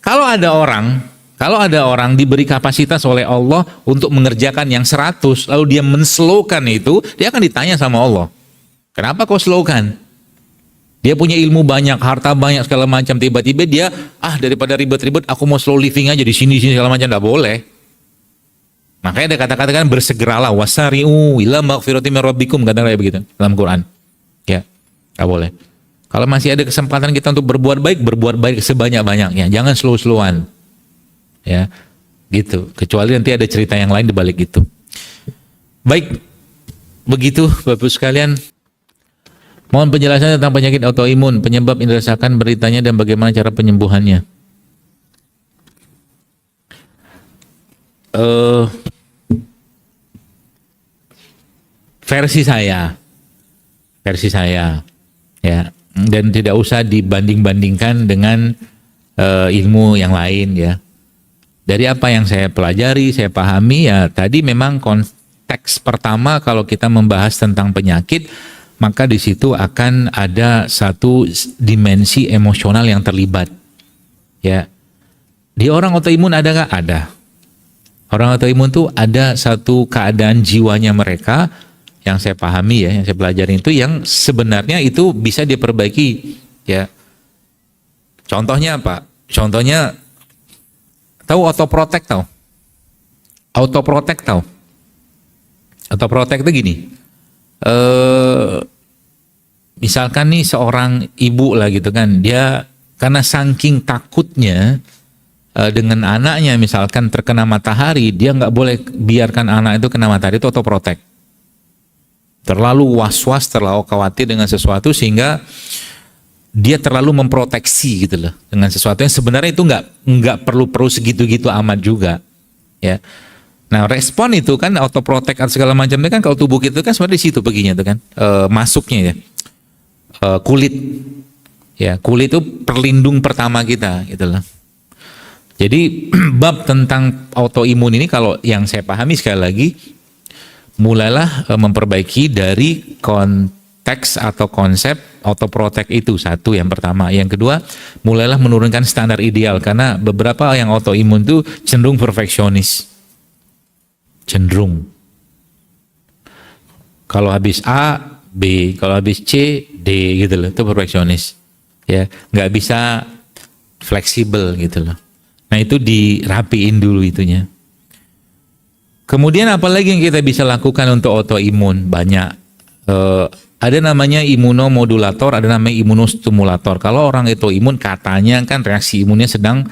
Kalau ada orang diberi kapasitas oleh Allah untuk mengerjakan yang 100, lalu dia menslowkan itu, dia akan ditanya sama Allah. Kenapa kau slowkan? Dia punya ilmu banyak, harta banyak, segala macam, tiba-tiba dia, daripada ribet-ribet, aku mau slow living aja di sini segala macam, nggak boleh. Makanya ada kata-kata kan bersegeralah, wasari'u ila maghfiratin min rabbikum, kata-kata begitu dalam Quran. Ya, enggak boleh. Kalau masih ada kesempatan kita untuk berbuat baik sebanyak-banyaknya. Jangan slow-slowan. Ya. Gitu. Kecuali nanti ada cerita yang lain di balik itu. Baik. Begitu Bapak sekalian. Mohon penjelasan tentang penyakit autoimun, penyebab yang dirasakan, beritanya dan bagaimana cara penyembuhannya. Versi saya ya, dan tidak usah dibanding-bandingkan dengan ilmu yang lain ya. Dari apa yang saya pelajari, saya pahami ya, tadi memang konteks pertama kalau kita membahas tentang penyakit, maka di situ akan ada satu dimensi emosional yang terlibat ya. Di orang autoimun ada nggak? Ada. Orang autoimun tuh ada satu keadaan jiwanya mereka yang saya pahami ya, yang saya pelajari itu yang sebenarnya itu bisa diperbaiki ya. Contohnya apa? Contohnya tahu autoprotect tahu? Autoprotect tahu? Autoprotect itu gini. Misalkan nih seorang ibu lah gitu kan, dia karena saking takutnya dengan anaknya misalkan terkena matahari, dia nggak boleh biarkan anak itu kena matahari, itu autoprotect. Terlalu was-was, terlalu khawatir dengan sesuatu sehingga dia terlalu memproteksi gitu loh dengan sesuatu yang sebenarnya itu nggak perlu segitu-gitu amat juga ya. Nah respon itu kan autoprotect atau segala macam itu kan kalau tubuh kita kan sebenarnya di situ perginya itu kan masuknya ya, kulit ya, kulit itu perlindung pertama kita gitu loh. Jadi bab tentang autoimun ini kalau yang saya pahami sekali lagi, mulailah memperbaiki dari konteks atau konsep autoprotect itu, satu yang pertama. Yang kedua, mulailah menurunkan standar ideal karena beberapa yang autoimun itu cenderung perfeksionis. Cenderung. Kalau habis A, B, kalau habis C, D gitu loh, itu perfeksionis. Ya, nggak bisa fleksibel gitu loh. Nah itu dirapiin dulu itunya. Kemudian apalagi yang kita bisa lakukan untuk autoimun? Banyak. Ada namanya imunomodulator, ada namanya imunostimulator. Kalau orang autoimun katanya kan reaksi imunnya sedang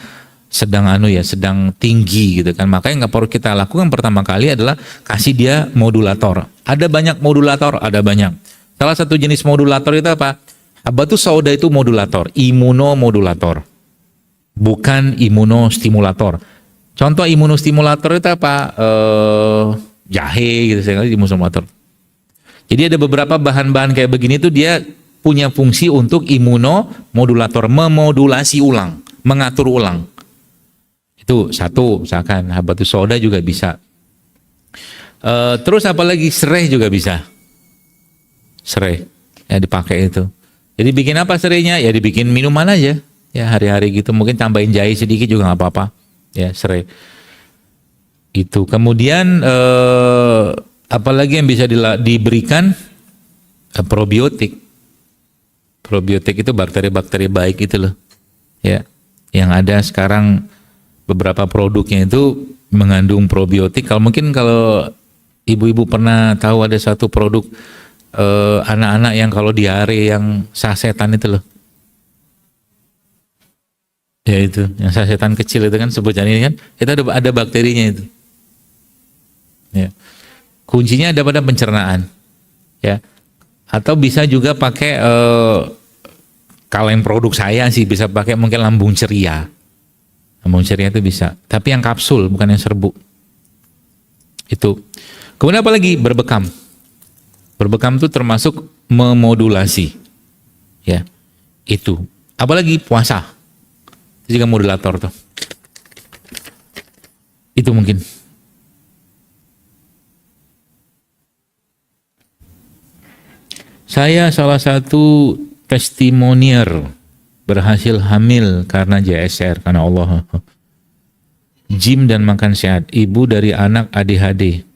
tinggi gitu kan. Makanya nggak perlu kita lakukan pertama kali adalah kasih dia modulator. Ada banyak modulator, ada banyak. Salah satu jenis modulator itu apa? Habatus sauda itu modulator, imunomodulator. Bukan imunostimulator. Contoh imunostimulator itu apa? Jahe gitu, saya imunostimulator. Jadi ada beberapa bahan-bahan kayak begini tuh dia punya fungsi untuk imunomodulator, memodulasi ulang, mengatur ulang. Itu satu, misalkan habatus sauda juga bisa. Terus apalagi serai juga bisa. Serai ya dipakai itu. Jadi bikin apa serainya? Ya dibikin minuman aja. Ya hari-hari gitu, mungkin tambahin jahe sedikit juga nggak apa-apa. Ya serai. Itu. Kemudian apalagi yang bisa diberikan probiotik. Probiotik itu bakteri-bakteri baik itu loh. Ya. Yang ada sekarang beberapa produknya itu mengandung probiotik. Kalau ibu-ibu pernah tahu ada satu produk anak-anak yang kalau diare yang sasetan itu loh. Ya itu, yang sasetan kecil itu kan sebutannya ini kan, itu ada bakterinya itu. Ya. Kuncinya ada pada pencernaan. Ya. Atau bisa juga pakai kalau yang produk saya sih bisa pakai mungkin lambung ceria. Lambung ceria itu bisa, tapi yang kapsul bukan yang serbuk. Itu. Kemudian apa lagi? Berbekam. Berbekam itu termasuk memodulasi. Ya. Itu. Apalagi puasa. Itu juga modulator tuh. Itu mungkin. Saya salah satu testimonier berhasil hamil karena JSR, karena Allah. Gym dan makan sehat. Ibu dari anak ADHD.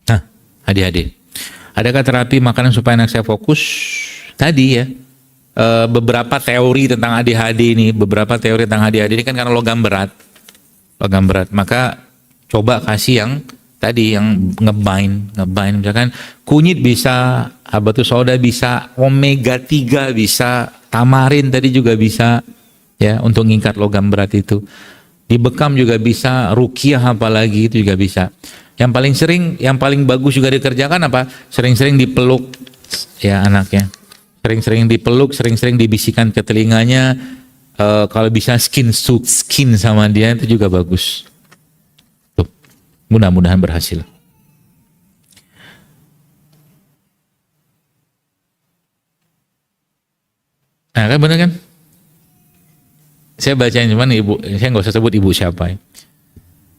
Nah, ADHD. Adakah terapi makanan supaya anak saya fokus? Tadi ya, beberapa teori tentang ADHD ini, ini kan karena logam berat. Maka coba kasih yang tadi yang ngebind, misalkan kunyit bisa, habatus sauda bisa, omega 3 bisa, tamarin tadi juga bisa, ya untuk ngingkat logam berat itu. Dibekam juga bisa, ruqyah apalagi itu juga bisa. Yang paling bagus juga dikerjakan apa? Sering-sering dipeluk ya anaknya. Sering-sering dipeluk, sering-sering dibisikkan ke telinganya. Kalau bisa skin sama dia itu juga bagus. Tuh, mudah-mudahan berhasil. Nah kan benar kan? Saya bacain cuman ibu, saya nggak usah sebut ibu siapa ya.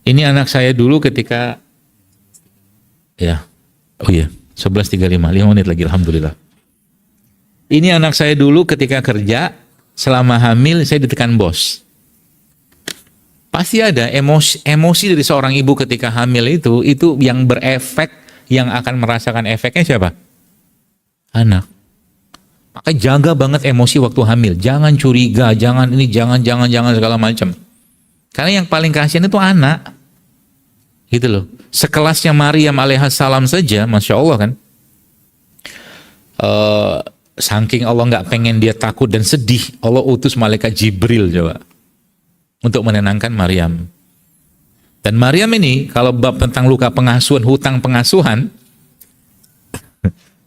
Ini anak saya dulu ketika ya, oh iya, 11.35, 5 menit lagi, alhamdulillah. Ini anak saya dulu ketika kerja, selama hamil saya ditekan bos. Pasti ada emosi dari seorang ibu ketika hamil itu yang berefek, yang akan merasakan efeknya siapa? Anak. Maka jaga banget emosi waktu hamil. Jangan curiga, jangan segala macam. Karena yang paling kasihan itu anak. Gitu loh. Sekelasnya Maryam alaihissalam saja, Masya Allah kan. Saking Allah nggak pengen dia takut dan sedih, Allah utus malaikat Jibril coba. Untuk menenangkan Maryam. Dan Maryam ini, kalau bab tentang luka pengasuhan, hutang pengasuhan,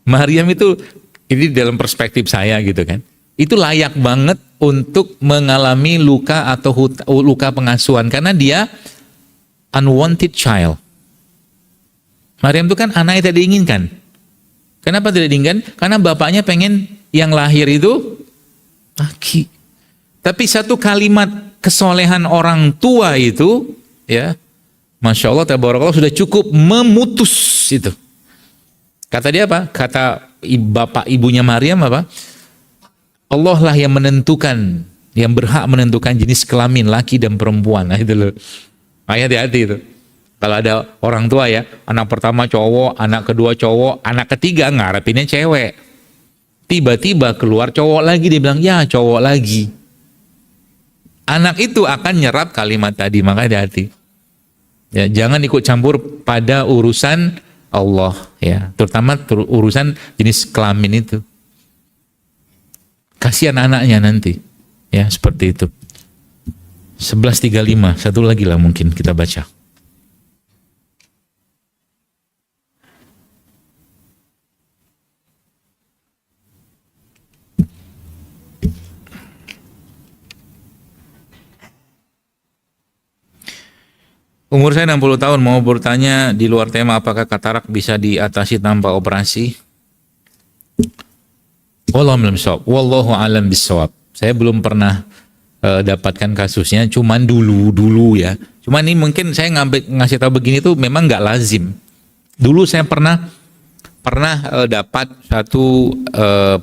Maryam itu, ini dalam perspektif saya gitu kan, itu layak banget untuk mengalami luka atau luka pengasuhan karena dia unwanted child. Maryam itu kan anak yang tidak diinginkan. Kenapa tidak diinginkan? Karena bapaknya pengen yang lahir itu laki. Tapi satu kalimat kesolehan orang tua itu, ya, Masya Allah, tabarakallah, sudah cukup memutus itu. Kata dia apa? Kata bapak ibunya Maryam apa? Allah lah yang menentukan, yang berhak menentukan jenis kelamin laki dan perempuan. Nah itu loh. Hati-hati itu. Kalau ada orang tua ya, anak pertama cowok, anak kedua cowok, anak ketiga ngarepinnya cewek. Tiba-tiba keluar cowok lagi, dia bilang, ya cowok lagi. Anak itu akan nyerap kalimat tadi, maka hati-hati. Ya, jangan ikut campur pada urusan Allah, ya, terutama urusan jenis kelamin itu. Kasihan anaknya nanti, ya seperti itu. 11.35, satu lagi lah mungkin kita baca. Umur saya 60 tahun, mau bertanya di luar tema, apakah katarak bisa diatasi tanpa operasi? Wallahu alam bisawab. Saya belum pernah dapatkan kasusnya, cuman dulu ya. Cuman ini mungkin saya ngasih tahu begini tuh memang nggak lazim. Dulu saya pernah dapat satu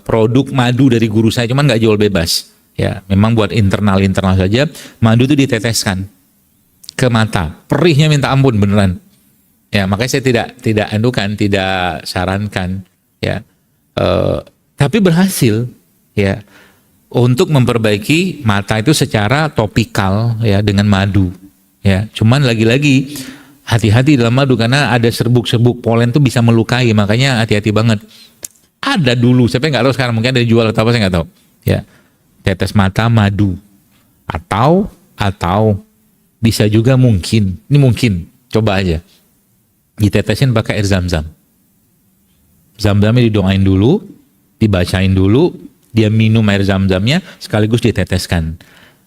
produk madu dari guru saya, cuman nggak jual bebas. Ya, memang buat internal saja. Madu itu diteteskan ke mata, perihnya minta ampun beneran. Ya, makanya saya tidak sarankan. Ya, tapi berhasil. Ya, untuk memperbaiki mata itu secara topikal ya dengan madu. Ya, cuman lagi-lagi hati-hati dalam madu karena ada serbuk-serbuk polen tuh bisa melukai, makanya hati-hati banget. Ada dulu, saya nggak tahu sekarang mungkin ada dijual atau apa saya nggak tahu. Ya, tetes mata madu atau bisa juga mungkin, ini mungkin coba aja ditetesin pakai air zam-zam. Zam-zamnya didoain dulu, dibacain dulu, dia minum air zam-zamnya sekaligus diteteskan.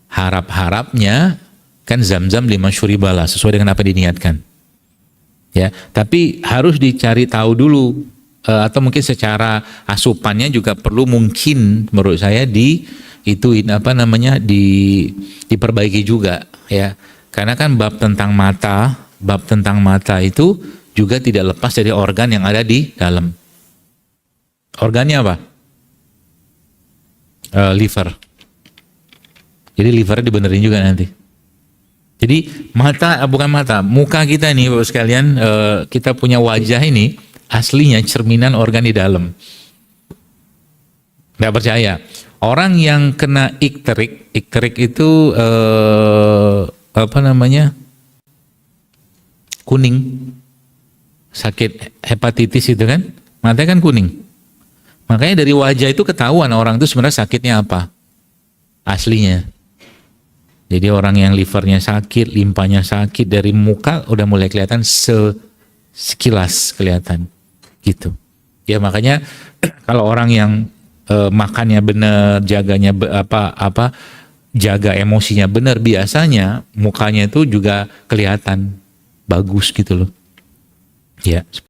Harap-harapnya kan zam-zam lima syuribala sesuai dengan apa diniatkan. Ya, tapi harus dicari tahu dulu atau mungkin secara asupannya juga perlu mungkin menurut saya diperbaiki juga ya. Karena kan bab tentang mata itu juga tidak lepas dari organ yang ada di dalam. Organnya apa? Liver. Jadi livernya dibenerin juga nanti. Jadi muka kita nih Bapak sekalian, kita punya wajah ini aslinya cerminan organ di dalam. Nggak percaya? Orang yang kena ikterik itu kuning, sakit hepatitis itu kan, matanya kan kuning. Makanya dari wajah itu ketahuan orang itu sebenarnya sakitnya apa aslinya. Jadi orang yang livernya sakit, limpanya sakit, dari muka udah mulai kelihatan sekilas kelihatan gitu. Ya makanya kalau orang yang makannya benar, jaganya jaga emosinya benar, biasanya mukanya itu juga kelihatan bagus gitu loh. Ya.